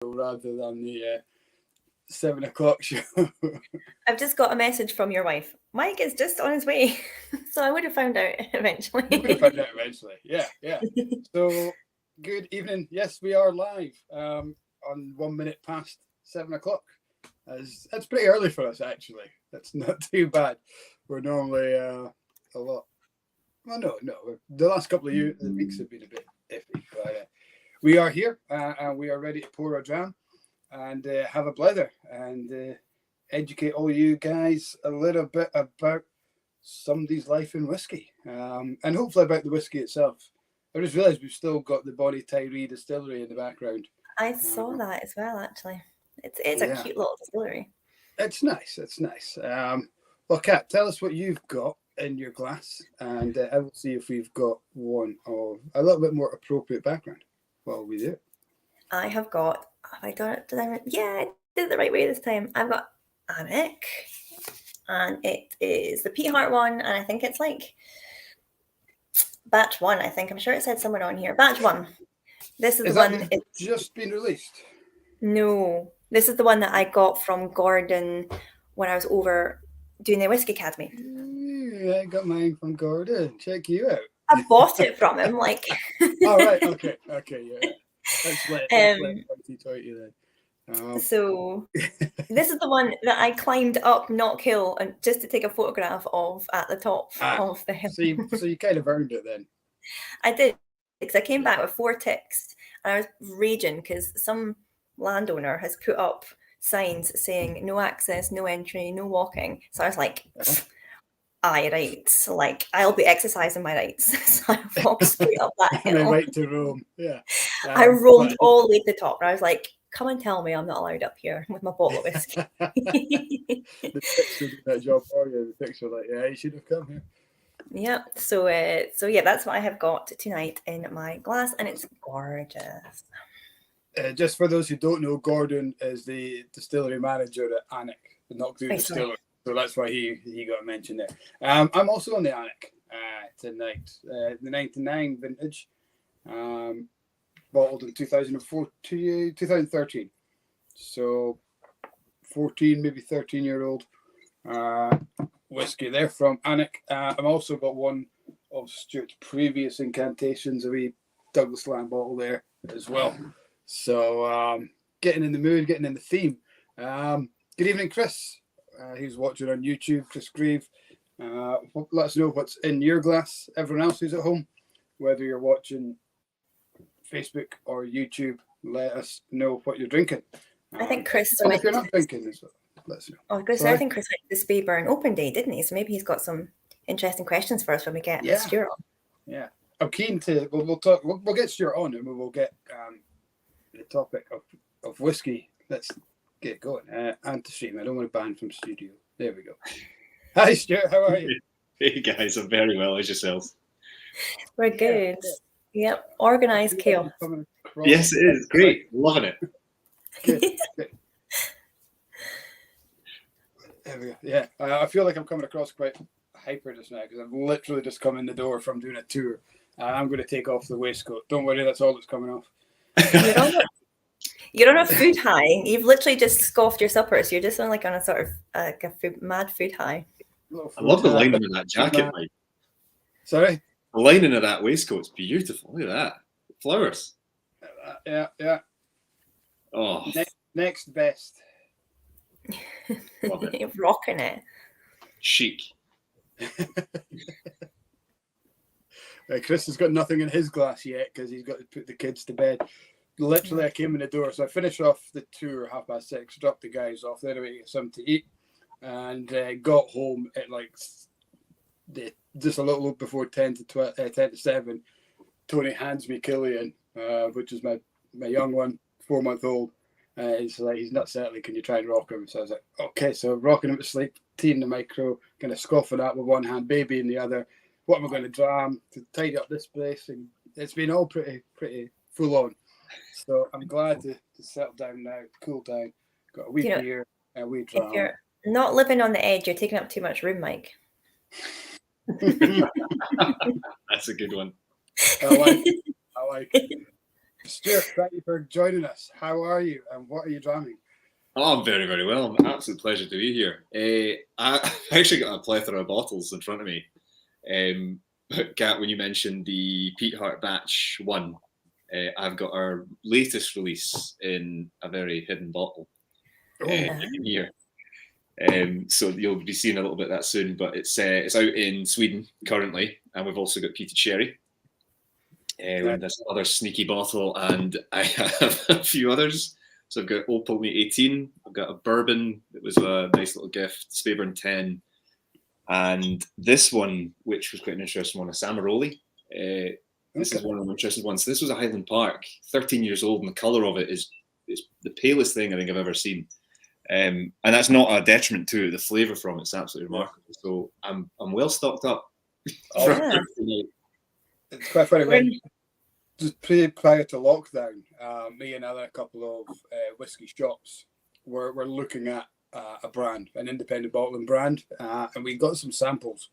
rather than the 7 o'clock show. I've just got a message from your wife. Mike is just on his way. So I would have found out eventually. You would have found out eventually. Yeah. So, good evening. Yes, we are live on 1 minute past 7 o'clock. That's pretty early for us, actually. That's not too bad. We're normally a lot. Well, no. The last couple of weeks have been a bit iffy, but we are here and we are ready to pour a dram and have a blether and educate all you guys a little bit about somebody's life in whiskey and hopefully about the whiskey itself. I just realised we've still got the Body Tyree distillery in the background. I saw that as well, actually. It's a cute little distillery. It's nice. Well, Kat, tell us what you've got in your glass, and I will see if we've got one of a little bit more appropriate background while we do it. I have got, I did it the right way this time. I've got AnCnoc, and it is the Peat Heart one, and I think it's like batch 1, I think. I'm sure it said somewhere on here. Batch 1. This is the one. It's just been released? No. This is the one that I got from Gordon when I was over doing the Whiskey Academy. Yeah, I got mine from Gordon. Check you out. I bought it from him, like. All right. Okay. Yeah. Let's let you then. So this is the one that I climbed up Knock Hill and just to take a photograph of at the top of the hill. So you kind of earned it then. I did, because I came back with 4 ticks and I was raging because some landowner has put up signs saying no access, no entry, no walking. So I was like, aye, right. So like I'll be exercising my rights. So I walked straight up that hill. My right to roam. Yeah. I rolled all the way to the top and I was like, come and tell me I'm not allowed up here with my bottle of whiskey. The picture did that job for you. The picture like, yeah, you should have come here. Yeah. So yeah, that's what I have got tonight in my glass, and it's gorgeous. Just for those who don't know, Gordon is the distillery manager at AnCnoc, the Knockdown Distillery. So that's why he got mentioned there. I'm also on the AnCnoc tonight, the 99 vintage, bottled in 2013. So 14, maybe 13-year-old whiskey there from AnCnoc. I've also got one of Stuart's previous incantations, a wee Douglas Lamb bottle there as well. So getting in the mood, getting in the theme. Good evening, Chris. Who's watching on YouTube, Chris Grieve. Let us know what's in your glass. Everyone else who's at home, whether you're watching Facebook or YouTube, let us know what you're drinking. I think Chris. And if you're not drinking as well, let us know. I think Chris went to the Speyburn Open Day, didn't he? So maybe he's got some interesting questions for us when we get Stuart on. Yeah, I'm keen to. We'll talk. We'll get Stuart on, and we will get the topic of whiskey. Let's get going. And to stream. I don't want to ban from studio. There we go. Hi, Stuart. How are you? Hey, guys. I'm very well. How's yourselves? We're good. Yep. Organised chaos. Yes, it is. Great. Loving it. Good. There we go. Yeah. I feel like I'm coming across quite hyper just now because I've literally just come in the door from doing a tour. I'm going to take off the waistcoat. Don't worry, that's all that's coming off. You're on a food high. You've literally just scoffed your supper, so you're just on a sort of mad food high. I love the lining of that jacket, Mike. Sorry? The lining of that waistcoat's beautiful. Look at that. Flowers. Yeah. Oh. Next best. Love it. You're rocking it. Chic. Chris has got nothing in his glass yet because he's got to put the kids to bed. Literally, I came in the door, so I finished off the tour 6:30, dropped the guys off, they're away to get something to eat, and got home at just a little before 10 to 7. Tony hands me Killian, which is my young one, 4-month-old. He's like, he's not settling, can you try and rock him? So I was like, okay, so rocking him to sleep, tea in the micro, kind of scoffing at with one hand, baby in the other. What am I going to dram to tidy up this place? And it's been all pretty full on. So I'm glad to settle down now, cool down. Got a wee beer and a wee dram. If you're not living on the edge, you're taking up too much room, Mike. That's a good one. I like it. Stuart, thank you for joining us. How are you, and what are you dramming? Oh, I'm very, very well. An absolute pleasure to be here. I've actually got a plethora of bottles in front of me. Kat, when you mentioned the Pete Hart Batch 1, I've got our latest release in a very hidden bottle in here. So you'll be seeing a little bit of that soon, but it's out in Sweden currently, and we've also got peated cherry. With this other sneaky bottle, and I have a few others. So I've got Old Pulteney 18, I've got a bourbon that was a nice little gift, Speyburn 10, and this one, which was quite an interesting one, a Samaroli. This is one of the interesting ones. This was a Highland Park, 13 years old, and the colour of it is the palest thing I think I've ever seen. And that's not a detriment to it. The flavour from it's absolutely remarkable. So I'm well stocked up. It's quite funny. Just prior to lockdown, me and a couple of whiskey shops were looking at a brand, an independent bottling brand, and we got some samples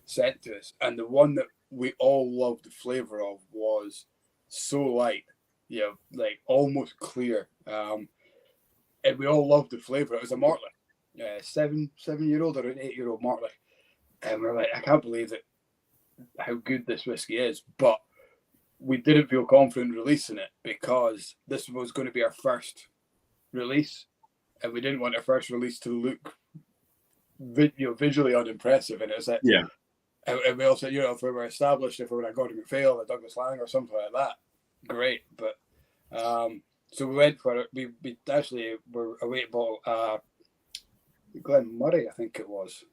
sent to us. And the one that we all loved the flavour of was so light, like almost clear. And we all loved the flavour. It was a Mortley, 7-year-old or an 8-year-old Mortley. And we're like, I can't believe it, how good this whiskey is. But we didn't feel confident releasing it because this was going to be our first release, and we didn't want our first release to look visually unimpressive. And it was like, and we also, if we were established, if we were like Gordon MacPhail or Douglas Lang or something like that, great. But so we went for it. We actually were awaiting bottle Glen Murray, I think it was.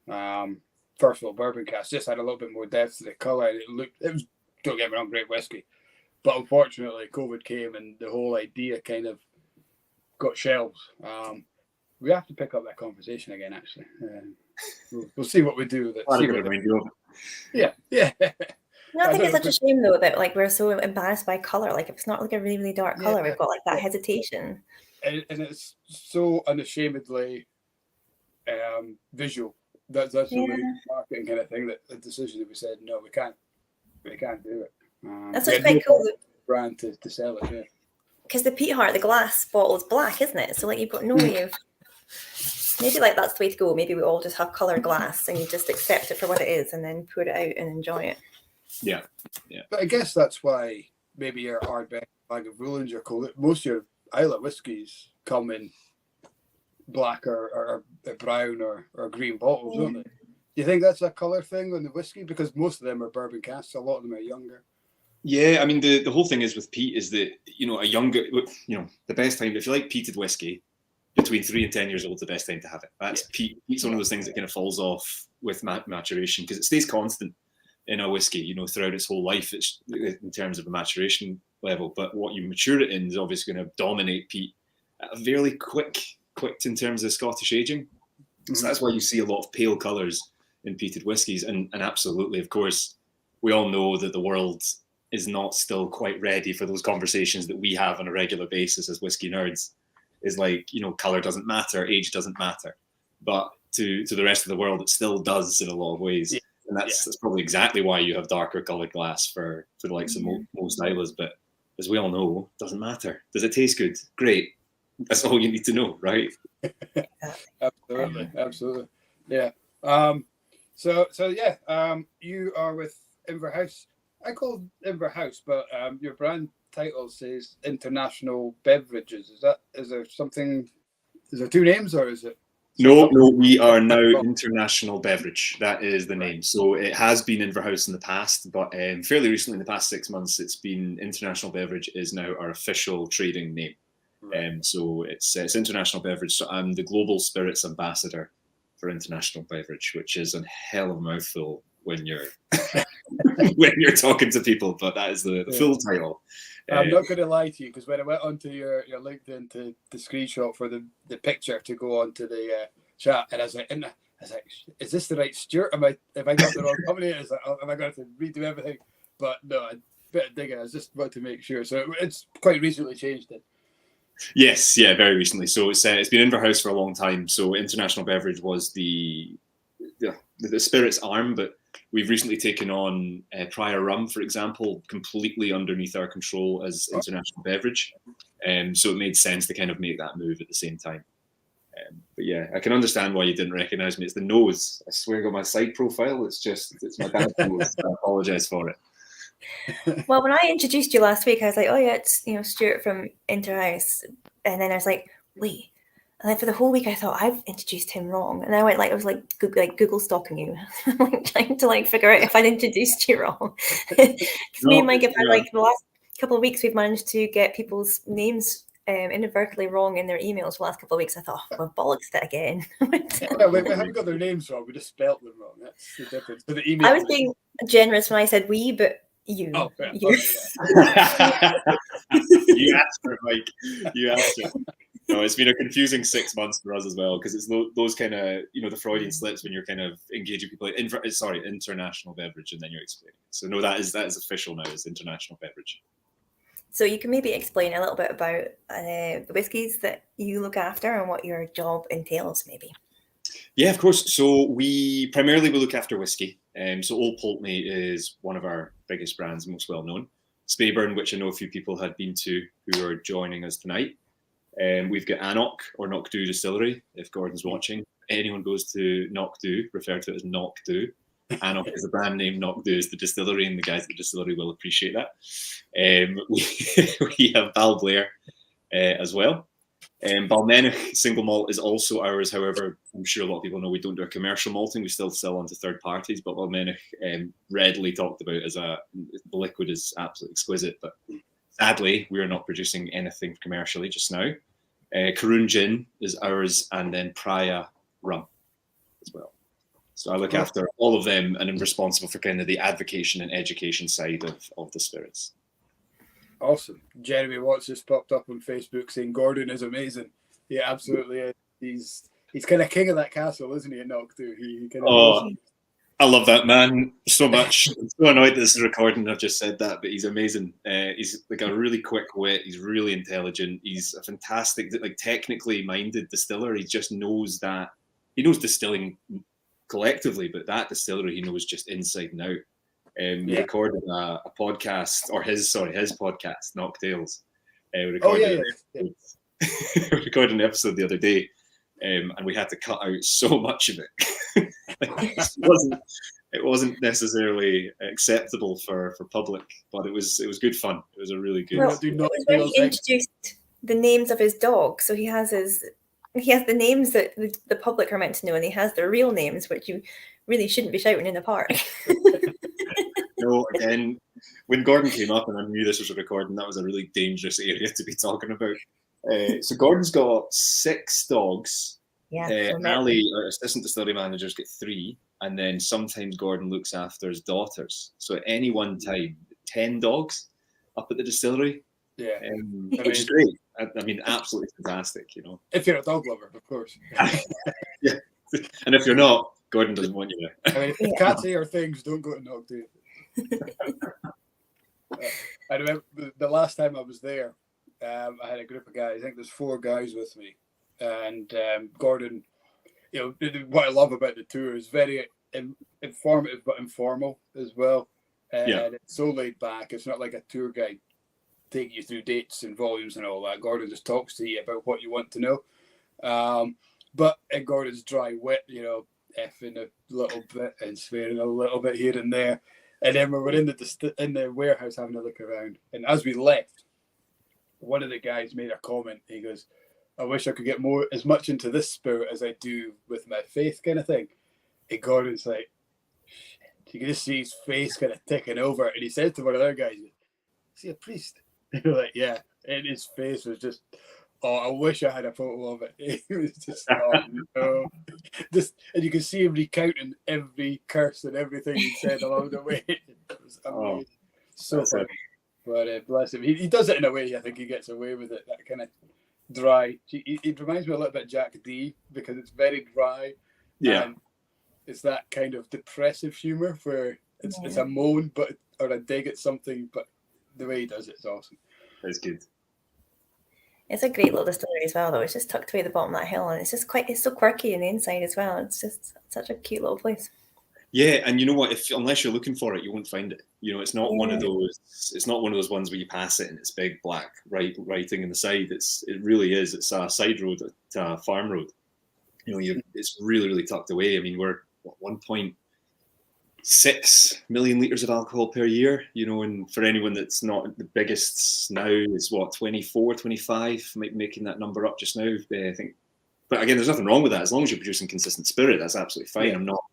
First of all, bourbon cast just had a little bit more depth to the colour. It was, don't get me wrong, great whiskey. But unfortunately, COVID came and the whole idea kind of got shelved. We have to pick up that conversation again, actually. We'll see what we do with it. Yeah. I think it's such a shame, though, that we're so embarrassed by colour. If it's not a really, really dark colour, we've got that hesitation. And it's so unashamedly visual. That's a really marketing kind of thing, that the decision that we said, no, we can't do it. That's quite cool. Brand to sell it, because the Pete Hart, the glass bottle is black, isn't it? So you've got no way of. Maybe that's the way to go. Maybe we all just have coloured glass and you just accept it for what it is and then pour it out and enjoy it. Yeah. But I guess that's why maybe your Ardbeg, Bag of Rulings, most of your Islay whiskies come in black or brown or green bottles, don't they? Do you think that's a colour thing on the whiskey? Because most of them are bourbon casks. A lot of them are younger. Yeah, I mean, the whole thing is with peat is that, a younger, the best time, if you like peated whiskey, between 3 and 10 years old is the best time to have it. That's peat. Peat's one of those things that kind of falls off with maturation because it stays constant in a whiskey, throughout its whole life. It's in terms of a maturation level. But what you mature it in is obviously going to dominate peat at a fairly quick in terms of Scottish aging. So that's why you see a lot of pale colours in peated whiskies. And absolutely, of course, we all know that the world is not still quite ready for those conversations that we have on a regular basis as whiskey nerds. Is colour doesn't matter, age doesn't matter. But to the rest of the world, it still does in a lot of ways. Yeah. And that's probably exactly why you have darker coloured glass for the likes of most Islas. But as we all know, it doesn't matter. Does it taste good? Great. That's all you need to know, right? Absolutely. Yeah. You are with Inver House. I call Inver House, but your brand title says International Beverages. Is there 2 names, or is it? No, we are now International Beverage. That is the name. So it has been Inver House in the past, but fairly recently, in the past 6 months, it's been International Beverage is now our official trading name. Right. So it's International Beverage. So I'm the Global Spirits Ambassador for International Beverage, which is a hell of a mouthful when you're when you're talking to people, but that is the full title. I'm not going to lie to you, because when I went onto your LinkedIn to the screenshot for the picture to go onto the chat, and I was like, is this the right Stuart? Have I got the wrong company? Am I going to have to redo everything? But no, a bit of digging. I was just about to make sure. So it's quite recently changed it. Yes, very recently. So it's been Inver House for a long time. So International Beverage was the the spirits arm, but we've recently taken on Prior Rum, for example, completely underneath our control as international beverage. So it made sense to kind of make that move at the same time. But yeah, I can understand why you didn't recognise me. It's the nose. I swear on my side profile, it's my dad's nose. I apologise for it. Well, when I introduced you last week, I was like, oh yeah, it's Stuart from Inver House. And then I was like, wait. And then for the whole week, I thought I've introduced him wrong. And I went I was like Google stalking you, trying to figure out if I'd introduced you wrong. Because me and Mike have had the last couple of weeks, we've managed to get people's names inadvertently wrong in their emails the last couple of weeks. I thought, well, bollocks it again. Yeah, we haven't got their names wrong. We just spelt them wrong. That's the difference. So the email. I was being generous when I said we, but you. Oh, yeah. You. You asked for it, Mike. You asked it. No, it's been a confusing 6 months for us as well, because it's those kind of, the Freudian slips when you're kind of engaging people like international beverage, and then you're explaining it. So no, that is official now. It's international beverage. So you can maybe explain a little bit about the whiskies that you look after and what your job entails, maybe. Yeah, of course. So we primarily look after whiskey. So Old Pulteney is one of our biggest brands, most well known. Speyburn, which I know a few people had been to who are joining us tonight. We've got AnCnoc or Knock Do Distillery, if Gordon's watching. Anyone goes to Knock Do, refer to it as Knock Do. AnCnoc is the brand name, Knock Do is the distillery, and the guys at the distillery will appreciate that. We have Balblair as well. Balmenich single malt is also ours. However, I'm sure a lot of people know we don't do a commercial malting. We still sell on to third parties, but Balmenich readily talked about as the liquid is absolutely exquisite. But sadly, we are not producing anything commercially just now. Cao Runn gin is ours, and then Prior Rum as well. So I look after all of them, and I'm responsible for kind of the advocacy and education side of the spirits. Awesome. Jeremy Watts just popped up on Facebook saying Gordon is amazing. Yeah, absolutely is. He's kind of king of that castle, isn't he, at Knock Do? He kind of I love that man so much. I'm so annoyed that this is recording. I've just said that, but he's amazing. He's like a really quick wit. He's really intelligent. He's a fantastic, technically minded distiller. He just knows that. He knows distilling collectively, but that distillery he knows just inside and out. We recorded a podcast, or his podcast, Knocktails. We recorded recorded an episode the other day, and we had to cut out so much of it. It wasn't necessarily acceptable for public, but it was good fun. It was a really good. Well, it was when he introduced the names of his dog, so he has the names that the public are meant to know, and he has their real names, which you really shouldn't be shouting in the park. No, again, when Gordon came up and I knew this was a recording, that was a really dangerous area to be talking about. So Gordon's got 6 dogs. Yeah. Ali, our assistant distillery manager's got 3, and then sometimes Gordon looks after his daughters. So at any one time, 10 dogs up at the distillery. Yeah, which is great. I mean, absolutely fantastic. If you're a dog lover, of course. Yeah, and if you're not, Gordon doesn't want you there. I mean, if cats say or things, don't go to Knock Do. I remember the last time I was there, I had a group of guys. I think there's 4 guys with me, and Gordon. What I love about the tour is very informative but informal as well, and it's so laid back. It's not like a tour guide taking you through dates and volumes and all that. Gordon just talks to you about what you want to know. But in Gordon's dry wit, effing a little bit and swearing a little bit here and there. And then we were in the warehouse having a look around. And as we left, one of the guys made a comment. He goes, I wish I could get as much into this spirit as I do with my faith kind of thing. And Gordon's like, shit. You can just see his face kind of ticking over. And he said to one of the other guys, is he a priest? They were like, yeah. And his face was just, I wish I had a photo of it. It was just, no. And you can see him recounting every curse and everything he said along the way. It was amazing. So funny. But bless him. He does it in a way, I think he gets away with it. That kind of dry. It reminds me a little bit of Jack D, because it's very dry. Yeah. It's that kind of depressive humour where it's a moan or a dig at something, but the way he does it is awesome. That's good. It's a great little distillery as well, though. It's just tucked away at the bottom of that hill, and it's so quirky in the inside as well. It's just such a cute little place. Yeah, and you know what? Unless you're looking for it, you won't find it. You know, it's not one of those. It's not one of those ones where you pass it and it's big black writing in the side. It really is. It's a side road, a farm road. You know, it's really, really tucked away. I mean, we're 1.6 million litres of alcohol per year. You know, and for anyone that's not the biggest now, is 24, 25. Making that number up just now, I think. But again, there's nothing wrong with that. As long as you're producing consistent spirit, that's absolutely fine. I'm not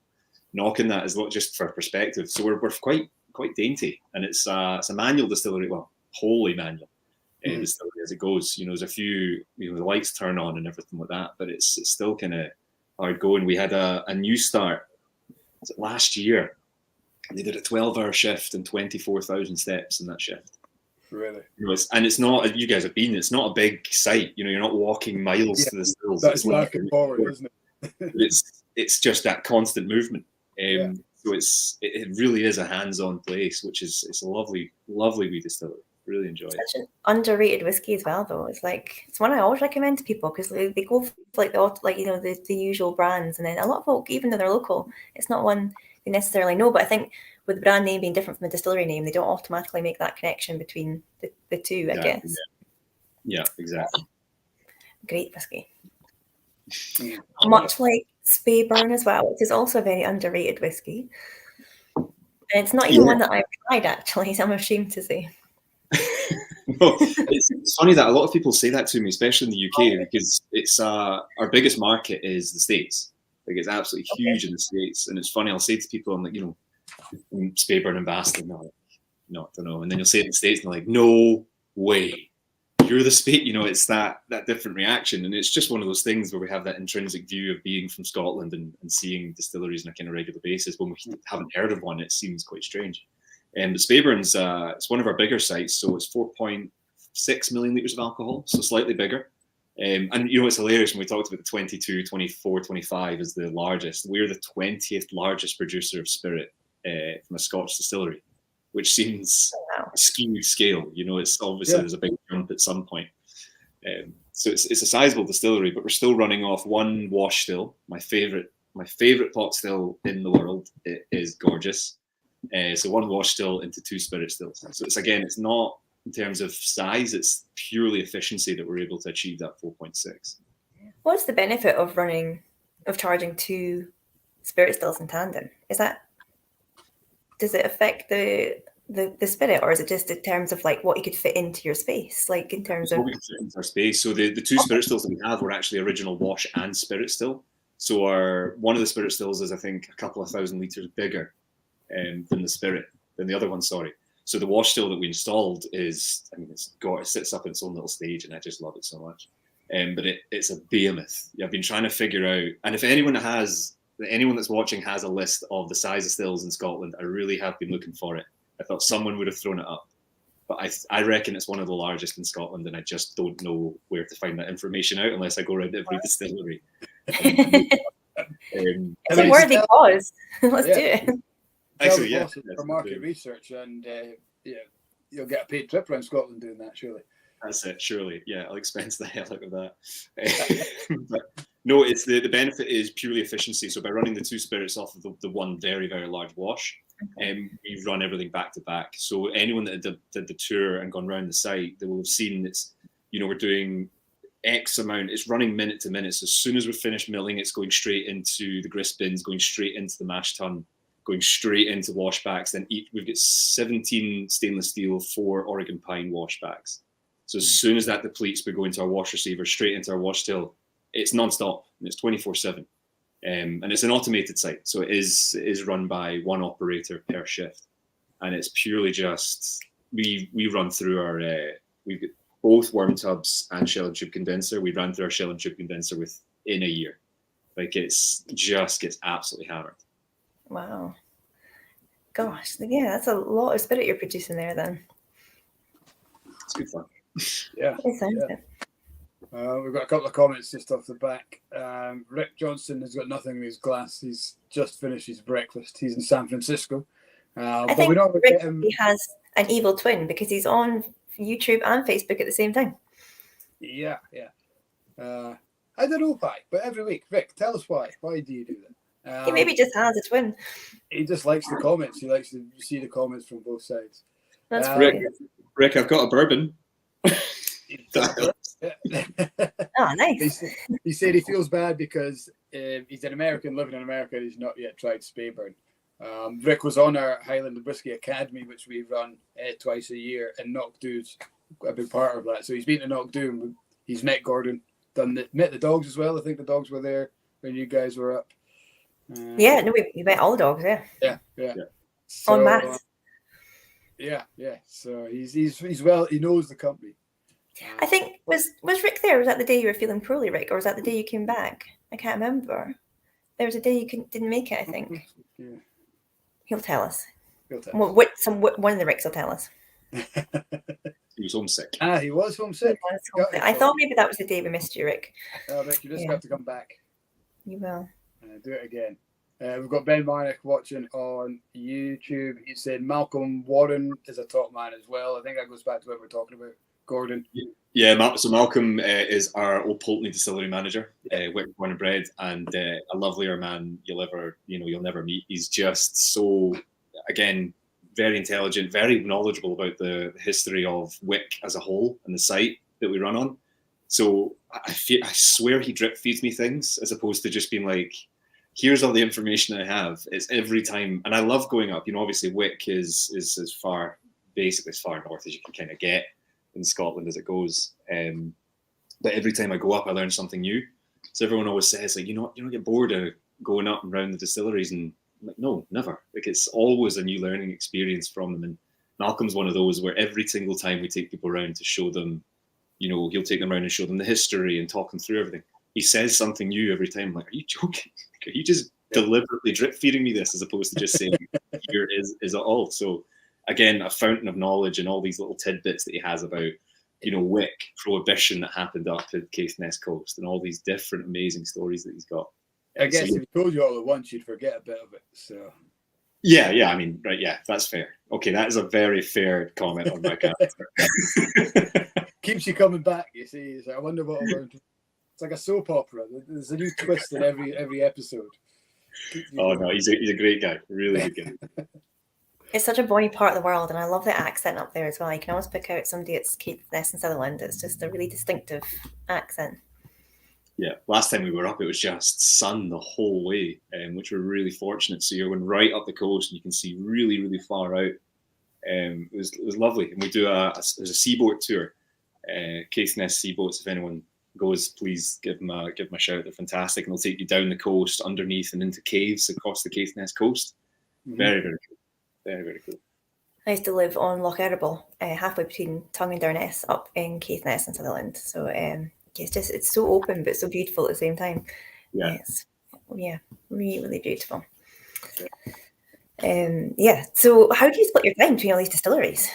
knocking that as just for perspective. So we're quite dainty, and it's a manual distillery, well, wholly manual distillery as it goes. You know, there's a few, you know, the lights turn on and everything like that, but it's still kind of hard going. We had a new start last year. They did a 12-hour shift and 24,000 steps in that shift. Really? You know, it's not, you guys have been, it's not a big site. You know, you're not walking miles to the stills. That's back and forward, isn't it? It's just that constant movement. So it really is a hands-on place, which is it's a lovely wee distillery. Really enjoy it. Such an underrated whiskey as well, though. It's one I always recommend to people because they go for the usual brands, and then a lot of folk, even though they're local, it's not one they necessarily know. But I think with the brand name being different from the distillery name, they don't automatically make that connection between the two. I guess. Yeah, exactly. Great whiskey. Much like Speyburn as well, which is also a very underrated whiskey. And it's not even one that I've tried, actually, so I'm ashamed to say. No, it's funny that a lot of people say that to me, especially in the UK, because it's our biggest market is the States. Like, it's absolutely huge in the States. And it's funny, I'll say to people, I'm like, you know, Speyburn and Baxter, no, I don't know. And then you'll say it in the States, and they're like, no way. You're the Spade, you know, it's that different reaction. And it's just one of those things where we have that intrinsic view of being from Scotland and seeing distilleries on a kind of regular basis. When we haven't heard of one, it seems quite strange. And the Speyburn's, it's one of our bigger sites, so it's 4.6 million litres of alcohol, so slightly bigger. And, you know, it's hilarious when we talked about the 22, 24, 25 as the largest. We're the 20th largest producer of spirit from a Scotch distillery, which seems a skewed scale. You know, it's obviously there's a big jump at some point. So it's a sizable distillery, but we're still running off one wash still. My favorite pot still in the world. It is gorgeous. So one wash still into two spirit stills. So it's not in terms of size, it's purely efficiency that we're able to achieve that 4.6. What's the benefit of charging two spirit stills in tandem? Does it affect the spirit, or is it just in terms of like what you could fit into your space, like in terms of what we can fit into our space? So the two spirit stills that we have were actually original wash and spirit still. So one of the spirit stills is, I think, a couple of thousand litres bigger than the other one. Sorry. So the wash still that we installed it sits up in its own little stage, and I just love it so much. But it's a behemoth. I've been trying to figure out, and if anyone that's watching has a list of the size of stills in Scotland, I really have been looking for it. I thought someone would have thrown it up, but I reckon it's one of the largest in Scotland, and I just don't know where to find that information out unless I go around every distillery. It's a worthy cause. Let's do it. Actually, for market research, and you'll get a paid trip around Scotland doing that, surely. That's it, surely. Yeah, I'll expense the hell out of that. But no, it's the benefit is purely efficiency. So by running the two spirits off of the one very, very large wash, we run everything back to back. So anyone that did the tour and gone around the site, they will have seen it's, you know, we're doing X amount. It's running minute to minute. So as soon as we're finished milling, it's going straight into the grist bins, going straight into the mash tun, going straight into washbacks. Then we've got 17 stainless steel, 4 Oregon pine washbacks. So as soon as that depletes, we go into our wash receiver, straight into our wash till. It's non-stop, and it's 24/7. And it's an automated site. So it is run by one operator per shift. And it's purely just, we run through we've got both worm tubs and shell and tube condenser. We ran through our shell and tube condenser within a year. Like, it's just gets absolutely hammered. Wow. Gosh, yeah, that's a lot of spirit you're producing there then. It's good fun. Yeah. It sounds good. We've got a couple of comments just off the back. Rick Johnson has got nothing in his glass. He's just finished his breakfast. He's in San Francisco. I think Rick has an evil twin because he's on YouTube and Facebook at the same time. Yeah. I don't know why, but every week. Rick, tell us why. Why do you do that? He maybe just has a twin. He just likes the comments. He likes to see the comments from both sides. That's Rick, I've got a bourbon. Oh, nice. He said he feels bad because he's an American living in America and he's not yet tried Speyburn. Rick was on our Highland Whisky Academy, which we run twice a year, and Knockdoo's a big part of that. So he's been to Knockdoo and he's met Gordon, met the dogs as well. I think the dogs were there when you guys were up. Yeah, no, we met all the dogs. Yeah. So, en masse. Yeah. So he's well. He knows the company. I think was Rick there? Was that the day you were feeling poorly, Rick, or was that the day you came back? I can't remember. There was a day you didn't make it. I think. Yeah. He'll tell us. Well, one of the Ricks will tell us. He was homesick. He was homesick. I thought maybe that was the day we missed you, Rick. Oh, Rick, you just have to come back. You will. Do it again. We've got Ben Marnick watching on YouTube. He said Malcolm Warren is a top man as well. I think that goes back to what we're talking about, Gordon. Yeah, so Malcolm is our old Pulteney distillery manager, Wick, born and bred, and a lovelier man you'll never meet. He's just so, again, very intelligent, very knowledgeable about the history of Wick as a whole and the site that we run on. So I swear he drip feeds me things as opposed to just being like, here's all the information I have. It's every time, and I love going up. Obviously Wick is as far north as you can kind of get in Scotland as it goes. But every time I go up, I learn something new. So everyone always says, like, you don't get bored of going up and around the distilleries, and I'm like, no, never. Like, it's always a new learning experience from them. And Malcolm's one of those where every single time we take people around to show them, he'll take them around and show them the history and talk them through everything. He says something new every time. I'm like, are you joking? Are you just deliberately drip feeding me this as opposed to just saying, here is it all? So again, a fountain of knowledge and all these little tidbits that he has about, Wick, prohibition that happened up at Caithness Coast, and all these different amazing stories that he's got. I guess if he told you all at once, you'd forget a bit of it. So yeah. I mean, right? Yeah, that's fair. Okay, that is a very fair comment on my character. Keeps you coming back. You see, I wonder what. It's like a soap opera. There's a new twist in every episode. Oh no, he's a great guy. Really good guy. It's such a bonny part of the world, and I love the accent up there as well. You can always pick out somebody at Caithness and Sutherland. It's just a really distinctive accent. Yeah, last time we were up, it was just sun the whole way, which we're really fortunate. So you're going right up the coast, and you can see really, really far out. It was lovely, and we do there's a seaboat tour, Caithness seaboats. If anyone goes, please give them a shout. They're fantastic, and they'll take you down the coast, underneath, and into caves across the Caithness coast. Mm-hmm. Very, very cool. Very, very cool. I used to live on Bletherable, halfway between Tongue and Durness, up in Caithness and Sutherland. So it's so open but so beautiful at the same time. Yeah. Really, really beautiful. So how do you split your time between all these distilleries?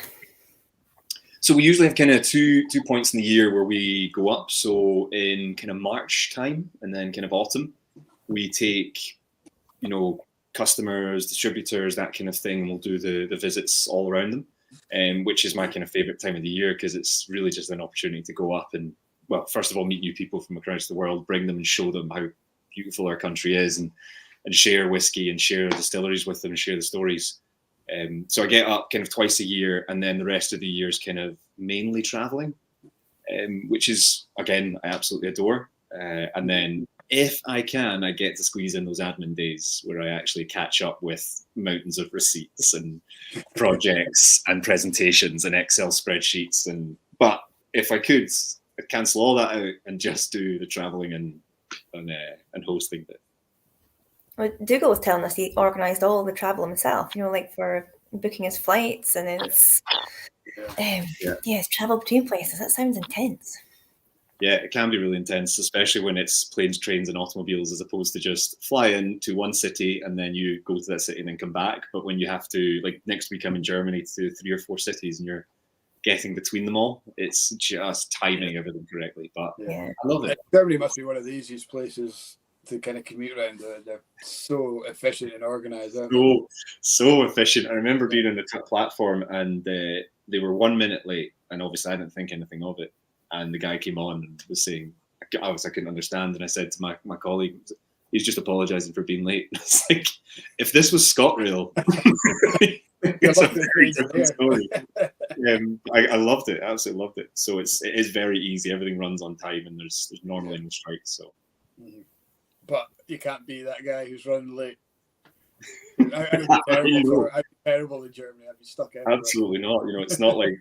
So we usually have kind of two points in the year where we go up. So in kind of March time and then kind of autumn, we take, customers, distributors, that kind of thing, and we'll do the visits all around them, which is my kind of favorite time of the year because it's really just an opportunity to go up and, well, first of all, meet new people from across the world, bring them and show them how beautiful our country is, and share whiskey and share distilleries with them and share the stories. So I get up kind of twice a year, and then the rest of the year is kind of mainly traveling, which is, again, I absolutely adore. And then if I can, I get to squeeze in those admin days where I actually catch up with mountains of receipts and projects and presentations and Excel spreadsheets. But if I could, I'd cancel all that out and just do the traveling and hosting bit. Well, Dougal was telling us he organised all the travel himself, like for booking his flights and his travel between places. That sounds intense. Yeah, it can be really intense, especially when it's planes, trains and automobiles as opposed to just fly into one city and then you go to that city and then come back. But when you have to, like next week I'm in Germany to 3 or 4 cities and you're getting between them all, it's just timing everything correctly. But I love it. Germany must be one of the easiest places to kind of commute around. They're so efficient and organised. So efficient. I remember being on the platform and they were 1 minute late, and obviously I didn't think anything of it. And the guy came on and was saying, I couldn't understand. And I said to my colleague, he's just apologising for being late. It's like, if this was ScotRail, it's a very different story. I loved it, absolutely loved it. So it is very easy. Everything runs on time, and there's normally no strikes. So, but you can't be that guy who's running late. I'd be terrible in Germany. I'd be stuck everywhere. Absolutely not. It's not like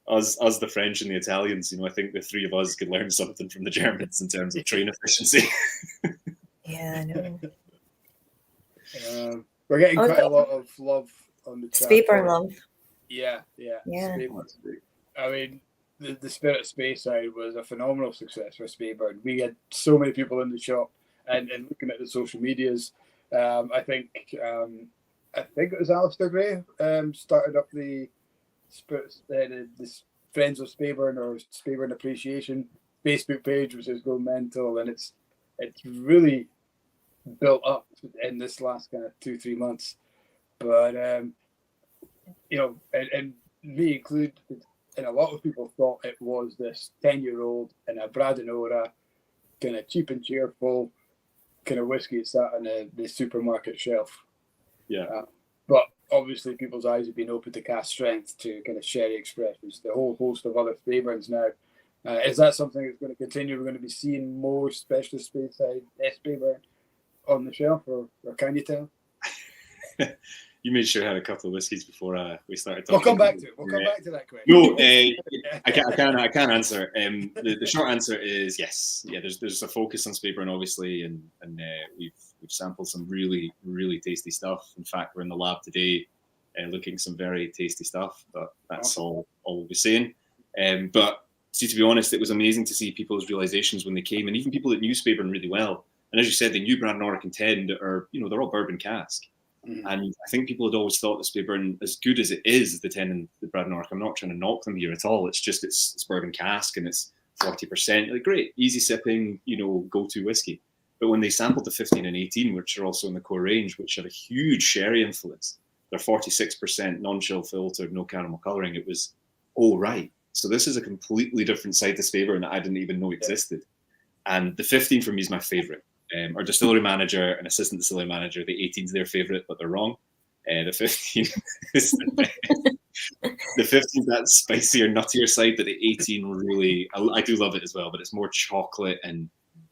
us the French and the Italians. I think the three of us could learn something from the Germans in terms of train efficiency. Yeah, I know. We're getting quite a lot of love on the chat. Speyburn love. Yeah. I mean, the Spirit of Speyside was a phenomenal success for Speyburn. We had so many people in the shop, and looking at the social medias, I think it was Alistair Gray started up the Friends of Speyburn or Speyburn Appreciation Facebook page, which is going mental, and it's really built up in this last kind of 2-3 months. But and me included, and a lot of people thought it was this 10-year-old in a Bradinora, kind of cheap and cheerful kind of whiskey sat on the supermarket shelf. Yeah. But obviously people's eyes have been open to cast strength, to kind of sherry expressions, the whole host of other Speyburns now. Is that something that's going to continue? We're going to be seeing more specialist Speyside Speyburn on the shelf, or can you tell? You made sure I had a couple of whiskies before we started talking. We'll come back to it. We'll come back to that question. No, I can't answer. The short answer is yes. Yeah, there's a focus on Speyburn, obviously, and we've sampled some really, really tasty stuff. In fact, we're in the lab today looking at some very tasty stuff, but that's all we'll be saying. But see, to be honest, it was amazing to see people's realizations when they came, and even people that knew Speyburn really well. And as you said, they knew Bradinora and 10 that are, they're all bourbon cask. And I think people had always thought the Speyburn, as good as it is, the 10 and the Bradinora, I'm not trying to knock them here at all. It's just, it's bourbon cask and it's 40%. Like, great, easy sipping, go-to whiskey. But when they sampled the 15 and 18, which are also in the core range, which have a huge sherry influence, they're 46% non-chill filtered, no caramel colouring. It was, oh, right. So this is a completely different side to Speyburn that I didn't even know existed. And the 15 for me is my favourite. Our distillery manager and assistant distillery manager, the 18 is their favourite, but they're wrong. The 15 is the 15 that spicier, nuttier side, but the 18 really, I do love it as well, but it's more chocolate and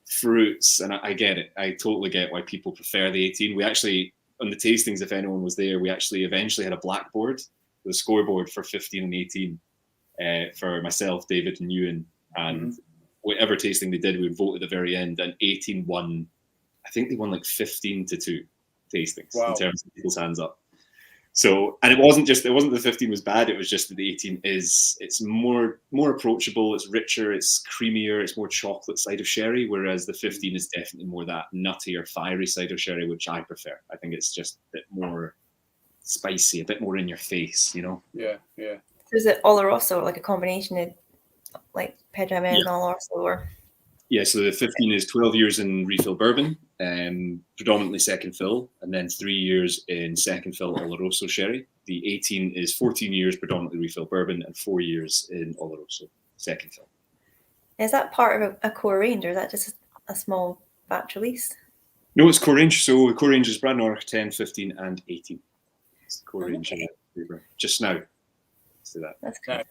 fruits, and I get it. I totally get why people prefer the 18. We actually, on the tastings, if anyone was there, we actually eventually had a blackboard with a scoreboard for 15 and 18 for myself, David, and Ewan, and whatever tasting they did, we would vote at the very end, and 18 won. I think they won like 15-2 tastings in terms of people's hands up. So, and it wasn't the 15 was bad. It was just that the 18 it's more approachable. It's richer. It's creamier. It's more chocolate side of sherry, whereas the 15 is definitely more that nuttier, fiery side of sherry, which I prefer. I think it's just a bit more spicy, a bit more in your face. Yeah. So is it Oloroso, like a combination of like Pedro and Oloroso, or? Yeah, so the 15 is 12 years in refill bourbon, predominantly second fill, and then 3 years in second fill Oloroso sherry. The 18 is 14 years predominantly refill bourbon and 4 years in Oloroso second fill. Is that part of a core range, or is that just a small batch release? No, it's core range. So the core range is Bradinora 10, 15, and 18. It's the core range just now. Let's do that. That's cool.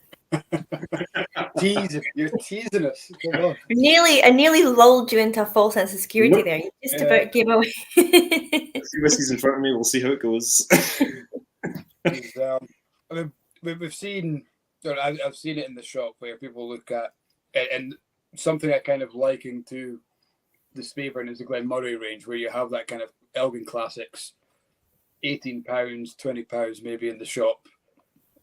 You're teasing us. I nearly lulled you into a false sense of security there. You just about gave away. A few whiskies in front of me. We'll see how it goes. I mean, we've seen. I've seen it in the shop where people look at, and something I kind of liken to the Speyburn is the Glenmurray range, where you have that kind of Elgin Classics, £18, £20 maybe in the shop.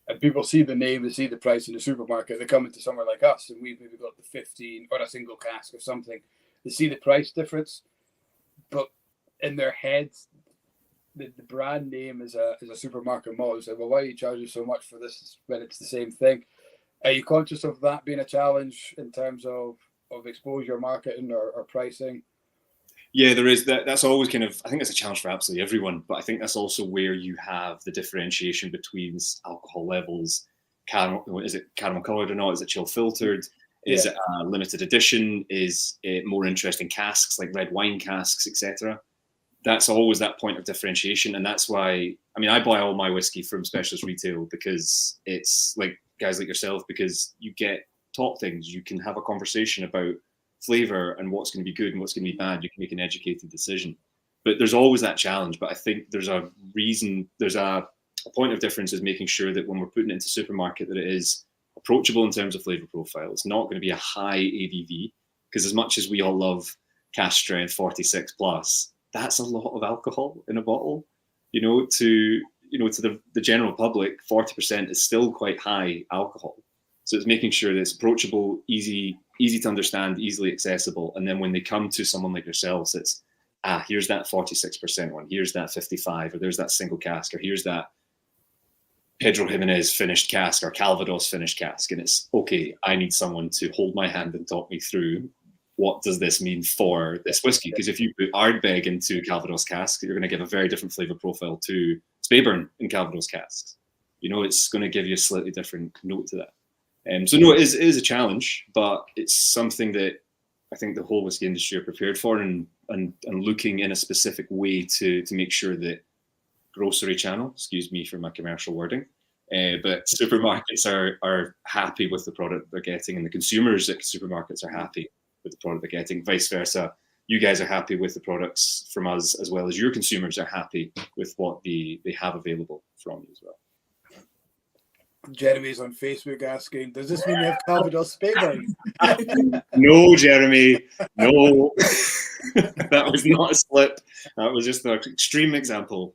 And people see the name, they see the price in the supermarket, they come into somewhere like us and we've maybe got the 15 or a single cask or something. They see the price difference, but in their heads, the brand name is a supermarket model. So, well, why are you charging so much for this when it's the same thing? Are you conscious of that being a challenge in terms of exposure, marketing, or pricing? Yeah, there is. That's always kind of, I think it's a challenge for absolutely everyone, but I think that's also where you have the differentiation between alcohol levels. Is it caramel coloured or not? Is it chill filtered? Is it a limited edition? Is it more interesting casks like red wine casks, etc.? that's always that point of differentiation. And that's why, I mean, I buy all my whiskey from specialist retail, because it's like guys like yourself, because you get taught things. You can have a conversation about flavor and what's going to be good and what's going to be bad. You can make an educated decision. But there's always that challenge. But I think there's a point of difference is making sure that when we're putting it into supermarket, that it is approachable in terms of flavor profile. It's not going to be a high ABV, because as much as we all love cask strength 46 plus, that's a lot of alcohol in a bottle. To the general public, 40% is still quite high alcohol. So it's making sure that it's approachable, easy to understand, easily accessible. And then when they come to someone like yourselves, it's, here's that 46% one, here's that 55, or there's that single cask, or here's that Pedro Jimenez finished cask or Calvados finished cask. And it's, okay, I need someone to hold my hand and talk me through, what does this mean for this whiskey? Because if you put Ardbeg into Calvados cask, you're going to give a very different flavor profile to Speyburn in Calvados casks. It's going to give you a slightly different note to that. So no, it is a challenge, but it's something that I think the whole whiskey industry are prepared for, and looking in a specific way to make sure that grocery channel, excuse me for my commercial wording, but supermarkets are happy with the product they're getting, and the consumers at supermarkets are happy with the product they're getting. Vice versa, you guys are happy with the products from us, as well as your consumers are happy with what they have available from you as well. Jeremy's on Facebook asking, does this mean you have Calvados Speyburn? No, Jeremy, no. That was not a slip. That was just an extreme example.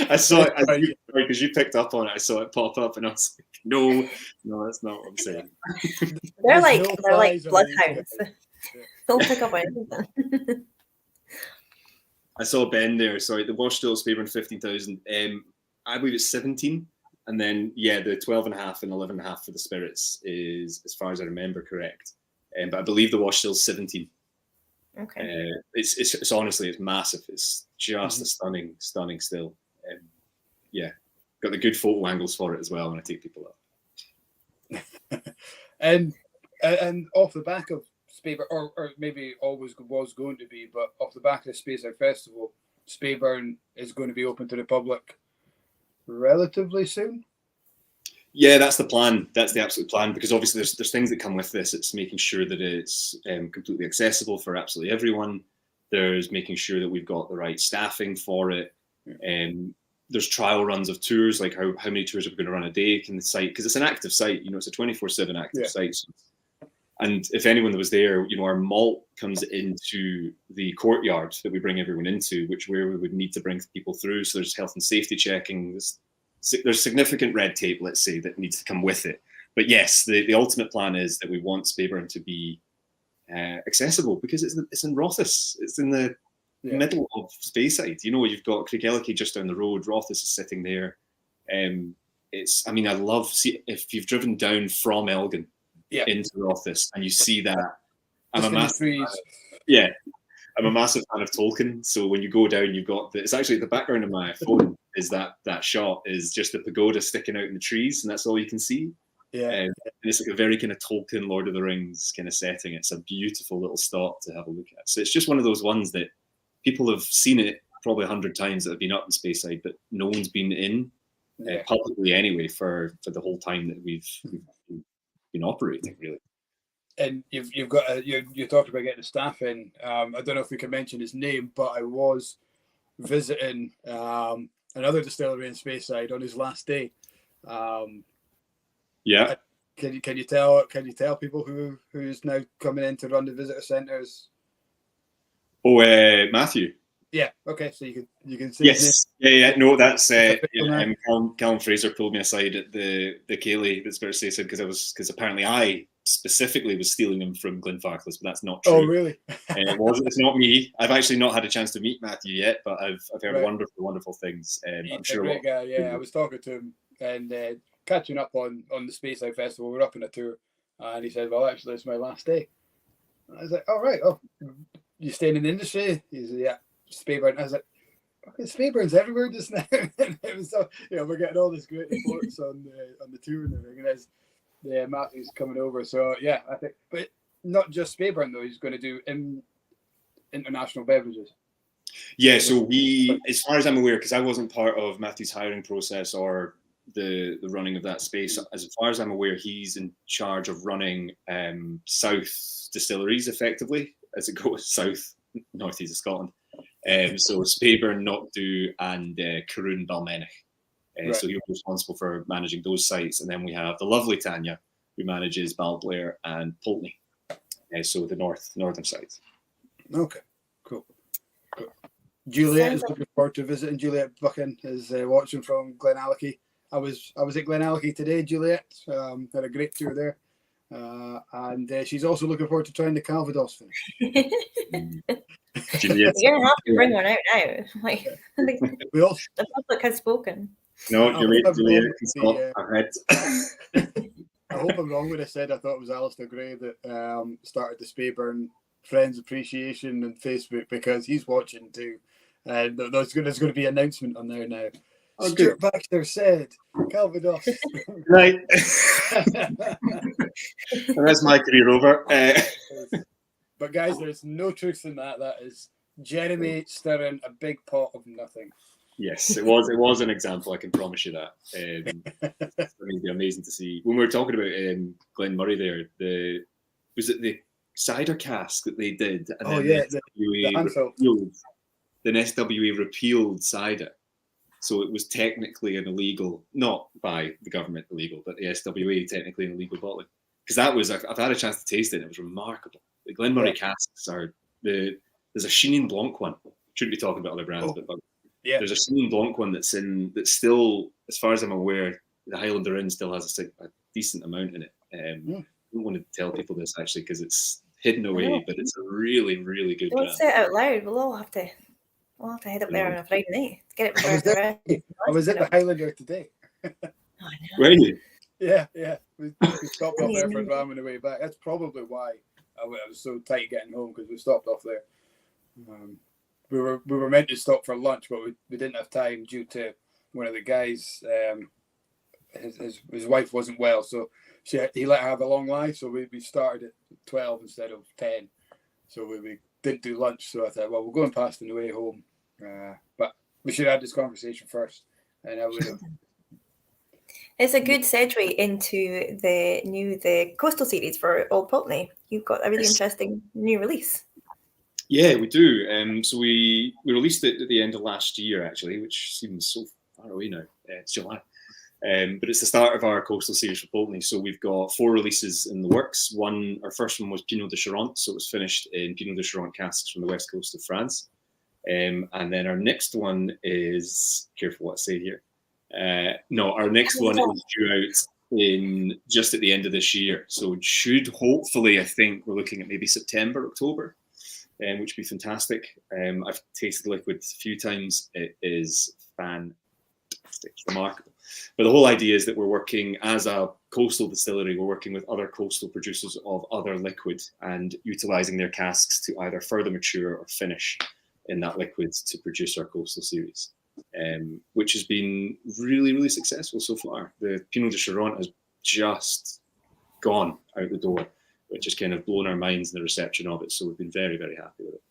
I saw it, because you picked up on it. I saw it pop up, and I was like, no, that's not what I'm saying. They're like bloodhounds. They'll pick up anything. I saw Ben there. Sorry, the wash still Speyburn 15,000. I believe it's 17, and then the 12.5 and 11.5 for the spirits is, as far as I remember, correct. But I believe the wash still 17. Okay. It's honestly, it's massive. It's just a stunning still. Got the good photo angles for it as well when I take people up. and off the back of Speyburn, or maybe always was going to be, but off the back of the Speyside Festival, Speyburn is going to be open to the public relatively soon. Yeah, that's the plan. That's the absolute plan, because obviously there's things that come with this. It's making sure that it's completely accessible for absolutely everyone. There's making sure that we've got the right staffing for it. There's trial runs of tours, like how many tours are we going to run a day? Can the site, because it's an active site, it's a 24/7 active site. And if anyone that was there, our malt comes into the courtyard that we bring everyone into, where we would need to bring people through. So there's health and safety checking. There's significant red tape, let's say, that needs to come with it. But yes, the ultimate plan is that we want Speyburn to be accessible, because it's in Rothes. It's in the middle of Speyside. You've got Craigellachie just down the road. Rothes is sitting there. I love, if you've driven down from Elgin into Rothes and you see that, I'm a massive fan of Tolkien. So when you go down, you've got it's actually the background of my phone is that shot is just the pagoda sticking out in the trees, and that's all you can see. And it's like a very kind of Tolkien, Lord of the Rings kind of setting. It's a beautiful little stop to have a look at. So it's just one of those ones that people have seen it probably 100 times that have been up in Speyside, but no one's been in publicly anyway for the whole time that we've been operating, really. And you've got you talked about getting the staff in. I don't know if we can mention his name, but I was visiting another distillery in Speyside on his last day. Can you tell people who's now coming in to run the visitor centres? Matthew. Yeah. Okay. So you can see. Yes. Yeah. No, that's Callum Fraser pulled me aside at the Ceilidh that's very said because apparently I specifically was stealing them from Glenfarclas, but that's not true. Oh, really? It's not me. I've actually not had a chance to meet Matthew yet, but I've heard wonderful things. I'm sure. Great guy. Yeah, I was talking to him and catching up on the Speyside Festival. We're up on a tour, and he said, "Well, actually, it's my last day." And I was like, "All right. Oh, you staying in the industry?" He said, "Yeah, Speyburn." I was like, "Okay, Speyburn's everywhere just now." And it was so, we're getting all this great reports on the tour and everything. And Matthew's coming over, so yeah, I think, but not just Speyburn though. He's going to do international beverages. Yeah, so we, as far as I'm aware, because I wasn't part of Matthew's hiring process or the running of that space, as far as I'm aware, he's in charge of running South distilleries effectively, as it goes south, northeast of Scotland. So Speyburn, Knockdo, and Cao Runn, Balmenich. Right. So he's responsible for managing those sites. And then we have the lovely Tanya, who manages Balblair and Pulteney. So the northern sites. Okay, cool. Juliet is looking forward to visiting. Juliet Buchan is watching from Glenallachie. I was at Glenallachie today, Juliet. Had a great tour there. And she's also looking forward to trying the Calvados finish. Juliet. You're going to have to bring one out now. Like, the public has spoken. No, Juliet can stop. I hope I'm wrong when I said I thought it was Alistair Gray that started the Speyburn Friends Appreciation on Facebook, because he's watching too. There's going to be an announcement on there now. Oh, Stuart Baxter said Calvados. Right. That's my career over. But guys, there's no truth in that. That is Jeremy stirring a big pot of nothing. Yes, it was an example. I can promise you that. It's going to be amazing to see. When we were talking about Glen Murray there, was it the cider cask that they did? And then the SWA repealed cider. So it was technically an illegal, not by the government illegal, but the SWA technically an illegal bottling. Because that was, I've had a chance to taste it, and it was remarkable. The Glen Murray casks are, there's a Chenin Blanc one. Shouldn't be talking about other brands, but there's a Chenin Blanc one that's still, as far as I'm aware, the Highlander Inn still has a decent amount in it. I don't want to tell people this actually because it's hidden away, but it's a really, really good brand. Don't say it out loud. We'll all have to head up there on a Friday night to get it. I was at the Highlander today. Were you? Yeah. We stopped off there for a dram on the way back. That's probably why I was so tight getting home, because we stopped off there. We were meant to stop for lunch, but we didn't have time due to one of the guys. His wife wasn't well, so he let her have a long lie. So we started at 12 instead of 10. So we didn't do lunch. So I thought, well, we'll go and pass on the way home. But we should have this conversation first, and I would have. It's a good segue into the Coastal series for Old Pulteney. You've got a really interesting new release. Yeah, we do. So we released it at the end of last year, actually, which seems so far away now. It's July. But it's the start of our Coastal series for Pulteney. So we've got 4 releases in the works. Our first one was Pinot de Charente. So it was finished in Pinot de Charente casks from the west coast of France. And then our next one is, careful what I say here. Our next one is due out just at the end of this year. So it should hopefully, I think we're looking at maybe September, October, which would be fantastic. I've tasted the liquid a few times. It is fantastic, remarkable. But the whole idea is that we're working as a coastal distillery. We're working with other coastal producers of other liquid and utilising their casks to either further mature or finish in that liquid to produce our Coastal series. Which has been really, really successful so far. The Pinot de Charente has just gone out the door, which has kind of blown our minds in the reception of it. So we've been very, very happy with it.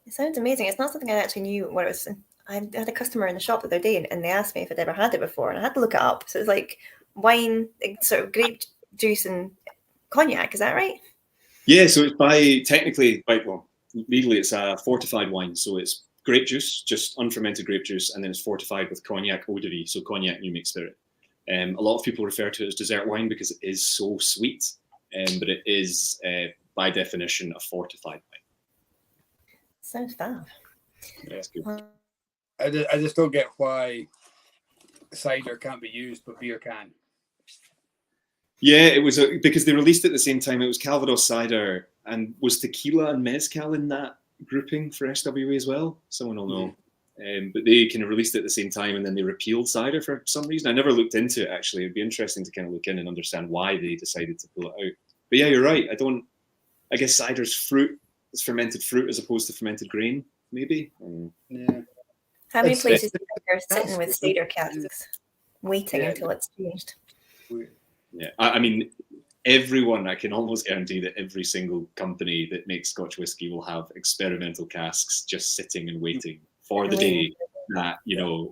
It sounds amazing. It's not something I actually knew what it was. I had a customer in the shop the other day, and they asked me if I'd ever had it before, and I had to look it up. So it's like wine, sort of grape juice and cognac. Is that right? Yeah. So it's legally it's a fortified wine. So it's grape juice, just unfermented grape juice, and then it's fortified with cognac eau de vie, so cognac new mixed spirit. A lot of people refer to it as dessert wine because it is so sweet, but it is, by definition, a fortified wine. Sounds fab. Yeah, it's good. I just don't get why cider can't be used, but beer can. Yeah, it was because they released it at the same time. It was Calvados cider, and was tequila and mezcal in that grouping for SWA as well. Someone will know. But they kind of released it at the same time, and then they repealed cider for some reason. I never looked into it, actually. It'd be interesting to kind of look in and understand why they decided to pull it out. But yeah, you're right. I guess cider's fruit. It's fermented fruit as opposed to fermented grain, maybe. Yeah. How many places are sitting with cider casks waiting until it's changed? Yeah, I mean, everyone, I can almost guarantee that every single company that makes Scotch whiskey will have experimental casks just sitting and waiting for the day that,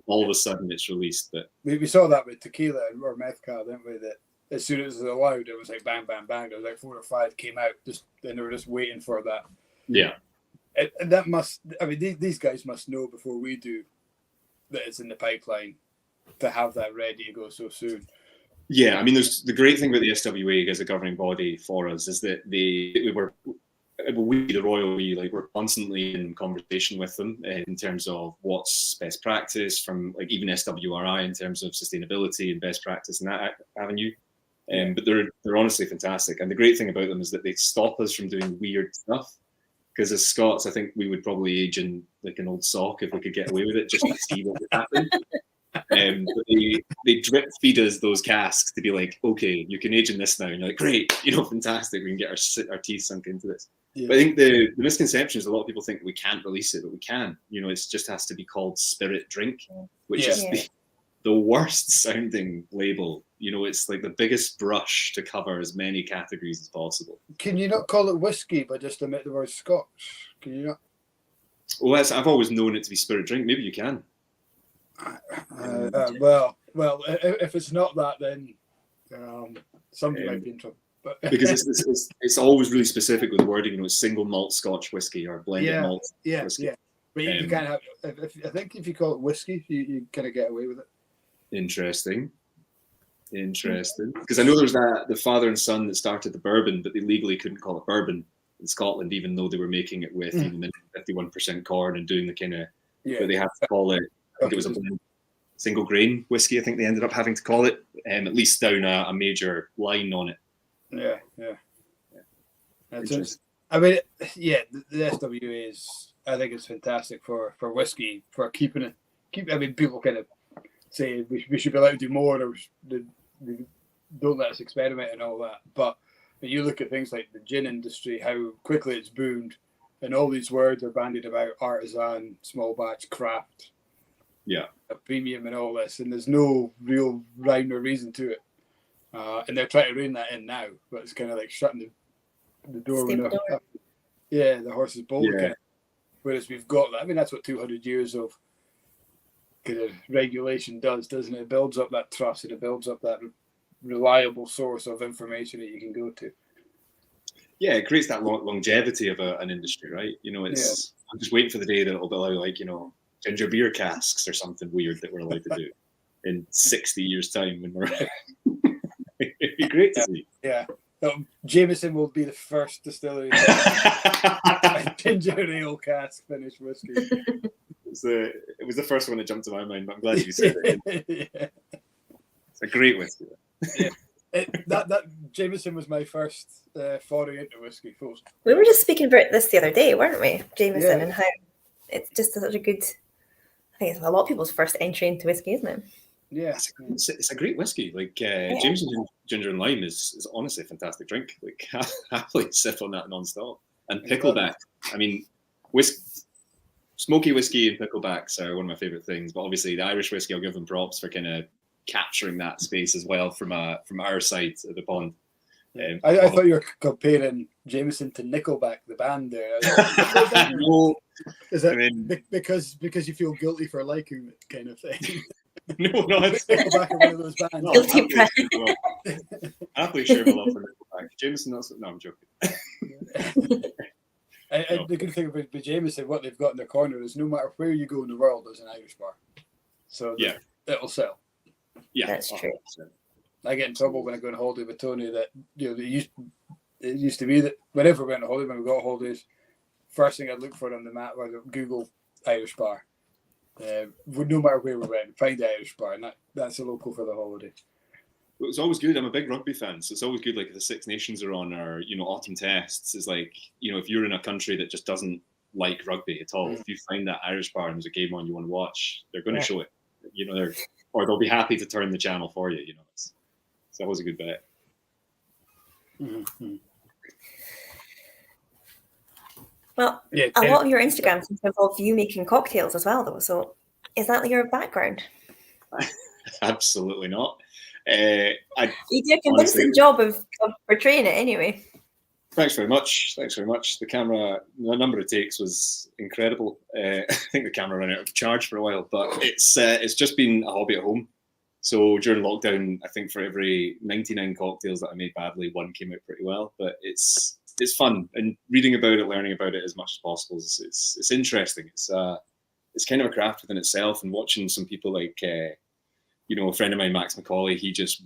all of a sudden it's released. But we saw that with tequila or mezcal, didn't we? That as soon as it was allowed, it was like bang, bang, bang. There was like 4 or 5 came out, and they were just waiting for that. Yeah. And that must, these guys must know before we do that it's in the pipeline to have that ready to go so soon. Yeah, there's the great thing about the SWA as a governing body for us is that the Royal We, like, we're constantly in conversation with them in terms of what's best practice from, like, even SWRI in terms of sustainability and best practice in that avenue. But they're honestly fantastic, and the great thing about them is that they stop us from doing weird stuff. Because as Scots, I think we would probably age in like an old sock if we could get away with it, just to see what would happen. But they drip feed us those casks to be like, okay, you can age in this now, and you're like, great, fantastic, we can get our teeth sunk into this. Yeah. But I think the misconception is a lot of people think we can't release it, but we can. It just has to be called spirit drink, which is the worst sounding label. It's like the biggest brush to cover as many categories as possible. Can you not call it whiskey but just omit the word Scotch? Can you not? Well, I've always known it to be spirit drink. Maybe you can. Well, if it's not that, then somebody might be in trouble. Because it's always really specific with the wording. It's single malt Scotch whiskey or blended malt whiskey. Yeah. But you can't have. I think if you call it whiskey, you kind of get away with it. Interesting. Because I know there's the father and son that started the bourbon, but they legally couldn't call it bourbon in Scotland, even though they were making it with 51% corn and doing the kind of. But they had to call it. I think it was a single grain whiskey. I think they ended up having to call it, at least down a major line on it. Yeah. That's the SWA is. I think it's fantastic for whiskey, for keeping it. People kind of say we should be allowed to do more, or don't let us experiment and all that. But when you look at things like the gin industry, how quickly it's boomed, and all these words are bandied about: artisan, small batch, craft, a premium, and all this, and there's no real rhyme or reason to it. And they're trying to rein that in now, but it's kind of like shutting the door when the horse is bold. Yeah. Whereas we've got that. That's what 200 years of kind of regulation does, doesn't it? It builds up that trust, and it builds up that reliable source of information that you can go to. Yeah, it creates that longevity of an industry, right? I'm just waiting for the day that it'll allow, like, ginger beer casks or something weird that we're allowed to do in 60 years' time when we're. It'd be great to see. Yeah. Jameson will be the first distillery ginger ale cask finished whiskey. It was the first one that jumped to my mind, but I'm glad you said it. It's a great whiskey. That Jameson was my first foray into whiskey. We were just speaking about this the other day, weren't we? Jameson and how it's just such a good. I think it's a lot of people's first entry into whiskey, isn't it? Yeah, it's a great whiskey. Like Jameson ginger and lime is honestly a fantastic drink. Like happily sip on that non-stop. And pickleback. Smoky whiskey and picklebacks are one of my favorite things. But obviously, the Irish whiskey, I'll give them props for kind of capturing that space as well from our side of the pond. I thought you were comparing Jameson to Nickelback, the band there. No, is that because you feel guilty for liking it, kind of thing? No, it's Nickelback are one of those bands. Guilty I happily share my love for Nickelback. Jameson, no, I'm joking. And the good thing about Jameson, what they've got in their corner is no matter where you go in the world, there's an Irish bar. So it'll sell. Yeah, that's true. I get in trouble when I go on holiday with Tony that it used to be that whenever we went on holiday, when we got holidays, first thing I'd look for on the map was Google Irish bar. No matter where we went, find the Irish bar, and that's a local for the holiday. It's always good. I'm a big rugby fan, so it's always good. Like if the Six Nations are on, or autumn tests, is like if you're in a country that just doesn't like rugby at all, if you find that Irish bar and there's a game on you want to watch, they're going to show it. Or they'll be happy to turn the channel for you. It's always a good bet. Mm-hmm. Well, a lot of your Instagram seems to involve you making cocktails as well, though. So, is that your background? Absolutely not. You do a convincing job of portraying it anyway. Thanks very much. Thanks very much. The number of takes was incredible. I think the camera ran out of charge for a while, but it's just been a hobby at home. So during lockdown, I think for every 99 cocktails that I made badly, one came out pretty well. But it's fun, and reading about it, learning about it as much as possible. It's interesting. It's kind of a craft within itself, and watching some people like. A friend of mine, Max McCauley, he just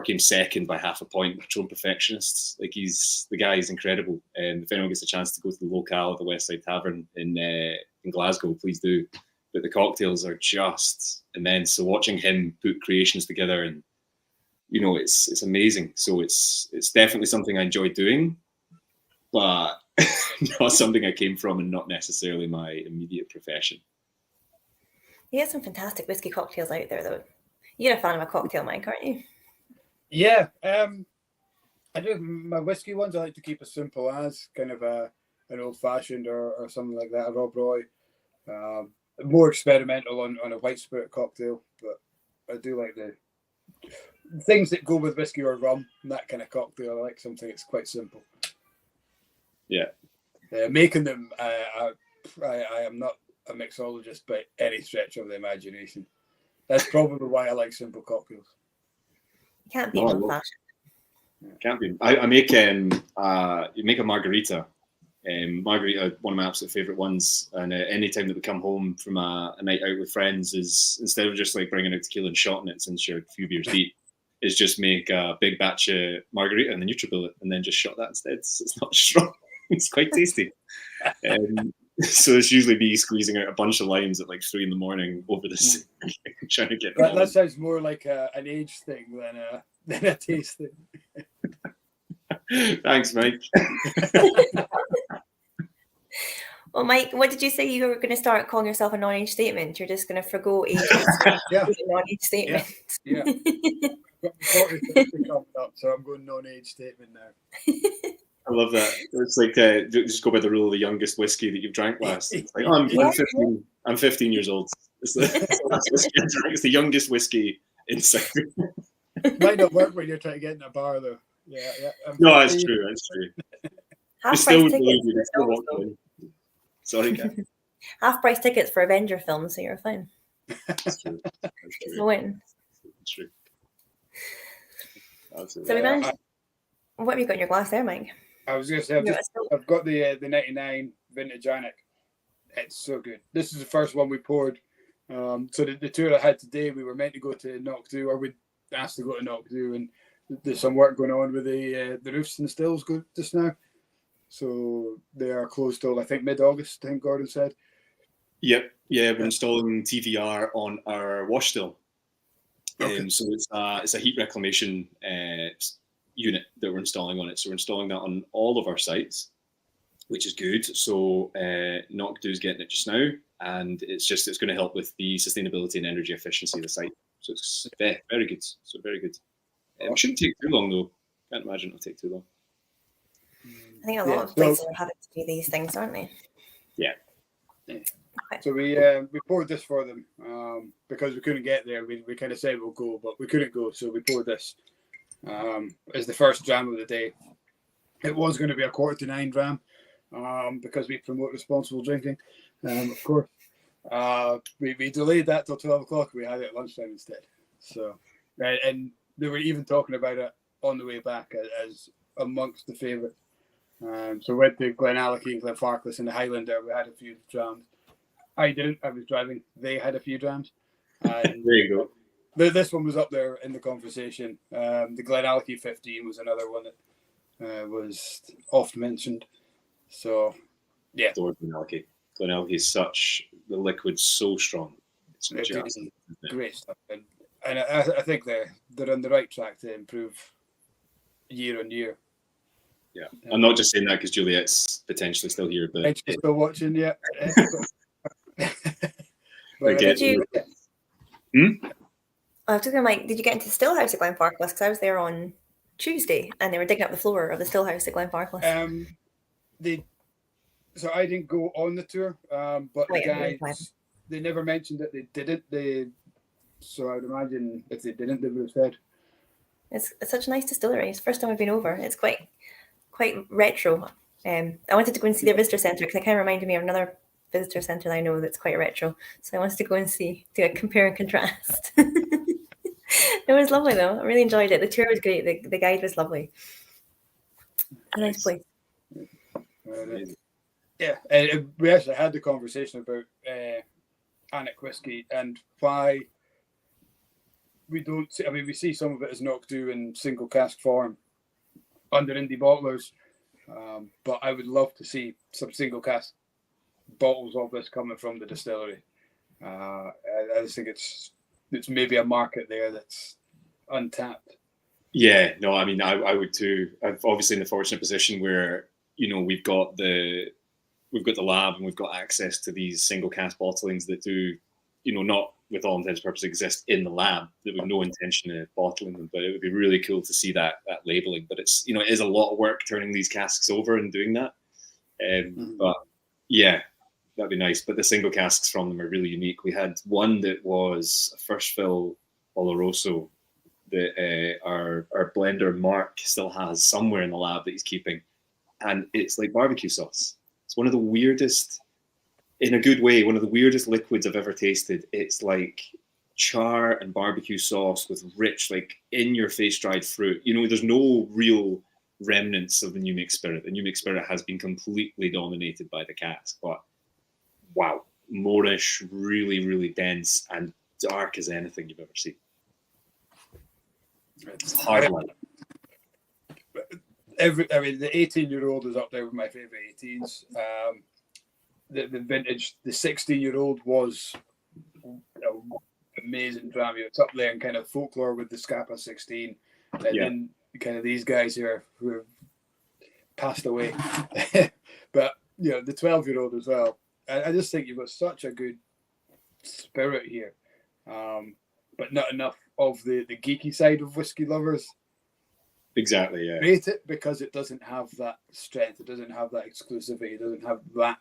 came second by half a point. Patron Perfectionists. Like the guy is incredible. And if anyone gets a chance to go to the locale at the West Side Tavern in Glasgow, please do. But the cocktails are just immense. So watching him put creations together, and it's amazing. So it's definitely something I enjoy doing, but not something I came from, and not necessarily my immediate profession. You get some fantastic whiskey cocktails out there, though. You're a fan of a cocktail, Mike, aren't you? Yeah, I do. My whiskey ones I like to keep as simple as kind of an old fashioned or something like that, a Rob Roy. More experimental on a white spirit cocktail, but I do like the things that go with whiskey or rum, that kind of cocktail. I like something that's quite simple. Yeah, making them. I am not a mixologist by any stretch of the imagination. That's probably why I like simple cocktails. You can't be old fashioned. Can't be. I make you make a margarita. Margarita, one of my absolute favourite ones. And any time that we come home from a night out with friends, is instead of just like bringing out tequila and shotting it since you're a few beers deep, is just make a big batch of margarita and then NutriBullet and then just shot that instead. It's not strong. It's quite tasty. So it's usually me squeezing out a bunch of limes at like 3 a.m. over the sink, trying to get. That sounds more like an age thing than a taste thing. Thanks, Mike. Well, Mike, what did you say you were going to start calling yourself a non-age statement? You're just going to forgo age yeah. non-age statement. Yeah. 40, 50 coming up, so I'm going non-age statement now. I love that. It's like just go by the rule of the youngest whiskey that you've drank last. It's like, I'm 15. I'm 15 years old. It's the youngest whiskey in Cyprus. Might not work when you're trying to get in a bar, though. Yeah. No, that's true. That's true. Half-price tickets. Sorry, Kat. Half-price tickets for Avenger films, so you're fine. That's true. It's a win. That's true. So we managed. What have you got in your glass there, Mike? I was going to say, I've got the 99 Vintage AnCnoc. It's so good. This is the first one we poured. So the tour I had today, we were meant to go to Knock 2, or we asked to go to Knock 2, and there's some work going on with the roofs and stills just now. So they are closed till, I think, mid-August, I think Gordon said. Yep. Yeah, we're installing TVR on our wash still. Okay. So it's a heat reclamation unit that we're installing on it. So we're installing that on all of our sites, which is good. So Knock 2 is getting it just now, and it's going to help with the sustainability and energy efficiency of the site. So it's very, very good. So very good. It shouldn't take too long though. Can't imagine it'll take too long. I think a lot of places are having to do these things, aren't they? Yeah. Okay. So we poured this for them because we couldn't get there. We kind of said we'll go, but we couldn't go, so we poured this as the first dram of the day. It was going to be a 8:45 dram because we promote responsible drinking, of course. We delayed that till 12 o'clock. We had it at lunchtime instead. So, and they were even talking about it on the way back as amongst the favourites. So we went to Glenallachie and Glenfarclas and the Highlander. We had a few drams. I didn't. I was driving. They had a few drams. And there you go. This one was up there in the conversation. The Glenallachie 15 was another one that was oft mentioned. So, yeah. Glenallachie. Glenallachie is the liquid's so strong. It's just great stuff. And I think they're on the right track to improve year on year. Yeah. I'm not just saying that because Juliet's potentially still here, but she's still watching, yeah. Did you? I was just going, Mike, did you get into the still house at Glenfarclas? Because I was there on Tuesday and they were digging up the floor of the still house at Glenfarclas. So I didn't go on the tour, but the guys, they never mentioned that they didn't. So I'd imagine if they didn't, they would have said. It's such a nice distillery. It's the first time I've been over. It's quite retro. I wanted to go and see their visitor centre because it kind of reminded me of another visitor centre that I know that's quite retro. So I wanted to go and do a compare and contrast. It was lovely though. I really enjoyed it. The tour was great. The guide was lovely. A nice place. Yeah, we actually had the conversation about AnCnoc whiskey and why we don't see. I mean, we see some of it as knocked do in single cask form under indie bottlers, but I would love to see some single cask bottles of this coming from the distillery. I just think it's maybe a market there that's untapped. Yeah, no, I mean, I would too. I'm obviously in the fortunate position where, you know, we've got the lab and we've got access to these single cask bottlings that do, you know, not with all intents and purposes exist in the lab, that we've no intention of bottling them, but it would be really cool to see that labeling. But it's, you know, it is a lot of work turning these casks over and doing that. But yeah, that'd be nice. But the single casks from them are really unique. We had one that was a first fill Oloroso that our blender Mark still has somewhere in the lab that he's keeping, and it's like barbecue sauce. It's one of the weirdest, in a good way, one of the weirdest liquids I've ever tasted. It's like char and barbecue sauce with rich, like in your face dried fruit. You know, there's no real remnants of the New Make Spirit. The New Make Spirit has been completely dominated by the cask, but wow, Moorish, really, really dense and dark as anything you've ever seen. It's hard one. I mean, the 18-year-old is up there with my favourite 18s. The vintage, the 16-year-old was amazing dram. It's up there in kind of folklore with the Scapa 16, and then kind of these guys here who have passed away. But you know, the 12-year-old as well. I just think you've got such a good spirit here, but not enough of the geeky side of whiskey lovers. Exactly, yeah. Rate it because it doesn't have that strength, it doesn't have that exclusivity, it doesn't have that.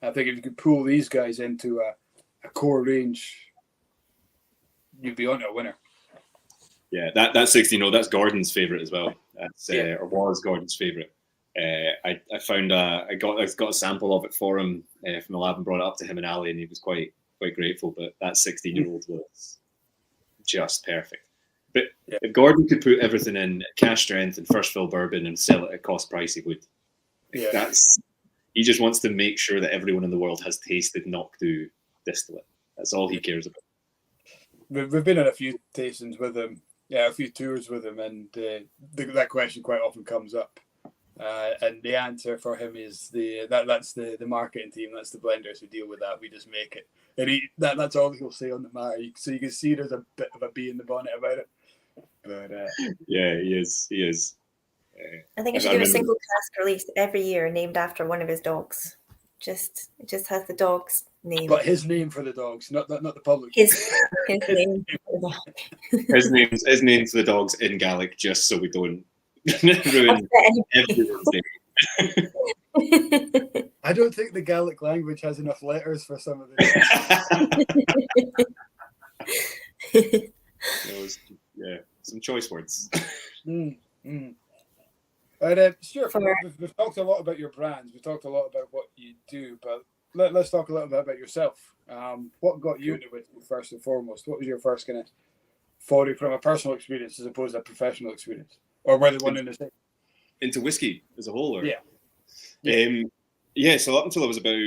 I think if you could pull these guys into a core range, you'd be on a winner. Yeah, that 16, that's Gordon's favourite as well. That's or was Gordon's favourite. I found I got a sample of it for him from the lab and brought it up to him and Ali, and he was quite grateful. But that 16-year-old was just perfect. But if Gordon could put everything in cash strength and first fill bourbon and sell it at cost price, he would. Yeah. He just wants to make sure that everyone in the world has tasted Knock-Do distillate. That's all he cares about. We've been on a few tastings with him, a few tours with him, and that question quite often comes up. And the answer for him is that's the marketing team, that's the blenders who deal with that. We just make it, and that's all he'll say on the matter. So you can see there's a bit of a bee in the bonnet about it. But yeah, he is. I think I should do a single cask release every year named after one of his dogs. It just has the dog's name. But his name for the dogs, not the public. His name for the dog. His name for the dogs in Gaelic, just so we don't ruin everyone's name. I don't think the Gaelic language has enough letters for some of it. Some choice words. And Stuart, we've talked a lot about your brands. We've talked a lot about what you do, but let's talk a little bit about yourself. What got you into whiskey first and foremost? What was your first kind of foray from a personal experience as opposed to a professional experience, or were they one in the same? Into whiskey as a whole, or yeah. So up until I was about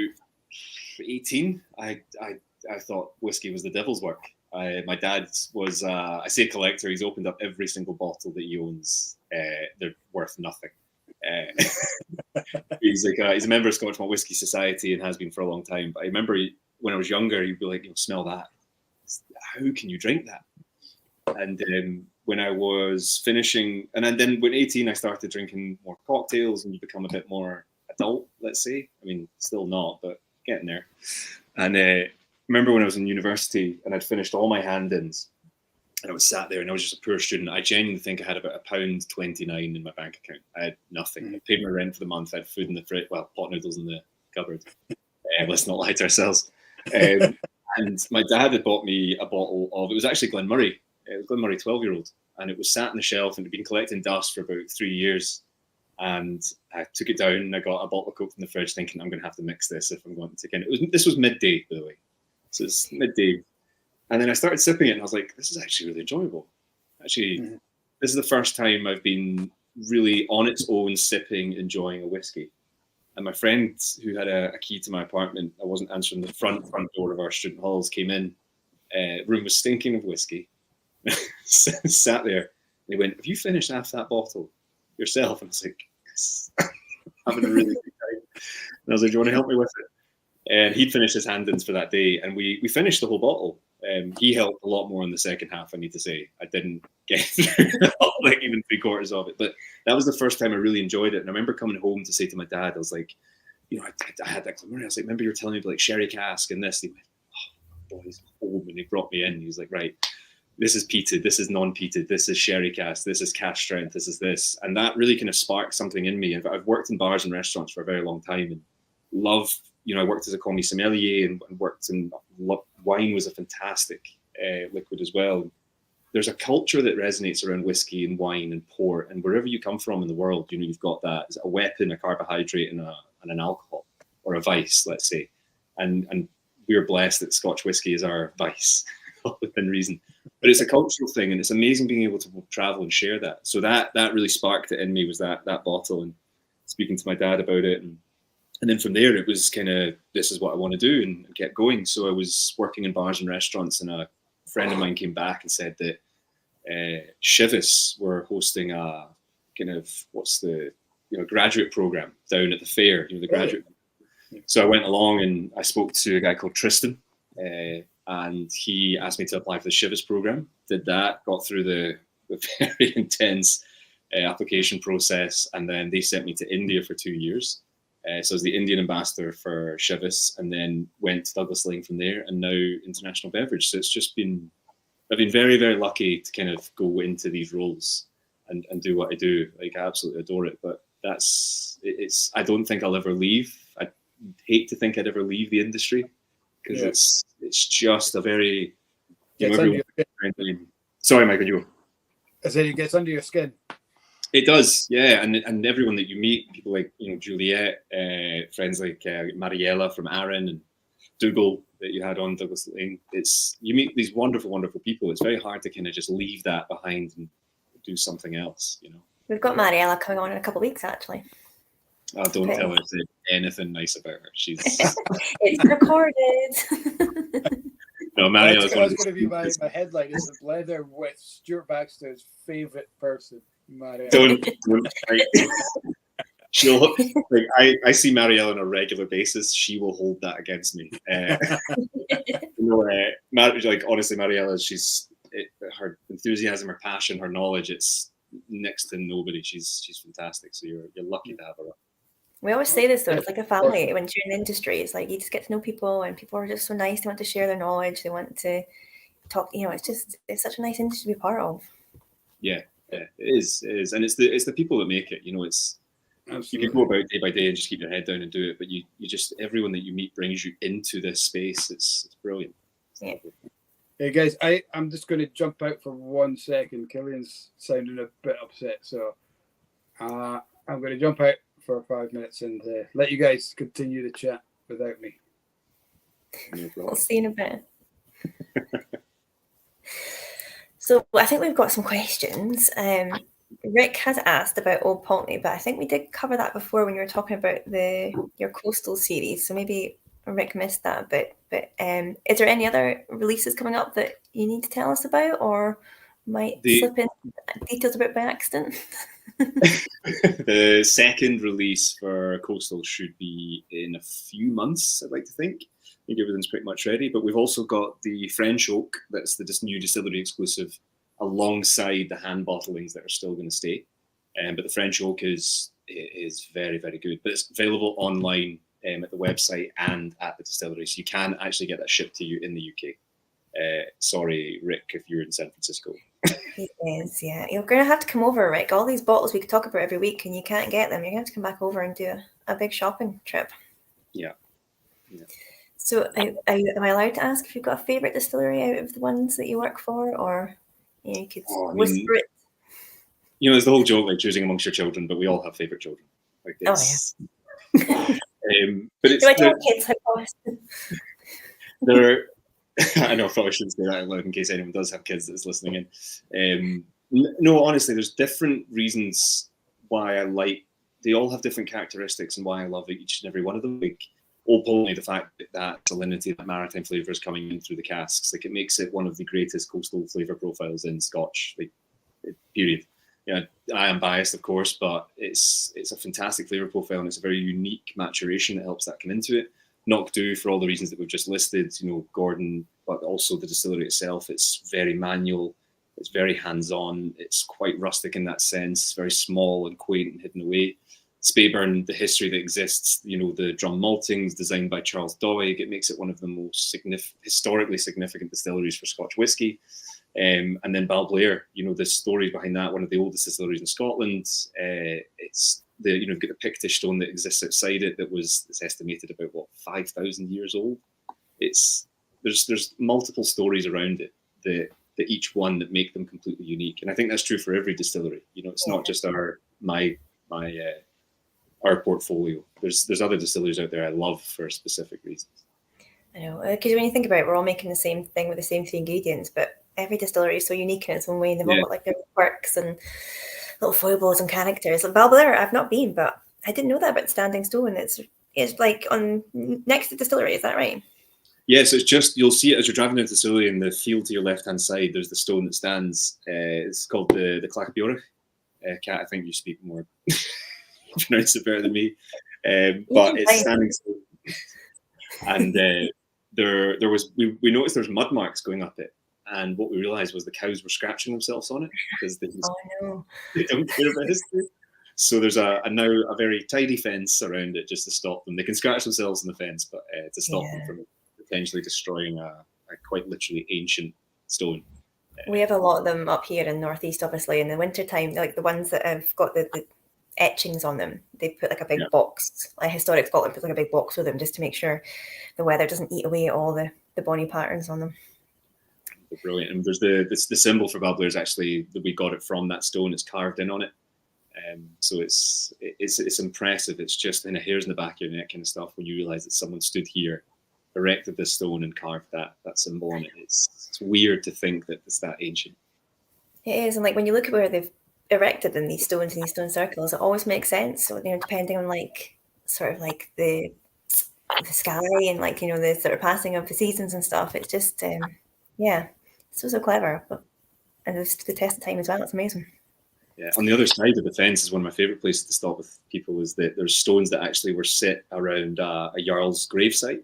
18, I thought whiskey was the devil's work. My dad was, I say collector, he's opened up every single bottle that he owns. They're worth nothing. He's a member of Scottish Malt Whisky Society and has been for a long time. But I remember when I was younger, he'd be like, smell that. How can you drink that? And when I was finishing, and then when 18, I started drinking more cocktails and you become a bit more adult, let's say. I mean, still not, but getting there. And remember when I was in university and I'd finished all my hand-ins and I was sat there and I was just a poor student. I genuinely think I had about £1.29 in my bank account. I had nothing. I paid my rent for the month. I had food in the fridge, well, pot noodles in the cupboard. Let's not lie to ourselves. And my dad had bought me a bottle of, it was actually Glenmurray. It was Glenmurray 12-year-old. and it was sat on the shelf and it had been collecting dust for about 3 years. And I took it down and I got a bottle of Coke from the fridge, thinking I'm going to have to mix this if I'm going to take it. This was midday, by the way, so it's midday. And then I started sipping it, and I was like, this is actually really enjoyable. Actually, this is the first time I've been really on its own sipping, enjoying a whiskey. And my friend, who had a key to my apartment, I wasn't answering the front door of our student halls, came in. Room was stinking of whiskey. Sat there, and he went, "Have you finished half that bottle yourself?" And I was like, "Yes." Having a really good time. And I was like, "Do you want to help me with it?" And he'd finished his hand-ins for that day, and we finished the whole bottle. He helped a lot more in the second half, I need to say. I didn't get through like even 3/4 of it, but that was the first time I really enjoyed it. And I remember coming home to say to my dad, I was like, I had that Glenmorangie. I was like, remember you were telling me about like sherry cask and this? He went, "Oh, boys, home," and he brought me in. He was like, "Right, this is peated, this is non-peated, this is sherry cask, this is cask strength, this is this." And that really kind of sparked something in me. I've worked in bars and restaurants for a very long time and love, I worked as a commis sommelier and worked in wine. Was a fantastic liquid as well. There's a culture that resonates around whiskey and wine and port, and wherever you come from in the world, you've got that as a weapon, a carbohydrate, and an alcohol, or a vice, let's say. And we're blessed that Scotch whiskey is our vice within reason. But it's a cultural thing, and it's amazing being able to travel and share that. So that really sparked it in me, was that bottle, and speaking to my dad about it, and then from there it was kind of, this is what I want to do, and kept going. So I was working in bars and restaurants, and a friend of mine came back and said that Chivas were hosting a kind of, what's the graduate program down at the fair, the graduate. So I went along and I spoke to a guy called Tristan, and he asked me to apply for the Chivas program. Did that, got through the very intense application process, and then they sent me to India for 2 years. So I was the Indian ambassador for Chivas, and then went to Douglas Lane from there, and now International Beverage. So it's just been, I've been very, very lucky to kind of go into these roles and do what I do. Like, I absolutely adore it. But it's I don't think I'll ever leave. I hate to think I'd ever leave the industry, because it's just a very, Sorry, Michael, you go. I said it gets under your skin. It does, yeah, and everyone that you meet, people like Juliet, friends like Mariella from Aaron, and Dougal that you had on Douglas Lane. You meet these wonderful, wonderful people. It's very hard to kind of just leave that behind and do something else, We've got Mariella coming on in a couple of weeks, actually. Oh, don't tell her to say anything nice about her. She's It's recorded. No, Mariella's That's going to be my headline. Is the Blether with Stuart Baxter's favourite person, Mariella. Don't she'll like, I see Mariella on a regular basis. She will hold that against me. Like, honestly, Mariella, her enthusiasm, her passion, her knowledge, it's next to nobody. She's fantastic. So you're lucky to have her. We always say this though, it's like a family. When you're in the industry, it's like you just get to know people, and people are just so nice. They want to share their knowledge. They want to talk. It's such a nice industry to be part of. Yeah, it is, and it's the people that make it. It's Absolutely. You can go about day by day and just keep your head down and do it, but you just, everyone that you meet brings you into this space. It's brilliant. Yeah. Hey guys, I'm just going to jump out for 1 second. Killian's sounding a bit upset, so I'm going to jump out for 5 minutes and let you guys continue the chat without me. No we'll see in a bit. So I think we've got some questions. Rick has asked about Old Pulteney, but I think we did cover that before when you were talking about your coastal series. So maybe Rick missed that a bit. But is there any other releases coming up that you need to tell us about, or might slip in details about by accident? The second release for Coastal should be in a few months, I'd like to think. I think everything's pretty much ready, but we've also got the French Oak, that's the new distillery exclusive, alongside the hand bottlings that are still going to stay. But the French Oak is very, very good. But it's available online at the website and at the distillery, so you can actually get that shipped to you in the UK. Sorry, Rick, if you're in San Francisco. He is, yeah. You're going to have to come over, Rick. All these bottles we could talk about every week, and you can't get them. You're going to have to come back over and do a big shopping trip. Yeah. So am I allowed to ask if you've got a favourite distillery out of the ones that you work for, or You could Oh, I mean, whisper it. You know, it's the whole joke, like choosing amongst your children, but we all have favourite children. Like it's, but it's Do I tell kids? I promise. there. I know I probably shouldn't say that out loud in case anyone does have kids that's listening in. No, honestly, there's different reasons why I like. They all have different characteristics and why I love each and every one of them. Like Old Pulteney, the fact that salinity, that maritime flavour is coming in through the casks, like it makes it one of the greatest coastal flavour profiles in Scotch. Like, period. Yeah, I am biased, of course, but it's a fantastic flavour profile and it's a very unique maturation that helps that come into it. AnCnoc for all the reasons that we've just listed, you know, Gordon, but also the distillery itself. It's very manual, it's very hands-on, it's quite rustic in that sense, very small and quaint and hidden away. Speyburn, the history that exists, you know, the drum maltings designed by Charles Doig, it makes it one of the most historically significant distilleries for Scotch whisky. And then Balblair, you know, the story behind that, one of the oldest distilleries in Scotland. It's the, you know, you've got the Pictish stone that exists outside it it's estimated about, what, 5,000 years old. There's multiple stories around it that each one that make them completely unique. And I think that's true for every distillery. You know, it's not just our portfolio. There's other distilleries out there I love for specific reasons. I know, because when you think about it, we're all making the same thing with the same 3 ingredients, but every distillery is so unique in its own way, and they've all got like their quirks and little foibles and characters. Like Balblair, I've not been, but I didn't know that about Standing Stone. It's like on next to the distillery, is that right? Yeah, so it's just, you'll see it as you're driving down the distillery in the field to your left-hand side, there's the stone that stands. It's called the Clachbeorach. Kat, I think you speak more, pronounce it better than me. But it's Standing Stone. And we noticed there's mud marks going up it. And what we realised was the cows were scratching themselves on it because they don't care about history. So there's now a very tidy fence around it just to stop them. They can scratch themselves on the fence, but to stop them from potentially destroying a quite literally ancient stone. We have a lot of them up here in Northeast, obviously. In the wintertime, like the ones that have got the etchings on them, they put like a big box. Like Historic Scotland puts like a big box with them just to make sure the weather doesn't eat away all the bonny patterns on them. Brilliant. And there's the symbol for Balblair is actually that we got it from that stone. It's carved in on it. So it's impressive. It's just in a hairs in the back of your neck kind of stuff when you realise that someone stood here, erected this stone and carved that symbol on it. It's weird to think that it's that ancient. It is, and like when you look at where they've erected in these stones in these stone circles, it always makes sense. So, you know, depending on like sort of like the sky and like, you know, the sort of passing of the seasons and stuff. It's just so clever, and it's the test of time as well. It's amazing. Yeah, on the other side of the fence is one of my favourite places to stop with people. Is that there's stones that actually were set around a jarl's gravesite,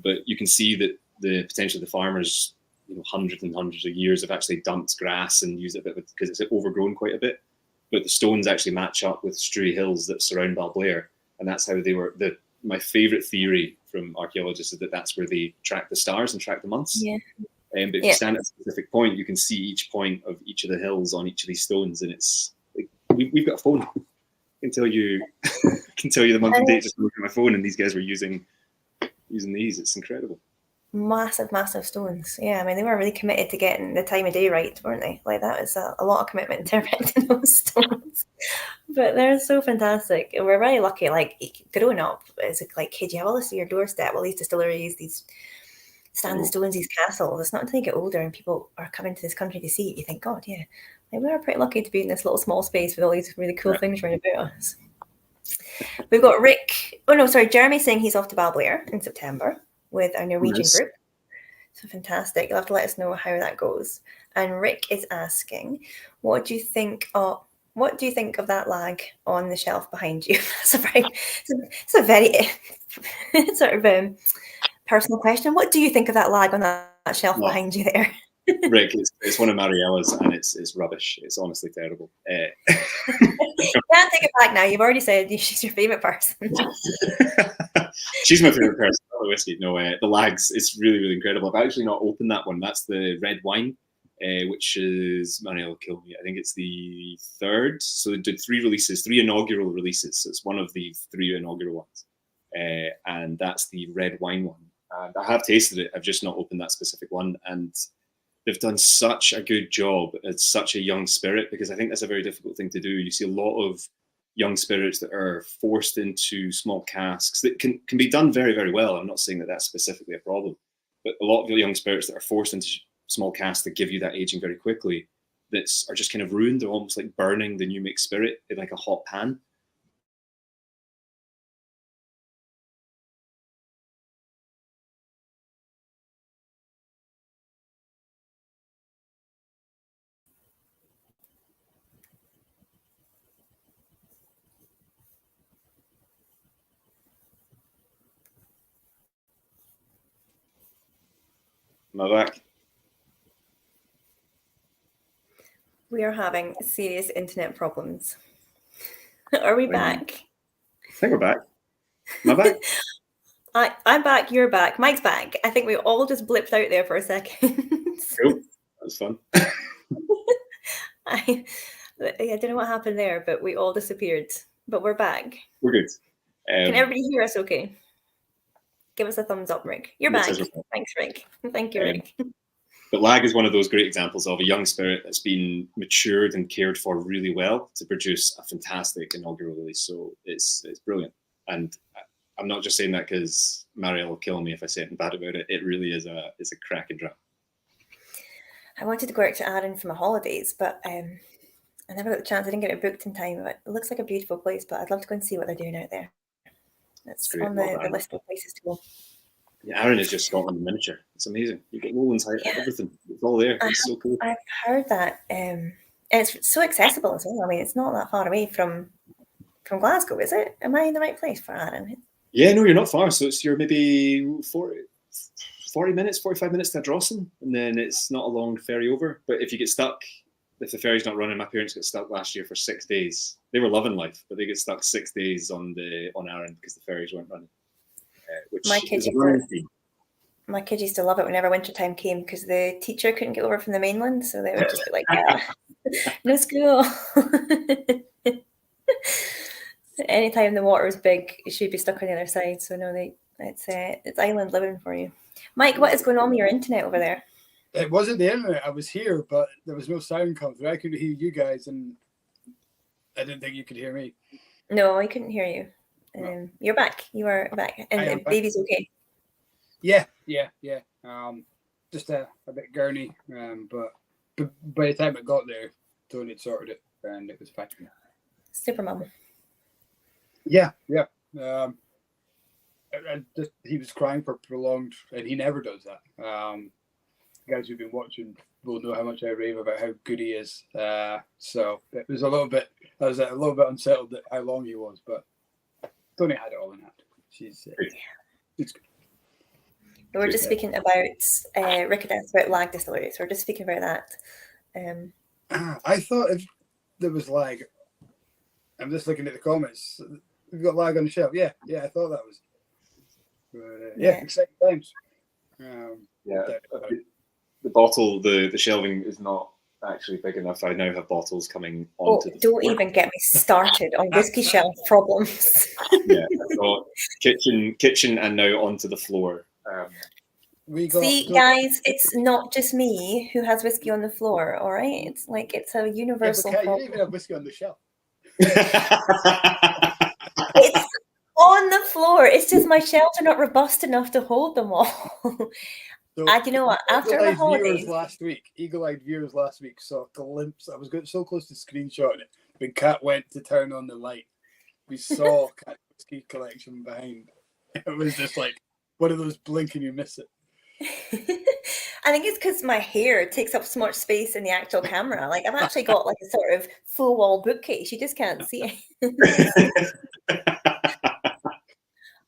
but you can see that the potentially the farmers, you know, hundreds and hundreds of years have actually dumped grass and used it a bit because it's overgrown quite a bit. But the stones actually match up with Struy hills that surround Balblair, and that's how they were. My favourite theory from archaeologists is that that's where they track the stars and track the months. Yeah. But if you stand at a specific point, you can see each point of each of the hills on each of these stones, and it's like we've got a phone. I can tell you the month and date just looking at my phone, and these guys were using these. It's incredible. Massive stones. Yeah, I mean, they were really committed to getting the time of day right, weren't they? Like that was a lot of commitment to erecting those stones. But they're so fantastic. And we're very lucky, like growing up as a like kid, you have all this at your doorstep, all these distilleries, these standing stones, these castles. It's not until you get older and people are coming to this country to see it, you think, God, yeah, like, we're pretty lucky to be in this little small space with all these really cool things right about us. We've got Jeremy saying he's off to Balblair in September with our Norwegian group. So fantastic. You'll have to let us know how that goes. And Rick is asking, what do you think of that lag on the shelf behind you? It's a very sort of personal question. What do you think of that lag on that shelf behind you there? Rick, it's one of Mariella's and it's rubbish. It's honestly terrible. You can't take it back now. You've already said she's your favourite person. She's my favourite person. The whiskey. No, the lags. It's really, really incredible. I've actually not opened that one. That's the red wine, which is, Mariella will kill me. I think it's the third. So they did 3 inaugural releases. So it's one of the 3 inaugural ones. And that's the red wine one. And I have tasted it. I've just not opened that specific one. And they've done such a good job at such a young spirit, because I think that's a very difficult thing to do. You see a lot of young spirits that are forced into small casks that can be done very, very well. I'm not saying that that's specifically a problem, but a lot of the young spirits that are forced into small casks that give you that aging very quickly, are just kind of ruined. They're almost like burning the new mixed spirit in like a hot pan. Am I back? We are having serious internet problems. Are we back? I think we're back. Am I back? I'm back, you're back, Mike's back. I think we all just blipped out there for a second. Cool. That was fun. I don't know what happened there, but we all disappeared. But we're back. We're good. Can everybody hear us okay? Give us a thumbs up, Rick. You're back. Thanks, Rick. Thank you, Rick. But lag is one of those great examples of a young spirit that's been matured and cared for really well to produce a fantastic inaugural release. So it's brilliant. And I'm not just saying that because Marielle will kill me if I say anything bad about it. It really is a cracking dram. I wanted to go out to Arran for my holidays, but I never got the chance. I didn't get it booked in time. But it looks like a beautiful place, but I'd love to go and see what they're doing out there. It's on the list of places to go. Yeah, Arran is just Scotland in miniature. It's amazing. You get Lowlands height, everything. It's all there. It's so cool. I've heard that. And it's so accessible as well. I mean, it's not that far away from Glasgow, is it? Am I in the right place for Arran? Yeah, no, you're not far. So you're maybe 40 minutes, 45 minutes to Drossen, and then it's not a long ferry over. But if you get stuck, if the ferry's not running, my parents got stuck last year for 6 days. They were loving life, but they get stuck 6 days on Arran because the ferries weren't running. My kids used to love it whenever wintertime came because the teacher couldn't get over from the mainland, so they would just be like, no school. Anytime the water was big, she'd be stuck on the other side. So no, it's island living for you. Mike, what is going on with your internet over there? It wasn't the internet. I was here, but there was no sound coming through. I could hear you guys, and I didn't think you could hear me. No, I couldn't hear you. You're back. You are back, and the baby's okay. Yeah. Just a bit gurney, but by the time it got there, Tony had sorted it, and it was fine. Super mum. Yeah. He was crying for prolonged, and he never does that. Guys who've been watching will know how much I rave about how good he is. So it was I was a little bit unsettled at how long he was, but Tony had it all in hand. She's good. We're just speaking about Rick had asked about lag distilleries. We're just speaking about that. I thought if there was lag, I'm just looking at the comments. We've got lag on the shelf. Yeah, I thought that was. But, exciting times. The bottle, the shelving is not actually big enough. I now have bottles coming onto the don't floor. even get me started on whiskey shelf problems. Yeah, I've got kitchen and now onto the floor. See, guys, it's not just me who has whiskey on the floor, all right? It's a universal problem. You don't even have whiskey on the shelf. It's on the floor. It's just my shelves are not robust enough to hold them all. So, you know what? After the holidays, eagle-eyed viewers last week saw a glimpse. I was getting so close to screenshotting it. When Kat went to turn on the light, we saw Kat's whiskey collection behind. It was just like one of those blink and you miss it. I think it's because my hair takes up so much space in the actual camera. Like I've actually got like a sort of full wall bookcase. You just can't see it.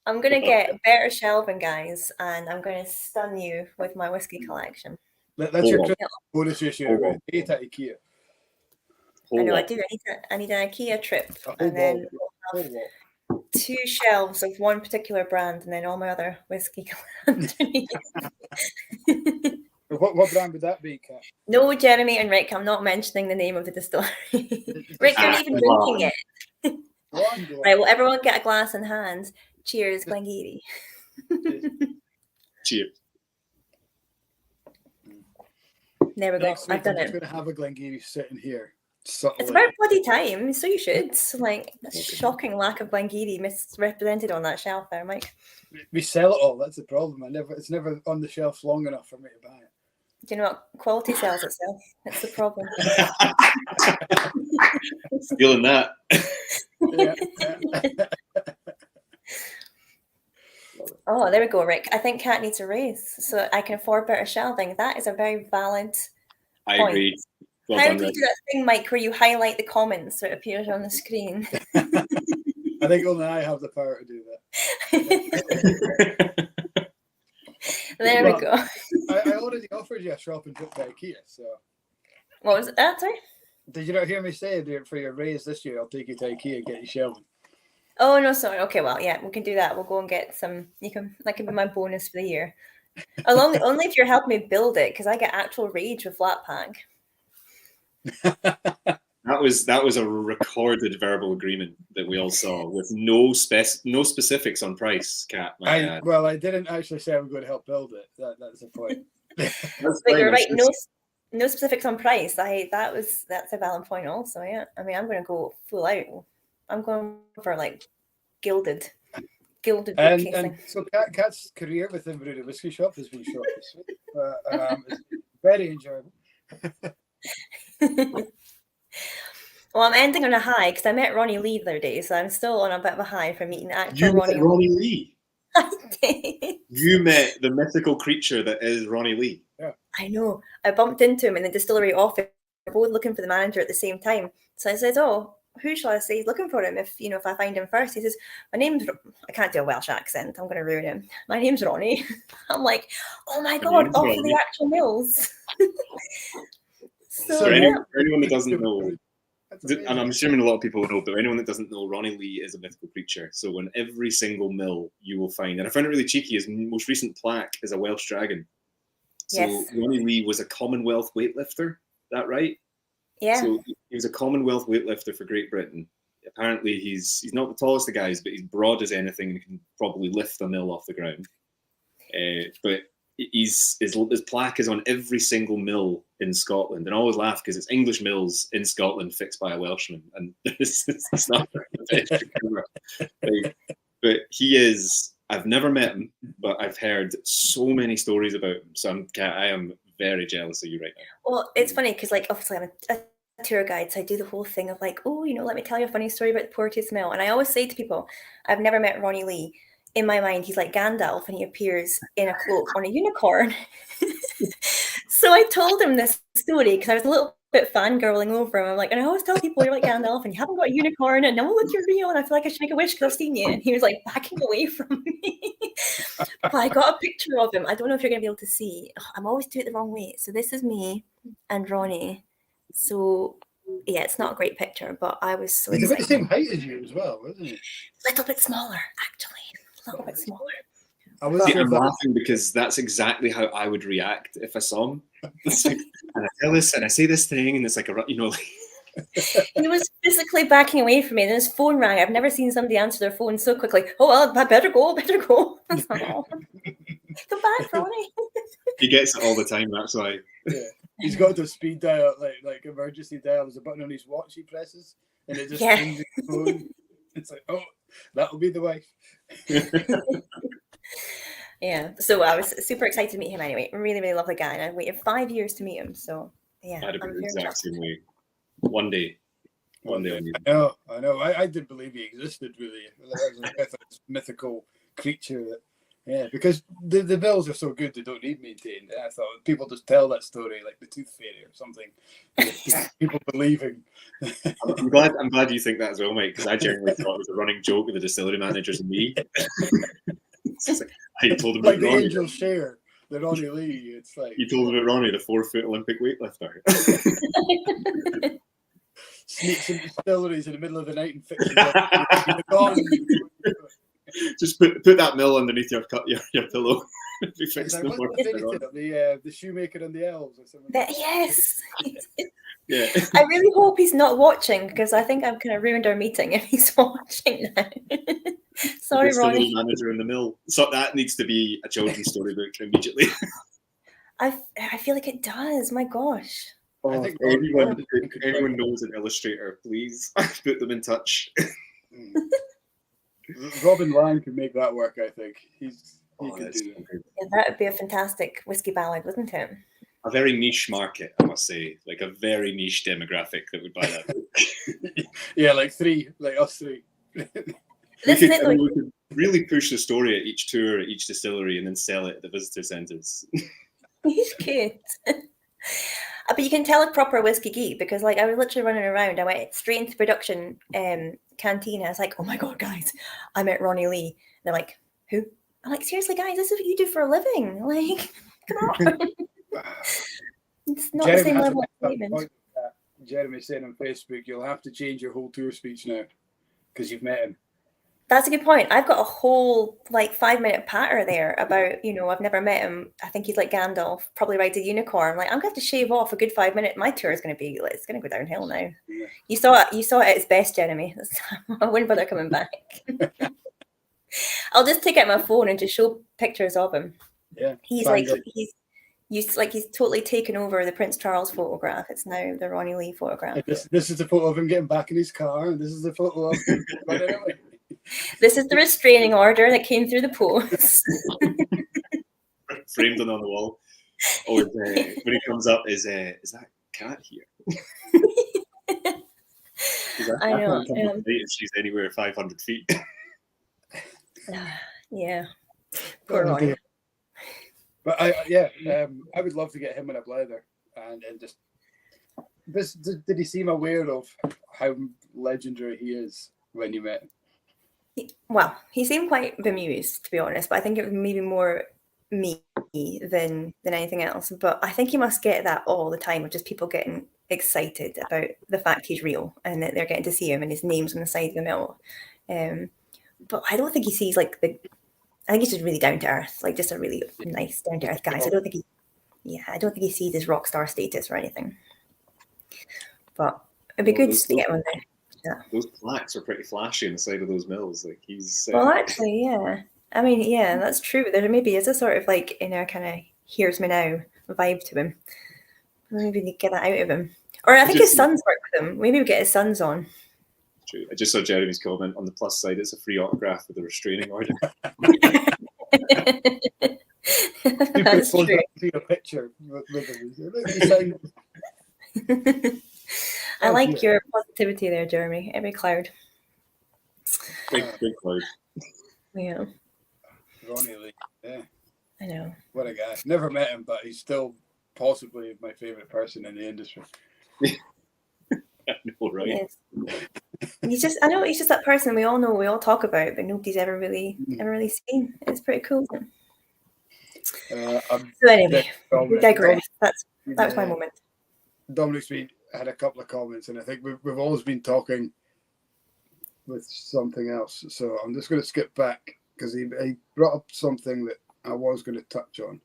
I'm going to get better shelving, guys, and I'm going to stun you with my whiskey collection. That's your bonus issue. Right? At IKEA. I know, I do. I need an IKEA trip. And then we'll have 2 shelves of one particular brand and then all my other whiskey underneath. What brand would that be, Kat? No, Jeremy and Rick, I'm not mentioning the name of the distillery. Rick, you're not even drinking it. Right, well, everyone get a glass in hand. Cheers, Glengarry. Cheers. There we go. Next week, I've done I'm just it. going to have a Glengarry sitting here. It's Subtly. about bloody time, so you should. Like, shocking lack of Glengarry misrepresented on that shelf there, Mike. We sell it all. That's the problem. It's never on the shelf long enough for me to buy it. Do you know what? Quality sells itself. That's the problem. Stealing that. Yeah. Oh, there we go, Rick. I think Cat needs a raise so I can afford better shelving. That is a very valid I point. agree. Well How done, do you Rick. do that thing, Mike, where you highlight the comments so it appears on the screen? I think only I have the power to do that. There we go. I already offered you a shopping trip to IKEA, so. What was that, sorry? Did you not hear me say for your raise this year, I'll take you to IKEA and get you shelving? Oh, no, sorry. Okay, well, yeah, we can do that. We'll go and get some. That can be my bonus for the year. Only if you're helping me build it, because I get actual rage with flat pack. That was a recorded verbal agreement that we all saw with no specifics on price, Kat. Well, I didn't actually say I'm going to help build it. That's the point. But you're right. No specifics on price. That's a valid point also. Yeah. I mean, I'm going to go full out. I'm going for like gilded and so Kat's career with Inver Whisky Shop has been short this week. It's very enjoyable. Well, I'm ending on a high because I met Ronnie Lee the other day, so I'm still on a bit of a high from meeting actor Ronnie Lee. Ronnie Lee. I did. You met the mythical creature that is Ronnie Lee. Yeah. I know. I bumped into him in the distillery office. We're both looking for the manager at the same time. So I said, "Oh, who shall I say is looking for him? If I find him first." He says, "My name's." I can't do a Welsh accent. I'm going to ruin him. "My name's Ronnie." I'm like, "Oh my god, off to the actual mills." So for anyone that doesn't know, and I'm assuming a lot of people know, but anyone that doesn't know, Ronnie Lee is a mythical creature. So in every single mill you will find, and I found it really cheeky, his most recent plaque is a Welsh dragon. So yes. Ronnie Lee was a Commonwealth weightlifter. Is that right? Yeah. So he was a Commonwealth weightlifter for Great Britain. Apparently he's not the tallest of guys, but he's broad as anything and can probably lift a mill off the ground. But his plaque is on every single mill in Scotland, and I always laugh because it's English mills in Scotland fixed by a Welshman, and it's not the best ever. But he is. I've never met him, but I've heard so many stories about him. So I am very jealous of you right now. Well, it's funny because, like, obviously I'm a tour guide, so I do the whole thing of like, oh, let me tell you a funny story about the Porteous Mill, and I always say to people, I've never met Ronnie Lee. In my mind, he's like Gandalf, and he appears in a cloak on a unicorn. So I told him this story because I was a little bit fangirling over him. I'm like, and I always tell people you're like Gandalf, and you haven't got a unicorn, and no, look, you're real, and I feel like I should make a wish because I've seen you. And he was like backing away from me. But I got a picture of him. I don't know if you're gonna be able to see. I'm always doing it the wrong way. So this is me and Ronnie. So yeah, it's not a great picture, but I was so He's excited. about the same height as you as well, wasn't he? A little bit smaller, actually. A little bit smaller. I'm laughing because that's exactly how I would react if I saw him. It's like, and I tell this and I say this thing, and it's like He was physically backing away from me, and his phone rang. I've never seen somebody answer their phone so quickly. Oh well, I better go. I was like, oh. Come back, Ronnie. He gets it all the time. That's why. Yeah. He's got the speed dial, like emergency dial. There's a button on his watch he presses, and it just rings his phone. It's like, oh, that'll be the wife. Yeah, so I was super excited to meet him anyway. Really, really lovely guy, and I waited 5 years to meet him. So yeah, I'd have been the exact same way. One day I need him. I know. I didn't believe he existed, really. That was a mythical creature that. Yeah, because the bills are so good they don't need maintained. I thought people just tell that story like the Tooth Fairy or something. People believing. I'm glad you think that as well, Mike, because I genuinely thought it was a running joke with the distillery managers and me. I told him like about the Ronnie. Angel Share, the Ronnie Lee. It's like you told him about Ronnie, the 4-foot Olympic weightlifter. Sneaks into distilleries in the middle of the night and fixes it. Just put that mill underneath your pillow. The shoemaker and the elves or something. Yes. Yeah. I really hope he's not watching because I think I've kind of ruined our meeting if he's watching now. Sorry, Ronnie. Manager in the mill. So that needs to be a children's storybook immediately. I feel like it does. My gosh. I Oh, think anyone knows an illustrator, please put them in touch. Robin Lang could make that work. I think he could That's do that. good. Yeah, that would be a fantastic whiskey ballad, wouldn't it? A very niche market, I must say, like a very niche demographic that would buy that book. Yeah, like us three. This is it, like, we could really push the story at each tour, at each distillery, and then sell it at the visitor centres. he's cute. But you can tell a proper whiskey geek because, like, I was literally running around. I went straight into production canteen. I was like, "Oh my god, guys, I met Ronnie Lee." They're like, "Who?" I'm like, "Seriously, guys, this is what you do for a living. Like, come on." It's not the same level of statement. Jeremy saying on Facebook, "You'll have to change your whole tour speech now because you've met him." That's a good point. I've got a whole like 5-minute patter there about, I've never met him. I think he's like Gandalf, probably rides a unicorn. Like, I'm gonna have to shave off a good 5 minute. My tour is gonna be like, it's gonna go downhill now. Yeah. You saw it at its best, Jeremy. I wouldn't bother coming back. I'll just take out my phone and just show pictures of him. Yeah. He's he's totally taken over the Prince Charles photograph. It's now the Ronnie Lee photograph. This is a photo of him getting back in his car, and this is a photo of him. This is the restraining order that came through the post. Framed on the wall. Or when he comes up, is that cat here? I know. If she's anywhere 500 feet. Yeah. Poor Ronnie. But I would love to get him in a Blether and just. Did he seem aware of how legendary he is when you met him? Well, he seemed quite bemused, to be honest, but I think it was maybe more me than anything else. But I think he must get that all the time of just people getting excited about the fact he's real and that they're getting to see him and his name's on the side of the mill. But I don't think he sees I think he's just really down to earth, like just a really nice down to earth guy. So I don't think he sees his rock star status or anything. But it'd be good just to get him on there. Yeah. Those plaques are pretty flashy on the side of those mills. Like he's. Well, actually, yeah. I mean, yeah, that's true. There maybe is a sort of like inner kind of hears me now vibe to him. Maybe we get that out of him. Or I think his sons work with him. Maybe we get his sons on. True. I just saw Jeremy's comment on the plus side. It's a free autograph with a restraining order. That's true. A picture with him. I like your positivity there, Jeremy. Every cloud. Big cloud. Yeah. Ronnie Lee. Yeah. I know. What a guy. Never met him, but he's still possibly my favourite person in the industry. I know, right? Yes. He's just that person we all know, we all talk about, but nobody's ever really seen. It's pretty cool. So anyway, we digress. That was my moment. Dominic's had a couple of comments, and I think we've always been talking with something else. So I'm just going to skip back because he brought up something that I was going to touch on.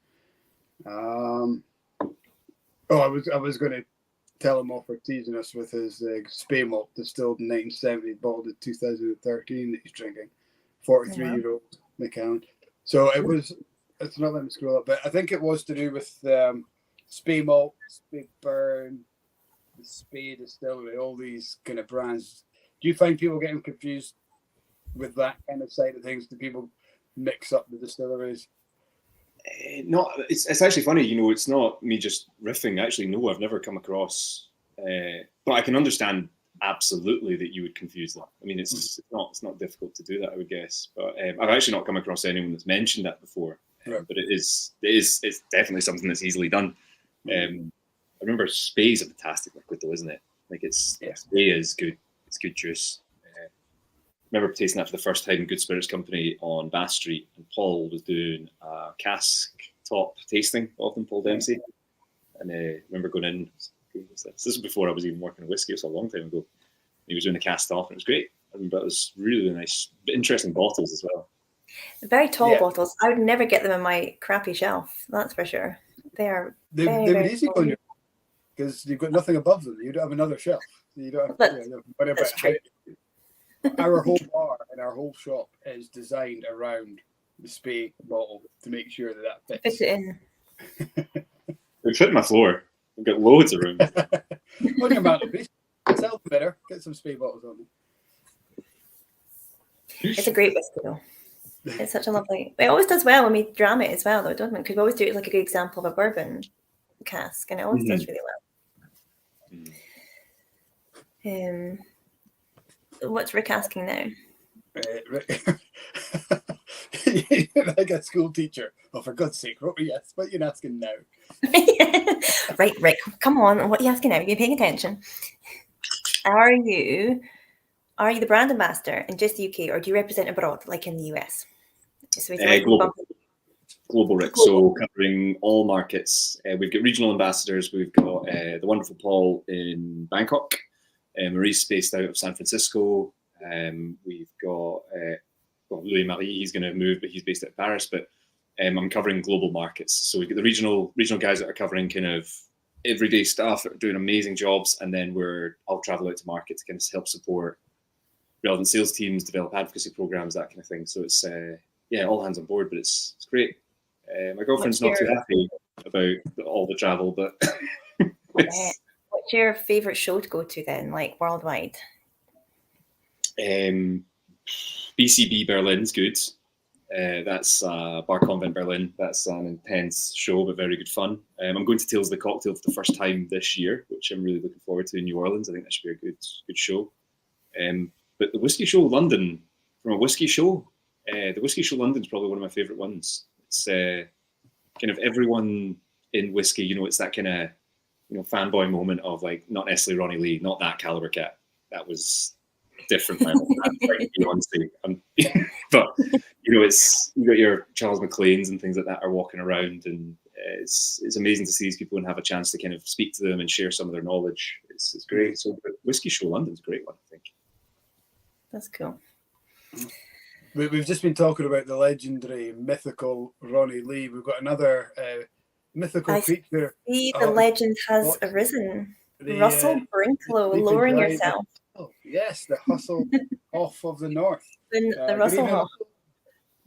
I was going to tell him off for teasing us with his Spey malt distilled in 1970, bottled in 2013 that he's drinking. 43-year-old Macallan. So it's not letting me scroll up, but I think it was to do with Spey malt, Speyburn, the Spey Distillery, all these kind of brands. Do you find people getting confused with that kind of side of things? Do people mix up the distilleries? No, it's actually funny. It's not me just riffing. Actually, no, I've never come across. But I can understand absolutely that you would confuse them. I mean, it's not difficult to do that, I would guess. But I've actually not come across anyone that's mentioned that before. Right. But it's definitely something that's easily done. I remember Spey's a fantastic liquid, though, isn't it? Like Spey is good. It's good juice. I remember tasting that for the first time in Good Spirits Company on Bath Street, and Paul was doing a cask top tasting of them, Paul Dempsey. And I remember going in. This was before I was even working in whiskey. It was a long time ago. He was doing the cast off, and it was great. I remember it was really nice, interesting bottles as well. Very tall bottles. I would never get them in my crappy shelf. That's for sure. They're very easy on you because you've got nothing above them. You don't have another shelf. You don't have whatever. Our whole bar and our whole shop is designed around the Spey bottle to make sure that fits. Fit it in. fit in my floor. We've got loads of room. On your mantelpiece. Sell them better. Get some Spey bottles on them. It's a great whiskey though. It's such a lovely. It always does well when we dram it as well, though, don't we? Because we always do it like a good example of a bourbon cask, and it always does really well. What's Rick asking now? Like a school teacher. Oh, for God's sake, what are you asking now? Right, Rick, come on. What are you asking now? Are you paying attention? Are you the brand ambassador in just the UK, or do you represent abroad, like in the US? So global, Rick. So covering all markets. We've got regional ambassadors. We've got the wonderful Paul in Bangkok. Marie's based out of San Francisco. We've got Louis Marie. He's going to move, but he's based out of Paris. But I'm covering global markets. So we've got the regional guys that are covering kind of everyday stuff, that are doing amazing jobs, and then I'll travel out to market to kind of help support relevant sales teams, develop advocacy programs, that kind of thing. So it's all hands on board, but it's great. My girlfriend's not too happy about all the travel, but what's your favourite show to go to then, like worldwide? BCB Berlin's good. That's Bar Convent Berlin. That's an intense show, but very good fun. I'm going to Tales of the Cocktail for the first time this year, which I'm really looking forward to in New Orleans. I think that should be a good show. But the Whiskey Show London, from a whiskey show, the Whiskey Show London is probably one of my favourite ones. It's kind of everyone in whiskey, it's that kind of, fanboy moment of like, not necessarily Ronnie Lee, not that caliber cat. That was different level. Like Beyonce. But, it's, you got your Charles McLeans and things like that are walking around, and it's amazing to see these people and have a chance to kind of speak to them and share some of their knowledge. It's great. So Whiskey Show London's a great one, I think. That's cool. We've just been talking about the legendary, mythical Ronnie Lee. We've got another mythical creature. See, the legend has arisen. Russell Brinklow, lowering yourself. Oh, yes, the hustle off of the north. The Russell Hoff.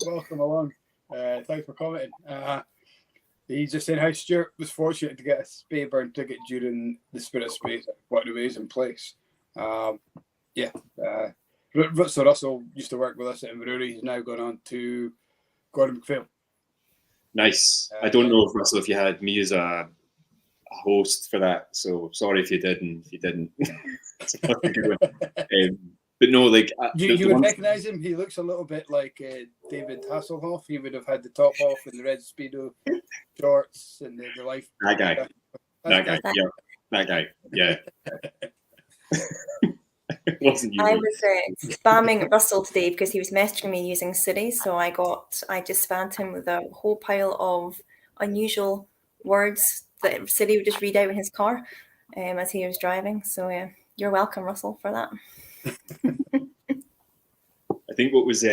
Welcome along. Thanks for commenting. He's just saying how Stuart was fortunate to get a Speyburn ticket during the Spirit Space. What an amazing place. So Russell used to work with us at Inver. He's now gone on to Gordon MacPhail. Nice. I don't know if you had me as a host for that, so sorry if you did, and if you didn't. That's a fucking good one. But no, like you would recognise him. He looks a little bit like David Hasselhoff. He would have had the top off and the red speedo shorts and the life. That guy. That guy. Yeah. Wasn't you? I was spamming Russell today because he was messaging me using Siri, so I just spammed him with a whole pile of unusual words that Siri would just read out in his car as he was driving. So you're welcome, Russell, for that. I think what was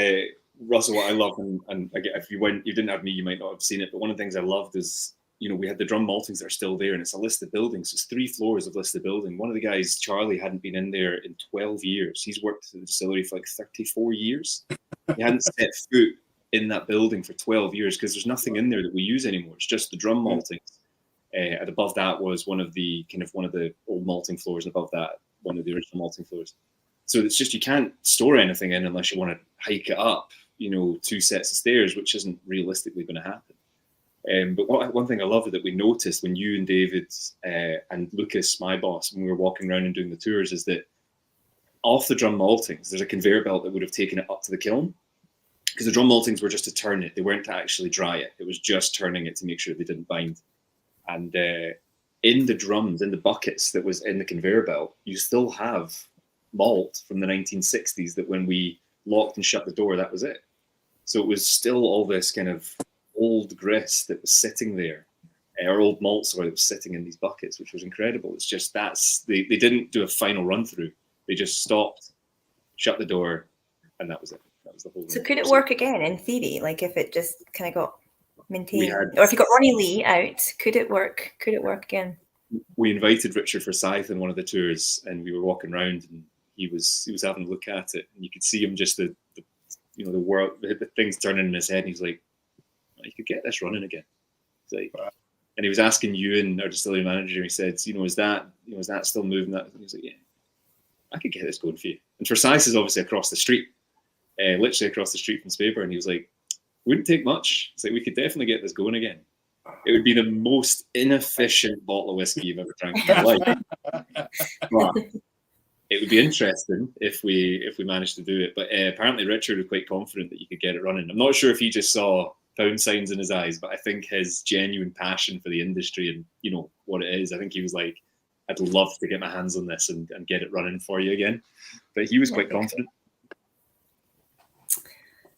Russell, what I love, and again, if you didn't have me, you might not have seen it, but one of the things I loved is, we had the drum maltings that are still there, and it's a listed building, so it's 3 floors of listed building. One of the guys, Charlie, hadn't been in there in 12 years. He's worked at the distillery for like 34 years. He hadn't set foot in that building for 12 years because there's nothing in there that we use anymore. It's just the drum maltings. And above that was one of the old malting floors, and above that, one of the original malting floors. So it's just, you can't store anything in unless you want to hike it up, 2 sets of stairs, which isn't realistically going to happen. But one thing I love that we noticed when you and David and Lucas, my boss, when we were walking around and doing the tours, is that off the drum maltings, there's a conveyor belt that would have taken it up to the kiln, because the drum maltings were just to turn it. They weren't to actually dry it. It was just turning it to make sure they didn't bind. And in the drums, in the buckets that was in the conveyor belt, you still have malt from the 1960s that when we locked and shut the door, that was it. So it was still all this kind of old grist that was sitting there, or old malt, that was sitting in these buckets, which was incredible. It's just they didn't do a final run through. They just stopped, shut the door, and that was it. That was the whole. So could it work again in theory? Like if it just kind of got maintained, or if you got Ronnie Lee out, could it work? Could it work again? We invited Richard Forsyth in one of the tours, and we were walking around, and he was having a look at it, and you could see him just the things turning in his head, and he's like, "You could get this running again." It's like, And he was asking Ewan, our distillery manager, he said, is that still moving? That? And he was like, yeah, I could get this going for you. And Forsyth is obviously across the street, literally across the street from Speyburn. He was like, wouldn't take much. It's like, we could definitely get this going again. It would be the most inefficient bottle of whiskey you've ever drank in your life. But it would be interesting if we managed to do it. But apparently Richard was quite confident that you could get it running. I'm not sure if he just saw pound signs in his eyes, but I think his genuine passion for the industry and what it is, I think he was like, I'd love to get my hands on this and get it running for you again. But he was quite confident.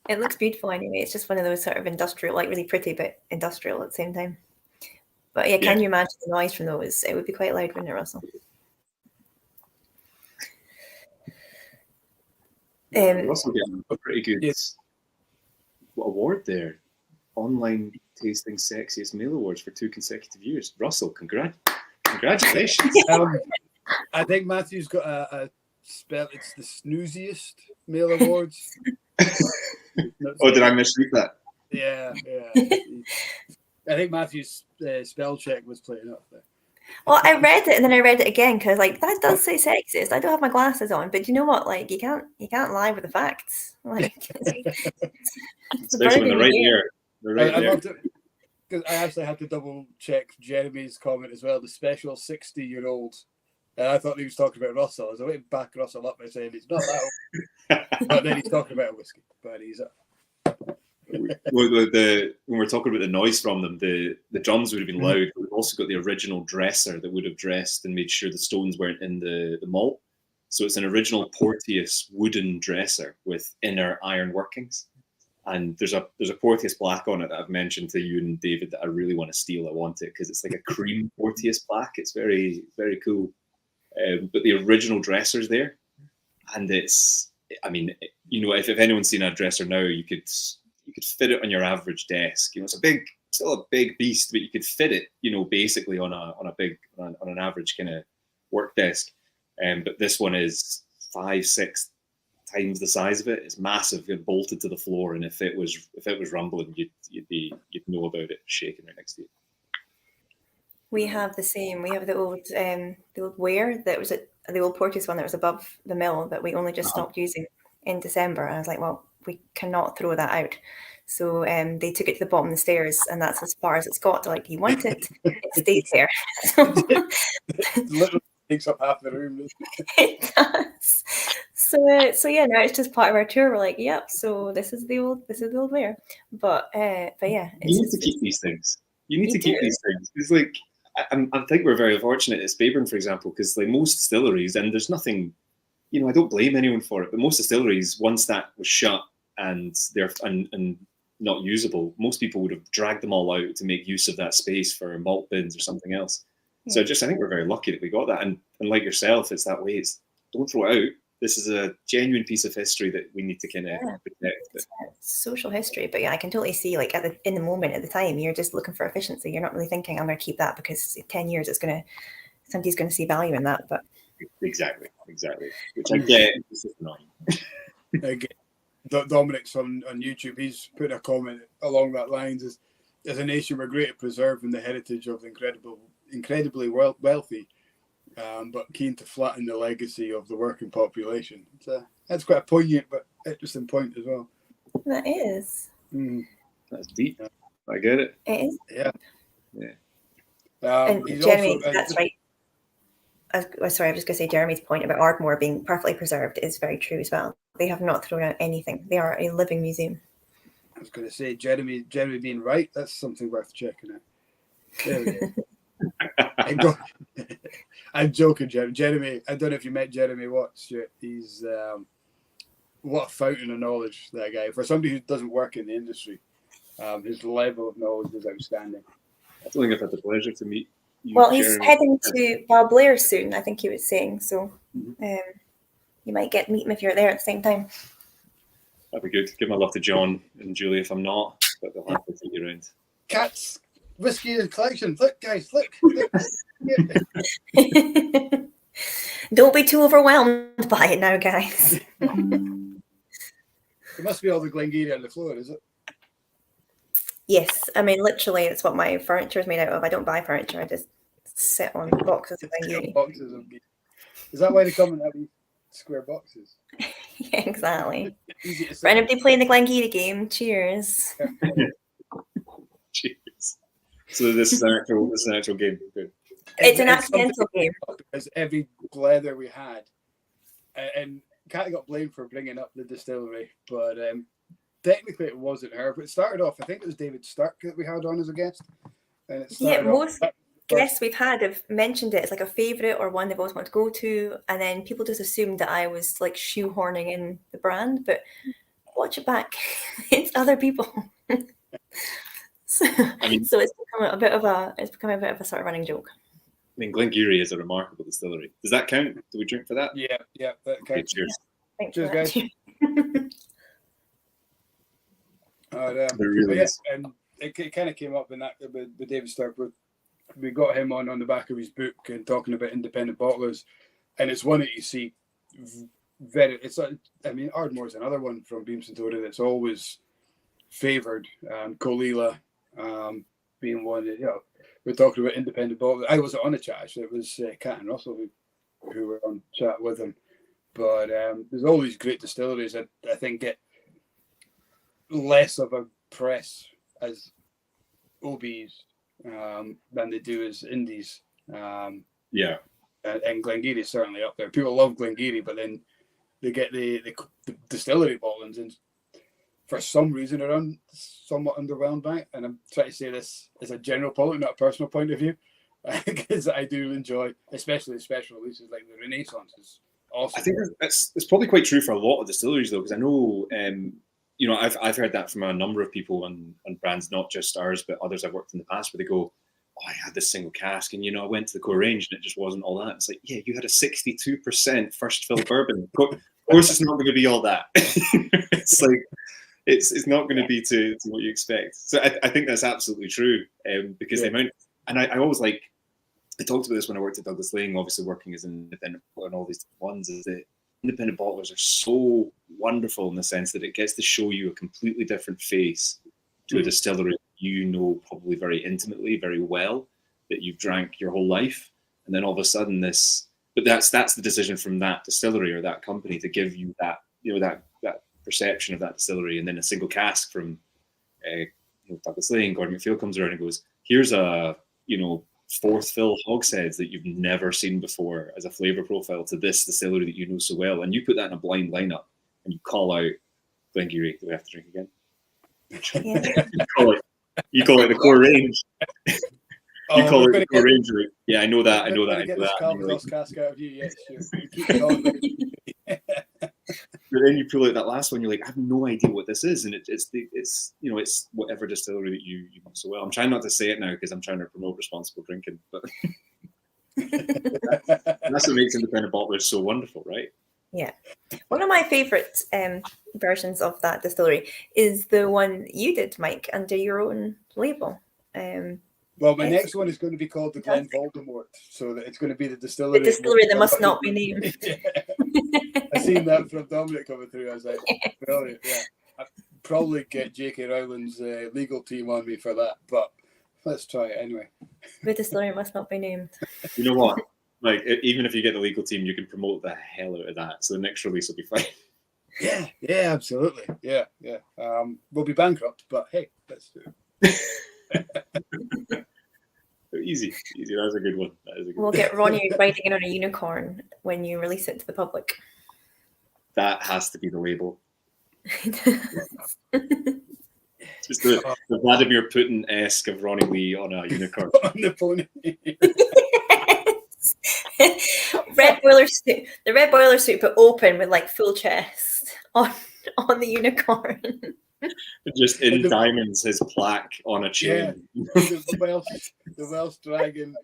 It looks beautiful anyway. It's just one of those sort of industrial, like really pretty, but industrial at the same time. But yeah, can you imagine the noise from those? It would be quite loud, wouldn't it, Russell? Russell getting a pretty good award there. Online Tasting Sexiest Male Awards for 2 consecutive years. Russell, congratulations. I think Matthew's got a spell. It's the snooziest male awards. Oh, did I misread that? Yeah. I think Matthew's spell check was playing up there. Well, I read it and then I read it again because that does say sexist. I don't have my glasses on, but you know what? Like you can't lie with the facts. Like especially when they're right there. They're right there. Because I actually had to double check Jeremy's comment as well. The special 60-year-old. I thought he was talking about Russell. I was going to back Russell up by saying he's not that old. But then he's talking about a whiskey. But he's when we're talking about the noise from them, the drums would have been loud. We've also got the original dresser that would have dressed and made sure the stones weren't in the malt. So it's an original Porteous wooden dresser with inner iron workings. And there's a Porteous black on it that I've mentioned to you and David that I really want to steal. I want it because it's like a cream Porteous black. It's very, very cool. But the original dresser's there, and it's. I mean, if anyone's seen a dresser now, you could fit it on your average desk. It's still a big beast, but you could fit it, basically on an average kind of work desk. But this one is 5-6 times the size of it. It's massive, and bolted to the floor. And if it was rumbling, you'd know about it shaking right next to you. We have the same. We have the old ware that was the old Porteous one that was above the mill that we only just stopped using in December. And I was like, well, we cannot throw that out. So they took it to the bottom of the stairs, and that's as far as it's got. Like, you want it, it stays there. It literally takes up half the room. It does. So yeah, now it's just part of our tour. We're like, yep. So this is the old ware. But yeah, you need to keep these things. You need to keep these things. It's like. I think we're very fortunate at Speyburn, for example, because like most distilleries, and there's nothing, I don't blame anyone for it, but most distilleries, once that was shut and they're and not usable, most people would have dragged them all out to make use of that space for malt bins or something else. Yeah. So I think we're very lucky that we got that. And like yourself, it's that way. It's don't throw it out. This is a genuine piece of history that we need to kind of protect. It's social history, but yeah, I can totally see like in the moment at the time, you're just looking for efficiency. You're not really thinking I'm going to keep that because in 10 years somebody's going to see value in that. But exactly, which I get. It's just annoying. Again, Dominic's on YouTube. He's put a comment along that lines: as a nation, we're great at preserving the heritage of the incredibly wealthy. But keen to flatten the legacy of the working population. So that's quite a poignant but interesting point as well. That is. That's deep. Yeah. I get it. It is. Yeah. And Jeremy, that's right. I was just going to say Jeremy's point about Ardmore being perfectly preserved is very true as well. They have not thrown out anything. They are a living museum. I was going to say Jeremy being right. That's something worth checking out. There we go. I'm joking, Jeremy. I don't know if you met Jeremy Watts yet. He's what a fountain of knowledge, that guy. For somebody who doesn't work in the industry, his level of knowledge is outstanding. I don't think I've had the pleasure to meet you. Well, he's heading to Balblair soon, I think he was saying. So you might get to meet him if you're there at the same time. That'd be good. Give my love to John and Julie if I'm not, but they'll have to take you around. Cats. Whiskey in collection. Look, guys, look. Don't be too overwhelmed by it now, guys. It must be all the Glengarry on the floor, is it? Yes, I mean literally, it's what my furniture is made out of. I don't buy furniture; I just sit on boxes of Glengarry. Boxes of beer. Is that why they come in that wee square boxes? Yeah, exactly. Easy to For say. anybody playing the Glengarry game, cheers. Cheers. So this is an actual game. Good. It's an something accidental game. because every blether we had, and Kat got blamed for bringing up the distillery, but technically it wasn't her. But it started off, I think it was David Stark that we had on as a guest, and it Yeah, started most off, guests we've had have mentioned it as like a favourite or one they've always wanted to go to, and then people just assumed that I was like shoehorning in the brand, but watch it back. It's other people. So, so it's become a bit of a sort of running joke. I mean, Glengarry is a remarkable distillery. Does that count? Do we drink for that? Yeah, that Okay, counts. cheers. Thanks Cheers, for that guys. too. There really yeah, is. and it kind of came up in that with David Stark. We got him on the back of his book and talking about independent bottlers, and it's one that you see very. It's I mean, Ardmore is another one from Beamson Tory that's always favoured. Colila being one that, you know, we're talking about independent bottlers. I wasn't on the chat actually. It was Kat and Russell who were on chat with him. But there's all these great distilleries that I think get less of a press as OBs than they do as indies. Yeah. And Glengarry is certainly up there. People love Glengarry, but then they get the distillery bottlings, and for some reason are somewhat underwhelmed by it. And I'm trying to say this as a general public, not a personal point of view, because I do enjoy, especially the special releases like the Renaissance is awesome. I think it's probably quite true for a lot of distilleries though, because I know you know, I've heard that from a number of people on brands, not just ours, but others I've worked in the past, where they go, "Oh, I had this single cask, and you know, I went to the core range, and it just wasn't all that." It's like, yeah, you had a 62% first fill bourbon. Of course, it's not going to be all that. It's like it's not going to be to what you expect. So I think that's absolutely true, because the amount, and I always like, I talked about this when I worked at Douglas Lane, obviously working as an independent bottler and all these ones, is that independent bottlers are so wonderful in the sense that it gets to show you a completely different face to a distillery you know probably very intimately, very well, that you've drank your whole life, and then all of a sudden but that's the decision from that distillery or that company to give you that, you know, that perception of that distillery, and then a single cask from Douglas Lane, Gordon McPhail comes around and goes, "Here's a, you know, fourth fill hogsheads that you've never seen before as a flavour profile to this distillery that you know so well," and you put that in a blind lineup and you call out Glengarry. Do we have to drink again? Yeah. you call it the core range. You call it the core range. Like, yeah, I know that. I know that. Get this Calvados cask out of you, yes. You keep it on. But then you pull out that last one, you're like, I have no idea what this is, and it's you know, it's whatever distillery that you know so well. I'm trying not to say it now because I'm trying to promote responsible drinking, but that's what makes independent bottlers so wonderful, right? Yeah. One of my favourite versions of that distillery is the one you did, Mike, under your own label. Well, my next one is going to be called the Glen Voldemort, so that it's going to be the distillery. The distillery that must not be named. Yeah. I seen that from Dominic coming through. I was like, brilliant. Yeah, I'd probably get J.K. Rowling's legal team on me for that, but let's try it anyway. The distillery must not be named. You know what? Like, even if you get the legal team, you can promote the hell out of that. So the next release will be fine. Yeah, absolutely. Yeah. We'll be bankrupt, but hey, let's do it. Easy. That's a good one. We'll get Ronnie riding in on a unicorn when you release it to the public. That has to be the label. Just the Vladimir Putin-esque of Ronnie Lee on a unicorn. On the pony. Red boiler suit. The red boiler suit, but open with like full chest on the unicorn. Just in diamonds, his plaque on a chain. Yeah. The Welsh dragon.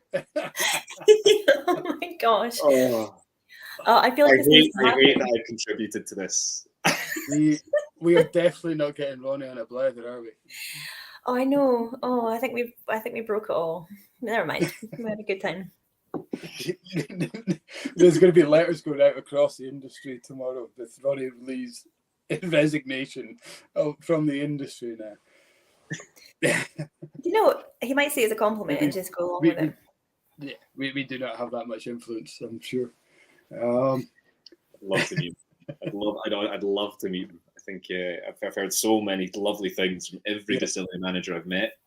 Oh my gosh. Oh, I feel like I hate that I contributed to this. We are definitely not getting Ronnie on a blether, are we? Oh, I know. Oh, I think we broke it all. Never mind. We had a good time. There's going to be letters going out across the industry tomorrow with Ronnie Lee's resignation from the industry now. You know, he might see it as a compliment and just go along with it. Yeah, we do not have that much influence, I'm sure. I'd love to meet him. I'd love to meet him. I think I've heard so many lovely things from every distillery manager I've met.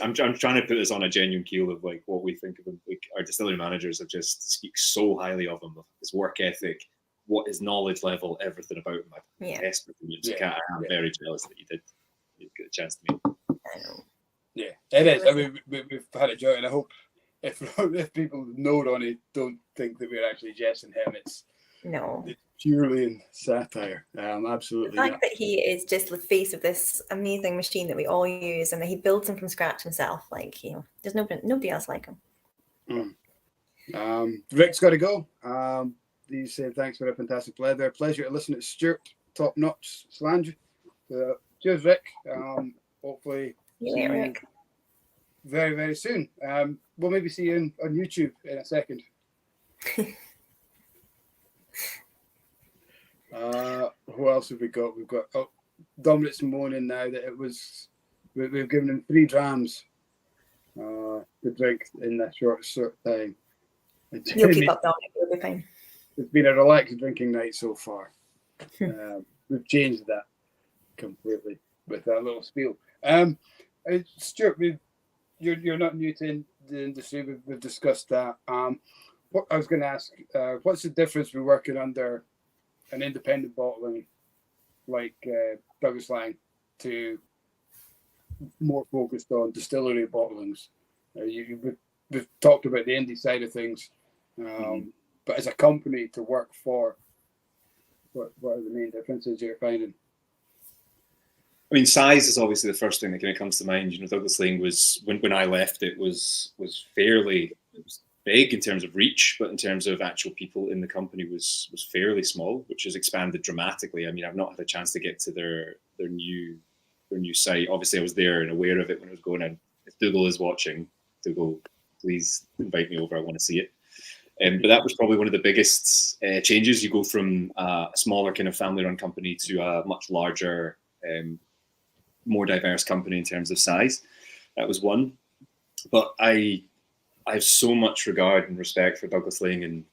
I'm trying to put this on a genuine keel of like what we think of him. Like our distillery managers have just speak so highly of him, of his work ethic, what his knowledge level, everything about him. I'm desperate to meet him. So I'm very jealous that you get a chance to meet him. I know. Yeah, it is. I mean, we've had a joy, and I hope if people know Ronnie don't think that we're actually jesting him, it's purely in satire. Absolutely. The fact that he is just the face of this amazing machine that we all use, and that he builds them from scratch himself, like, you know, there's nobody else like him. Rick's got to go. He's saying thanks for a fantastic Blether. Pleasure to listen to Stuart, top notch slander. Cheers, Rick. Hopefully. See you later, Rick. Very, very soon. We'll maybe see you on YouTube in a second. Who else have we got? We've got Dominic's moaning now that we've given him 3 drams to drink in a short time. You'll keep up, Dominic. You'll be fine. It's been a relaxed drinking night so far. We've changed that completely with that little spiel. Stuart, you're not new to the industry. We've discussed that. What I was going to ask, what's the difference with working under an independent bottling like Douglas Lang to more focused on distillery bottlings? We've talked about the indie side of things, but as a company to work for, what are the main differences you're finding? I mean, size is obviously the first thing that kind of comes to mind. You know, Douglas Lang was when I left, it was fairly big in terms of reach, but in terms of actual people in the company was fairly small, which has expanded dramatically. I mean, I've not had a chance to get to their new site. Obviously, I was there and aware of it when it was going in. If Dougal is watching, Dougal, please invite me over. I want to see it. But that was probably one of the biggest changes. You go from a smaller kind of family-run company to a much larger, more diverse company in terms of size. That was one. But I have so much regard and respect for Douglas Lang and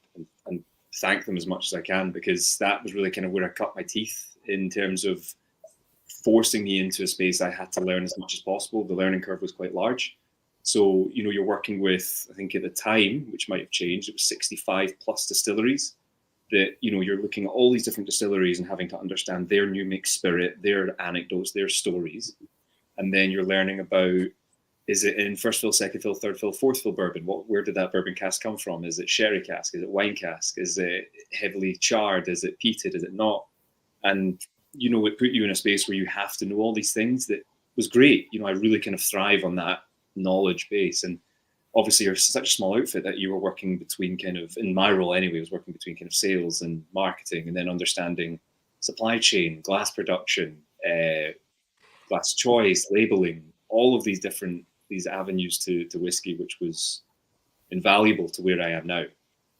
thank them as much as I can, because that was really kind of where I cut my teeth in terms of forcing me into a space I had to learn as much as possible. The learning curve was quite large. So, you know, you're working with, I think at the time, which might have changed, it was 65 plus distilleries that, you know, you're looking at all these different distilleries and having to understand their new mix spirit, their anecdotes, their stories. And then you're learning about, is it in first fill, second fill, third fill, fourth fill bourbon? Where did that bourbon cask come from? Is it sherry cask? Is it wine cask? Is it heavily charred? Is it peated? Is it not? And, you know, it put you in a space where you have to know all these things. That was great. You know, I really kind of thrive on that knowledge base. And obviously you're such a small outfit that you were working between kind of, in my role anyway, I was working between kind of sales and marketing, and then understanding supply chain, glass production, glass choice, labeling, all of these avenues to whiskey, which was invaluable to where I am now.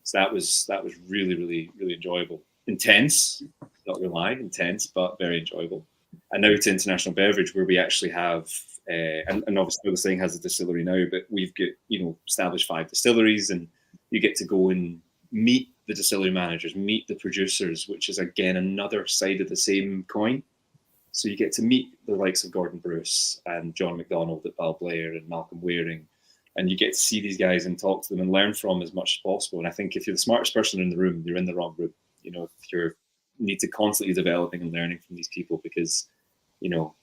So that was really, really, really enjoyable. Intense, not gonna lie, intense, but very enjoyable. And now to international beverage, where we actually have, and obviously the thing has a distillery now, but we've got, you know, established 5 distilleries, and you get to go and meet the distillery managers, meet the producers, which is again another side of the same coin. So you get to meet the likes of Gordon Bruce and John McDonald at Balblair and Malcolm Waring, and you get to see these guys and talk to them and learn from as much as possible. And I think if you're the smartest person in the room, you're in the wrong room. You know, if you need to constantly developing and learning from these people, because, you know,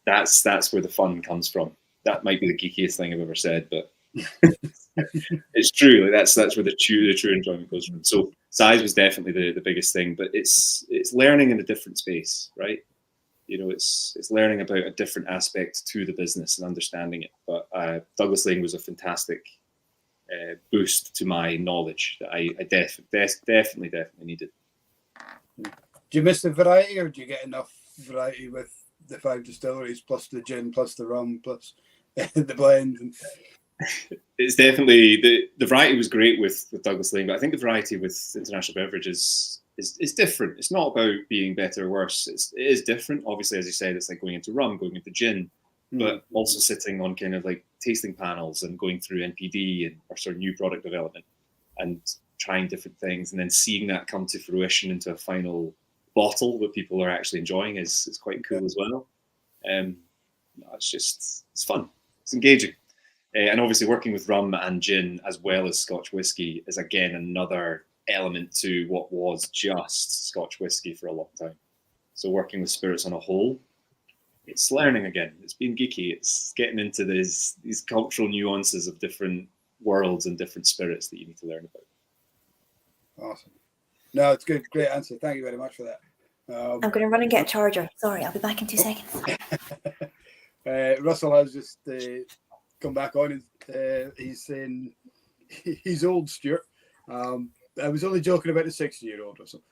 that's where the fun comes from. That might be the geekiest thing I've ever said, but it's true. Like that's where the true enjoyment goes from. So size was definitely the biggest thing, but it's learning in a different space, right? You know, it's learning about a different aspect to the business and understanding it. But Douglas Lang was a fantastic boost to my knowledge that I definitely needed. Do you miss the variety, or do you get enough variety with the 5 distilleries plus the gin plus the rum plus the blend? It's definitely the variety was great with Douglas Lang, but I think the variety with international beverages is different. It's not about being better or worse. It is different. Obviously, as you said, it's like going into rum, going into gin. but also sitting on kind of like tasting panels and going through NPD and or sort of new product development and trying different things, and then seeing that come to fruition into a final bottle that people are actually enjoying is quite cool as well. It's fun, it's engaging. And obviously working with rum and gin as well as Scotch whisky is again another element to what was just Scotch whisky for a long time. So working with spirits on a whole, it's learning again. It's being geeky. It's getting into these cultural nuances of different worlds and different spirits that you need to learn about. Awesome. No, it's good. Great answer. Thank you very much for that. I'm going to run and get a charger. Sorry, I'll be back in 2 seconds. Russell has just come back on. He's saying he's old, Stuart. I was only joking about the 60-year-old Russell.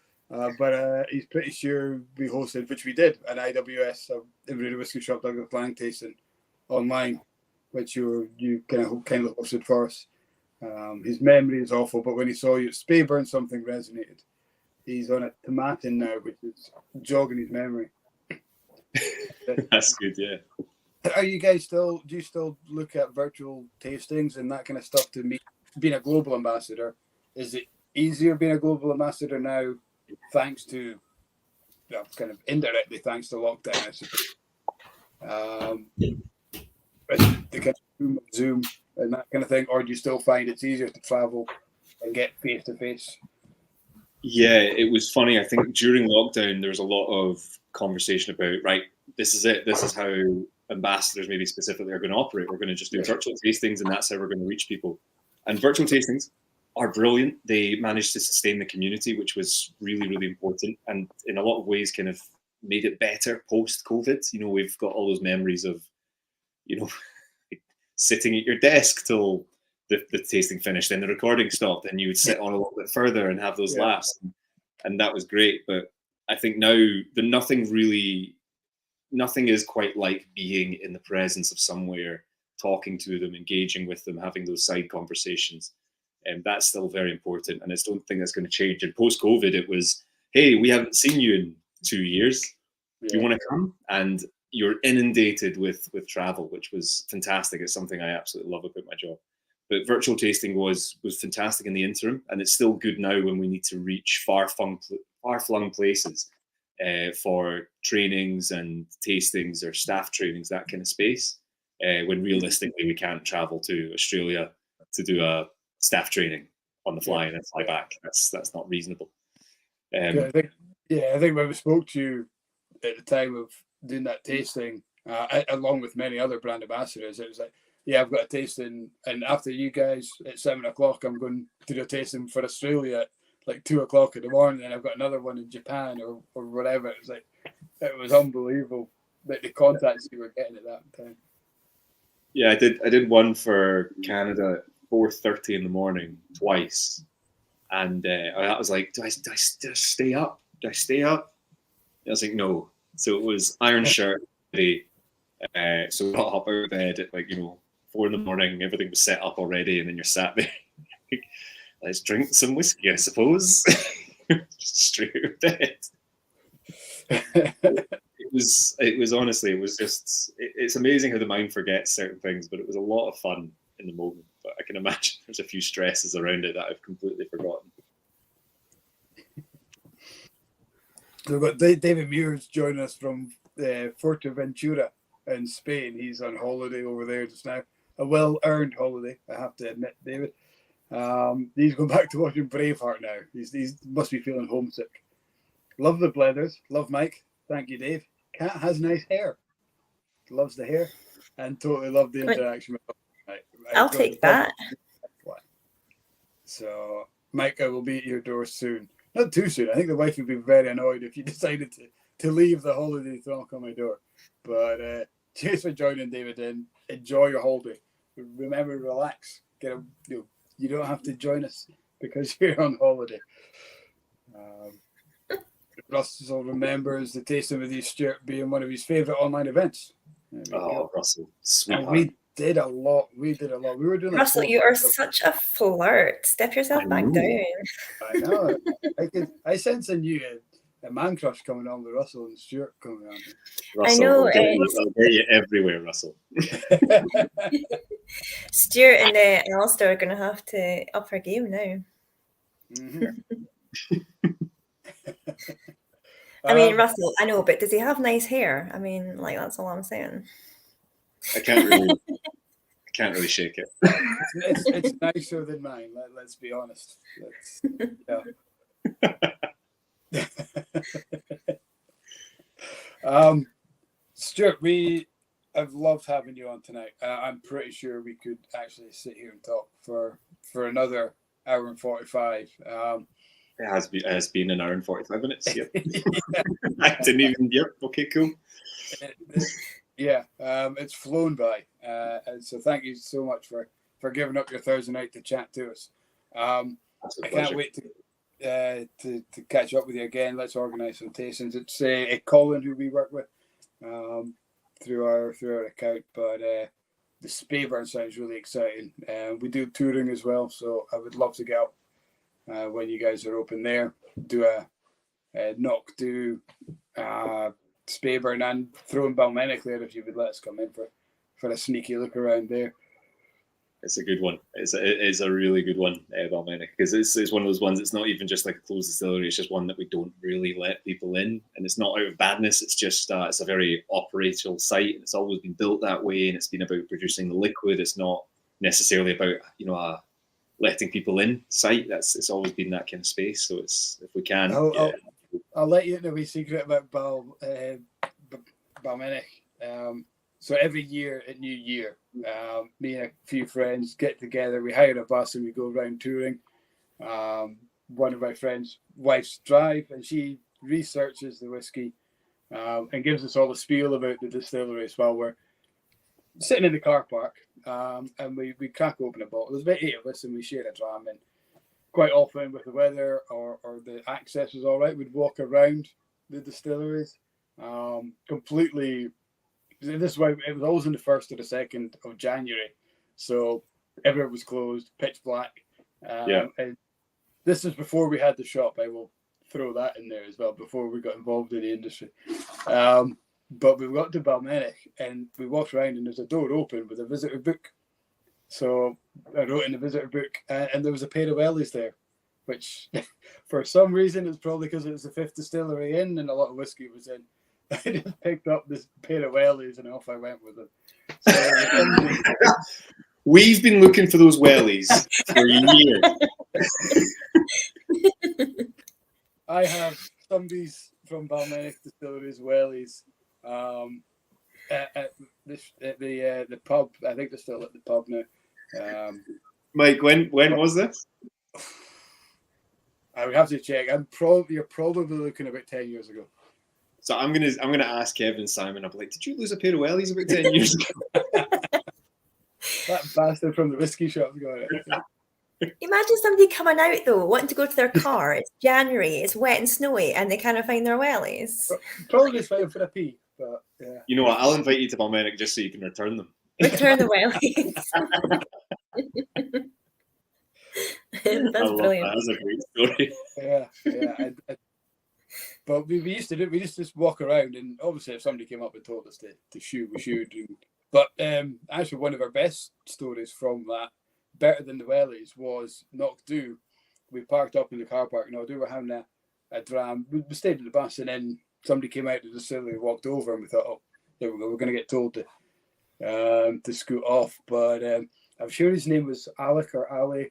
But he's pretty sure we hosted, which we did, an IWS, Inver Whisky Shop Douglas Lang tasting online, which you kind of hosted for us. His memory is awful, but when he saw you at Speyburn, something resonated. He's on a tomatin now, which is jogging his memory. That's good, yeah. Are you guys do you still look at virtual tastings and that kind of stuff to meet? Being a global ambassador, is it easier being a global ambassador now, thanks to, kind of indirectly thanks to lockdown, I suppose? The kind of Zoom and that kind of thing, or do you still find it's easier to travel and get face to face? Yeah, it was funny. I think during lockdown, there was a lot of conversation about, right, this is it. This is how ambassadors maybe specifically are going to operate. We're going to just do virtual tastings, and that's how we're going to reach people. And virtual tastings are brilliant. They managed to sustain the community, which was really, really important. And in a lot of ways kind of made it better post-COVID. You know, we've got all those memories of, you know, sitting at your desk till the tasting finished, then the recording stopped, and you would sit on a little bit further and have those laughs. And that was great. But I think now nothing is quite like being in the presence of somewhere, talking to them, engaging with them, having those side conversations. And that's still very important. And I don't think that's going to change. And post-COVID, it was, hey, we haven't seen you in 2 years. Do you want to come? And you're inundated with travel, which was fantastic. It's something I absolutely love about my job. But virtual tasting was fantastic in the interim. And it's still good now when we need to reach far-flung places for trainings and tastings or staff trainings, that kind of space. When realistically, we can't travel to Australia to do a staff training on the fly and then fly back. That's not reasonable. I think when we spoke to you at the time of doing that tasting, along with many other brand ambassadors, it was like, I've got a tasting, and after you guys at 7 o'clock, I'm going to do a tasting for Australia at like 2 o'clock in the morning, and I've got another one in Japan or whatever. It was like, it was unbelievable that the contacts you were getting at that time. Yeah, I did one for Canada at 4:30 in the morning twice, and I was like, do I stay up? Do I stay up? I was like, no. So it was iron shirt, so got up out of bed at 4 in the morning. Everything was set up already, and then you're sat there. Let's drink some whiskey, I suppose. Just straight out of bed. It was honestly, it was just, it's amazing how the mind forgets certain things, but it was a lot of fun in the moment. But I can imagine there's a few stresses around it that I've completely forgotten. So we've got David Muir's joining us from Fuerteventura in Spain. He's on holiday over there just now. A well-earned holiday, I have to admit, David. He's going back to watching Braveheart now. He must be feeling homesick. Love the Blethers. Love Mike. Thank you, Dave. Cat has nice hair. Loves the hair. And totally love the interaction with him. I'll take that. So, Mike, I will be at your door soon. Not too soon. I think the wife would be very annoyed if you decided to leave the holiday to knock on my door. But cheers for joining, David, and enjoy your holiday. Remember, relax. You don't have to join us because you're on holiday. Russell remembers the tasting with you, Stuart, being one of his favourite online events. Russell, sweetheart. And we did a lot. We were doing Russell, you are such a flirt. Step yourself back down. I know. I sense in you a man crush coming on with Russell and Stuart coming on. Russell, I know. I'll get you everywhere, Russell. Stuart and Alistair are going to have to up our game now. Mm-hmm. I mean, Russell, I know, but does he have nice hair? I mean, like, that's all I'm saying. I can't really shake it. It's nicer than mine. Let's be honest. Stuart, I've loved having you on tonight. I'm pretty sure we could actually sit here and talk for another hour and 45. It has been an hour and 45 minutes. Yep. I didn't even. Yep. Okay. Cool. It's flown by. And so thank you so much for giving up your Thursday night to chat to us. I can't wait to catch up with you again. Let's organise some tastings. It's Colin who we work with through our account, but the Speyburn sounds really exciting. We do touring as well, so I would love to get up when you guys are open there. Do a AnCnoc, do Speyburn, and throw in Balmenic there if you would let us come in for a sneaky look around there. It's a good one. It's a really good one, Balmenic, because it's one of those ones. It's not even just like a closed distillery. It's just one that we don't really let people in, and it's not out of badness. It's just it's a very operational site, and it's always been built that way. And it's been about producing the liquid. It's not necessarily about letting people in site. It's always been that kind of space. So it's, if we can, I'll let you know a wee secret about Balmenic. So every year at New Year, me and a few friends get together. We hire a bus and we go around touring. One of my friends' wife's drive, and she researches the whiskey and gives us all a spiel about the distilleries while we're sitting in the car park. And we crack open a bottle. There's about 8 of us, and we share a dram. And quite often, with the weather or the access was all right, we'd walk around the distilleries completely. This way, it was always on the 1st or the 2nd of January, so everyone was closed, pitch black. And this is before we had the shop. I will throw that in there as well, before we got involved in the industry. But we got to Balmenic and we walked around, and there's a door open with a visitor book. So I wrote in the visitor book, and there was a pair of wellies there, which for some reason, it's probably because it was the 5th distillery in and a lot of whiskey was in. I just picked up this pair of wellies and off I went with them. So, we've been looking for those wellies for years. I have somebody's from Balmenic Distilleries wellies at the pub. I think they're still at the pub now. Mike, when was this? I would have to check. You're probably looking about 10 years ago. So I'm gonna ask Kevin Simon. I'm like, did you lose a pair of wellies about 10 years ago? That bastard from the whiskey shop got it. Imagine somebody coming out though, wanting to go to their car. It's January, it's wet and snowy, and they can't find their wellies. Probably just waiting for a pee, but yeah. You know what? I'll invite you to Balmenic just so you can return them. Return the wellies. That's brilliant. That's a great story. Yeah. But we used to just walk around, and obviously if somebody came up and told us to shoot, we shoot. But actually one of our best stories from that, better than the wellies, was AnCnoc. We parked up in the car park. We were having a dram. We stayed in the bus, and then somebody came out to the distillery, walked over, and we thought, oh, there we go. We're going to get told to scoot off. But I'm sure his name was Alec or Ali.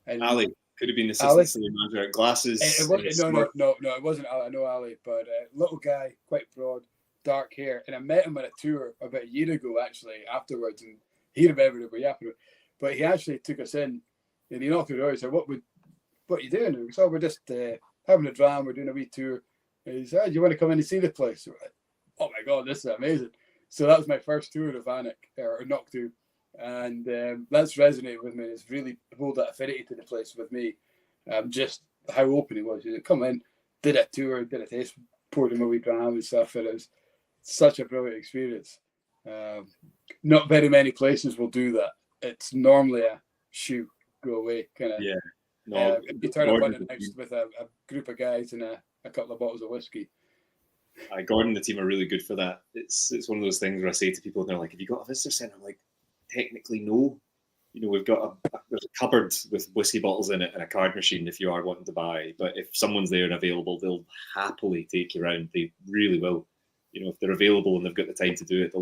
Ali. Could have been the assistant manager at Glasses. No, it wasn't Ali. I know Ali, but little guy, quite broad, dark hair. And I met him at a tour about a year ago, actually, afterwards, and he remembered it, but he actually took us in, and he knocked on the door and said, what are you doing? And we said, we're just having a dram, we're doing a wee tour. And he said, do you want to come in and see the place? So we're like, oh my God, this is amazing. So that was my first tour of AnCnoc. And that's resonated with me. It's really pulled that affinity to the place with me. Just how open he was. He said, come in, did a tour, did a taste, poured him a wee dram and stuff, and it was such a brilliant experience. Not very many places will do that. It's normally a go away kind of. Yeah. No, you turn up unannounced with a group of guys in a a couple of bottles of whiskey. Gordon and the team are really good for that. It's one of those things where I say to people, and they're like, "Have you got a visitor centre?" I'm like, technically no. We've got there's a cupboard with whiskey bottles in it and a card machine if you are wanting to buy. But if someone's there and available, they'll happily take you around. They really will. If they're available and they've got the time to do it,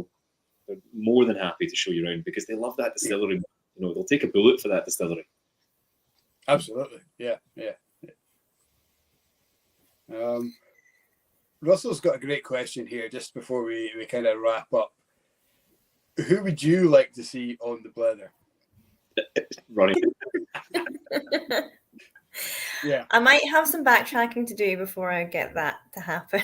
they're more than happy to show you around because they love that distillery. They'll take a bullet for that distillery. Absolutely, yeah. Russell's got a great question here just before we kind of wrap up. Who would you like to see on the Blether? Running. Yeah. I might have some backtracking to do before I get that to happen.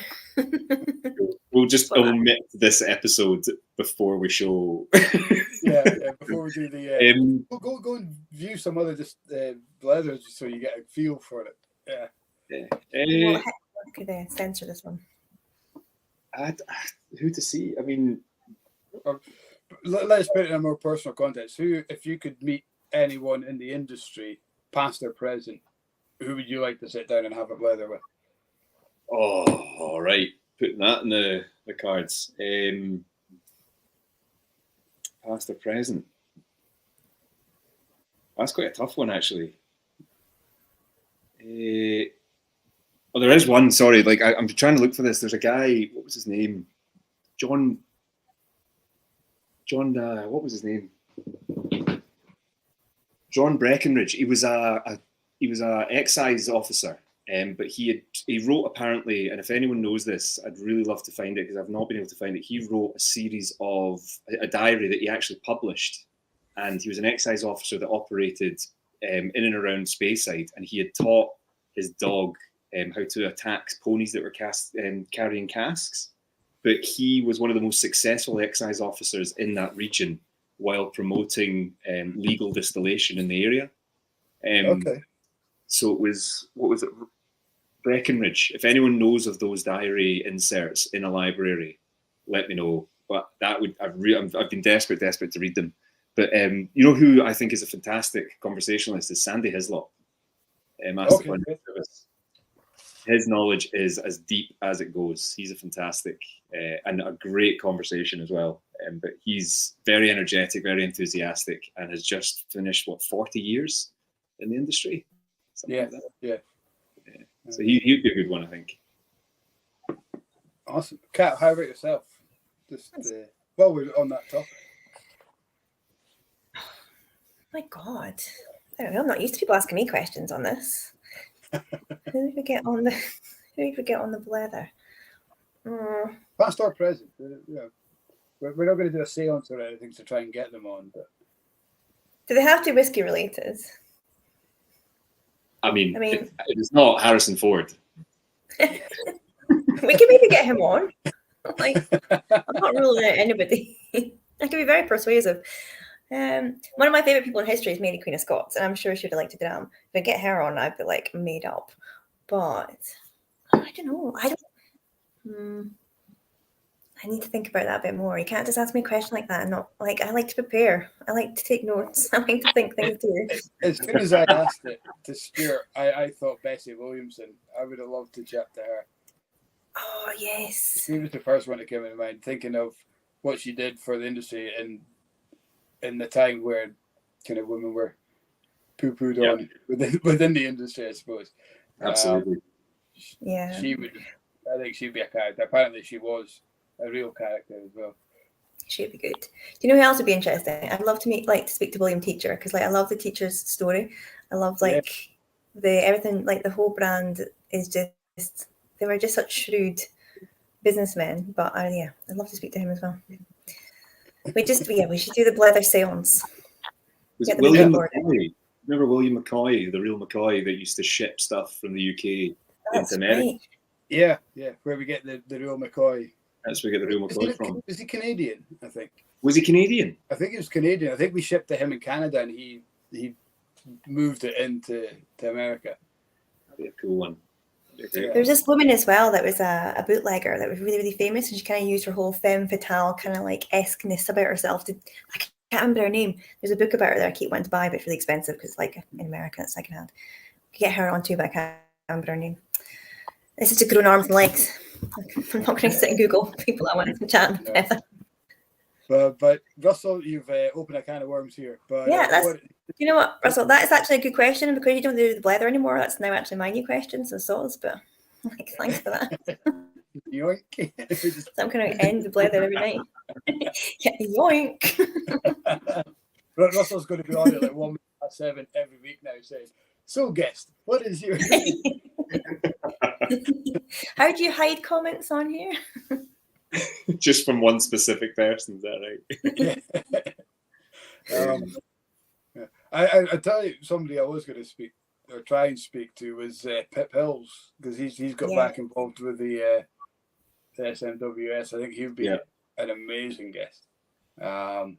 We'll just omit this episode before we show. Before we do the go and view some other Blethers just so you get a feel for it. Well, could they censor this one? Who to see? I mean, let's put it in a more personal context. Who, if you could meet anyone in the industry, past or present, who would you like to sit down and have a Blether with? Oh, all right. Putting that in the cards. Past or present? That's quite a tough one, actually. There is one. Sorry, I'm trying to look for this. There's a guy. What was his name? John. What was his name? John Breckenridge. He was a excise officer. But he wrote apparently, and if anyone knows this, I'd really love to find it because I've not been able to find it. He wrote a series of a diary that he actually published, and he was an excise officer that operated in and around Speyside, and he had taught his dog how to attack ponies that were carrying casks. But he was one of the most successful excise officers in that region while promoting legal distillation in the area. Okay. So it was, what was it? Breckenridge. If anyone knows of those diary inserts in a library, let me know. But that would, I've been desperate to read them. But who I think is a fantastic conversationalist is Sandy Hislop. His knowledge is as deep as it goes. He's a fantastic and a great conversation as well. But he's very energetic, very enthusiastic, and has just finished 40 years in the industry. Yeah. So he'd be a good one, I think. Awesome. Kat, how about yourself? Just while we're on that topic. My God, I don't know. I'm not used to people asking me questions on this. Who did we get on the Blether? Past or present? We're not going to do a séance or anything to try and get them on. But do they have to be whiskey related? I mean, it's not Harrison Ford. We can maybe get him on. I'm not ruling out anybody. I can be very persuasive. One of my favourite people in history is Mary Queen of Scots, and I'm sure she'd have liked to dram. If I get her on, I'd be made up. But I don't know. I need to think about that a bit more. You can't just ask me a question like that and not I like to prepare. I like to take notes. I like to think things through. As soon as I asked it to Stuart, I thought Bessie Williamson. I would have loved to chat to her. Oh yes. She was the first one that came into mind, thinking of what she did for the industry in the time where kind of women were poo-pooed on within the industry, I suppose. Absolutely. Yeah. I think she'd be a character. Apparently she was a real character as well. She'd be good. Do you know who else would be interesting? I'd love to speak to William Teacher because I love the Teacher's story. I love the everything, the whole brand is just, they were just such shrewd businessmen. But I'd love to speak to him as well. We should do the Blether séance. Was it William McCoy? Remember William McCoy, the real McCoy that used to ship stuff from the UK into America? Right. Yeah, where we get the real McCoy. That's where we get the real McCoy from. Was he Canadian, I think? Was he Canadian? I think he was Canadian. I think we shipped to him in Canada and he moved it into America. That'd be a cool one. There was this woman as well that was a bootlegger that was really, really famous, and she kind of used her whole femme fatale kind of esqueness about herself. I can't remember her name. There's a book about her that I keep wanting to buy, but it's really expensive because in America it's secondhand. You get her on too, but I can't remember her name. This is to grow arms and legs. I'm not going to sit and Google people I want to chat with. But Russell, you've opened a can of worms here. But yeah, you know what, Russell? That is actually a good question, because you don't do the Blether anymore. That's now actually my new question. So soz, but thanks for that. Yoink. So I'm going to end the Blether every night. Yeah, yoink. Russell's going to be on it like 1:07 every week now, saying, "So, guest, what is your?" How do you hide comments on here? Just from one specific person, is that right? Yeah. I tell you, somebody I was going to speak or try and speak to was Pip Hills, because he's got back involved with the SMWS. I think he'd be an amazing guest. But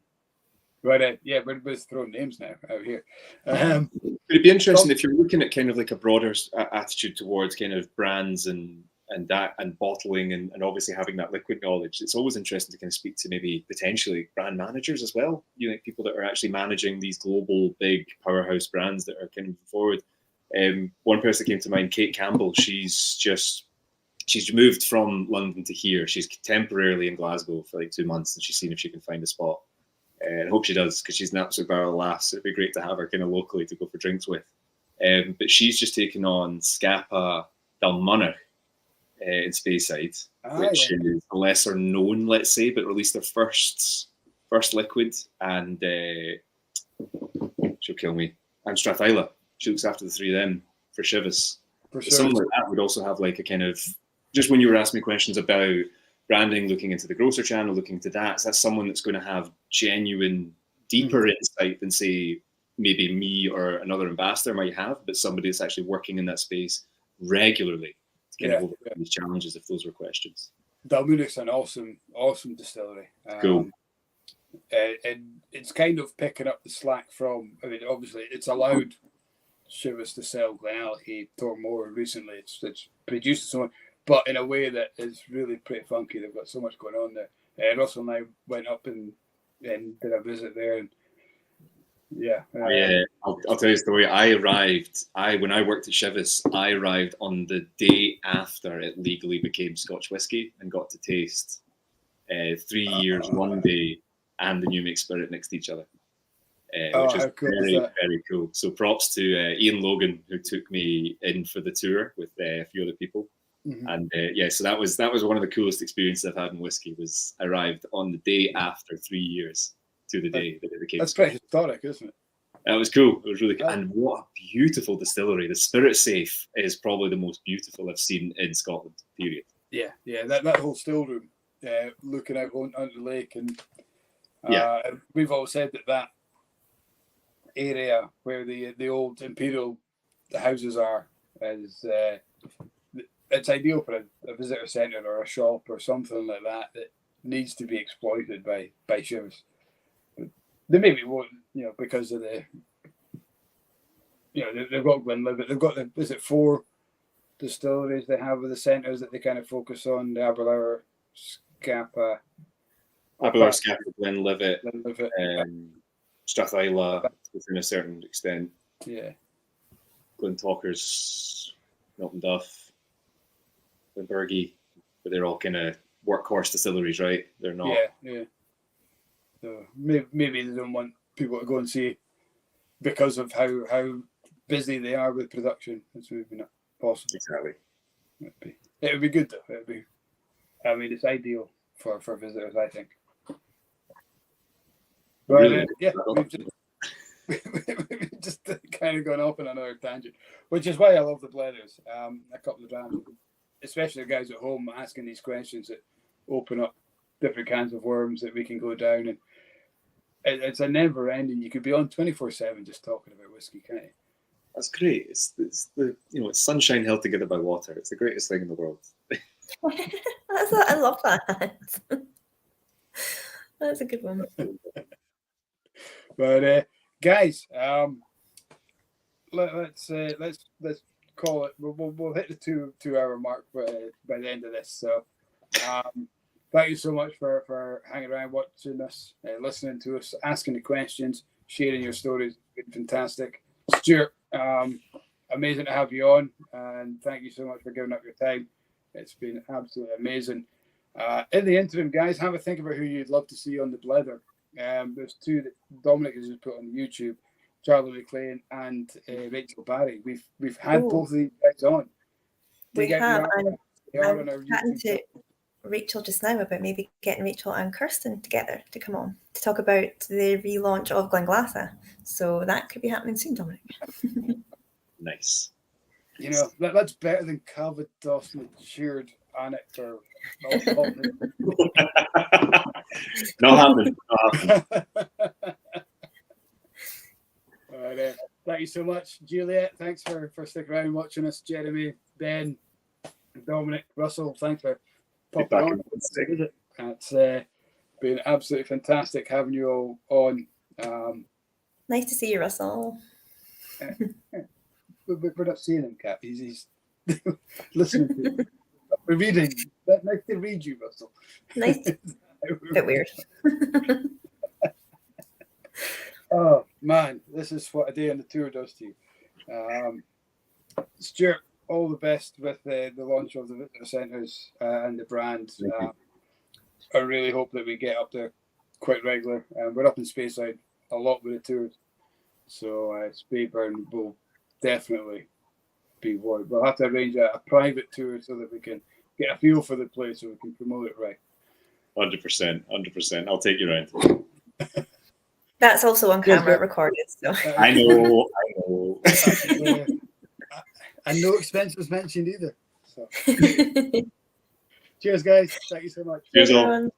we're both throwing names now out here. It'd be interesting if you're looking at kind of like a broader attitude towards kind of brands and bottling and obviously having that liquid knowledge. It's always interesting to kind of speak to maybe potentially brand managers as well. You know, people that are actually managing these global big powerhouse brands that are kind of forward. One person that came to mind, Kate Campbell. She's moved from London to here. She's temporarily in Glasgow for like 2 months, and she's seeing if she can find a spot. And I hope she does, because she's an absolute barrel of laughs. It'd be great to have her kind of locally to go for drinks with. But she's just taken on Scapa Dalmunner in Speyside, which is lesser known, let's say, but released their first liquid, and she'll kill me. And Strathyla. She looks after the three of them for Chivas. For sure. Someone like that would also have like a kind of, just when you were asking me questions about branding, looking into the grocer channel, looking into that, so that's someone that's going to have genuine, deeper insight than, say, maybe me or another ambassador might have, but somebody that's actually working in that space regularly to kind of overcome these challenges, if those were questions. Dalmunner's an awesome distillery. Cool. And it's kind of picking up the slack from, I mean, obviously it's allowed Chivas to sell Glenallachie, Tormore recently. It's produced so much, but in a way that is really pretty funky. They've got so much going on there. Russell and I went up and did a visit there, and I'll tell you a story. When I worked at Chivas, I arrived on the day after it legally became Scotch whisky and got to taste 3 years one day and the new mixed spirit next to each other, which is very cool. So props to Ian Logan, who took me in for the tour with a few other people. And so that was one of the coolest experiences I've had in whiskey. Was I arrived on the day after 3 years to the day that it became. That's pretty historic, isn't it? That was cool. It was really cool. And what a beautiful distillery. The Spirit Safe is probably the most beautiful I've seen in Scotland, period. Yeah. That whole still room, looking out onto the lake, and we've all said that area where the old imperial houses are is it's ideal for a visitor centre or a shop or something like that needs to be exploited by Chivas. They maybe won't, because of the, they've got Glenlivet, they've got is it 4 distilleries they have with the centres that they kind of focus on, the Balblair, Scapa, Glenlivet, Strathyla to a certain extent. Yeah. Glentalkers, Milton Duff, Glenbergie, but they're all kind of workhorse distilleries, right? They're not. Yeah. So maybe they don't want people to go and see because of how busy they are with production. It's maybe not possible. Exactly. It would be good though. It's ideal for visitors, I think. But really? we've just kind of gone off on another tangent, which is why I love the Blethers. A couple of drams, especially the guys at home asking these questions that open up different kinds of worms that we can go down, and it's a never ending. You could be on 24/7 just talking about whiskey, can't you? That's great. It's the it's sunshine held together by water. It's the greatest thing in the world. I love that. That's a good one. But guys, let's call it. We'll hit the 2-hour mark by the end of this. So. Thank you so much for hanging around, watching us, listening to us, asking the questions, sharing your stories. It's been fantastic. Stuart, a amazing to have you on, and thank you so much for giving up your time. It's been absolutely amazing. In the interim, guys, have a think about who you'd love to see on the Blether. There's two that Dominic has just put on YouTube, Charlie McLean and Rachel Barry. We've had both of these guys on. We have, and I'm chatting to Rachel just now about maybe getting Rachel and Kirsten together to come on to talk about the relaunch of Glenglassaugh. So that could be happening soon, Dominic. Nice. You know, that's better than Calvados matured AnCnoc or Not happening. Right, thank you so much, Juliet. Thanks for sticking around and watching us. Jeremy, Ben, Dominic, Russell, thanks for popping on. It's been absolutely fantastic having you all on. Nice to see you, Russell. We're not seeing him, Cap. He's listening to you. We're reading. Nice to read you, Russell. Nice. Bit weird. Oh man, this is what a day on the tour does to you. Stuart, all the best with the launch of the visitor centres and the brand. I really hope that we get up there quite regular. We're up in Speyside a lot with the tours, so Speyburn will definitely be one. We'll have to arrange a private tour so that we can get a feel for the place so we can promote it right. 100%. I'll take you around. That's also on camera recorded. So I know. And no expenses mentioned either. So. Cheers, guys. Thank you so much. Cheers, all.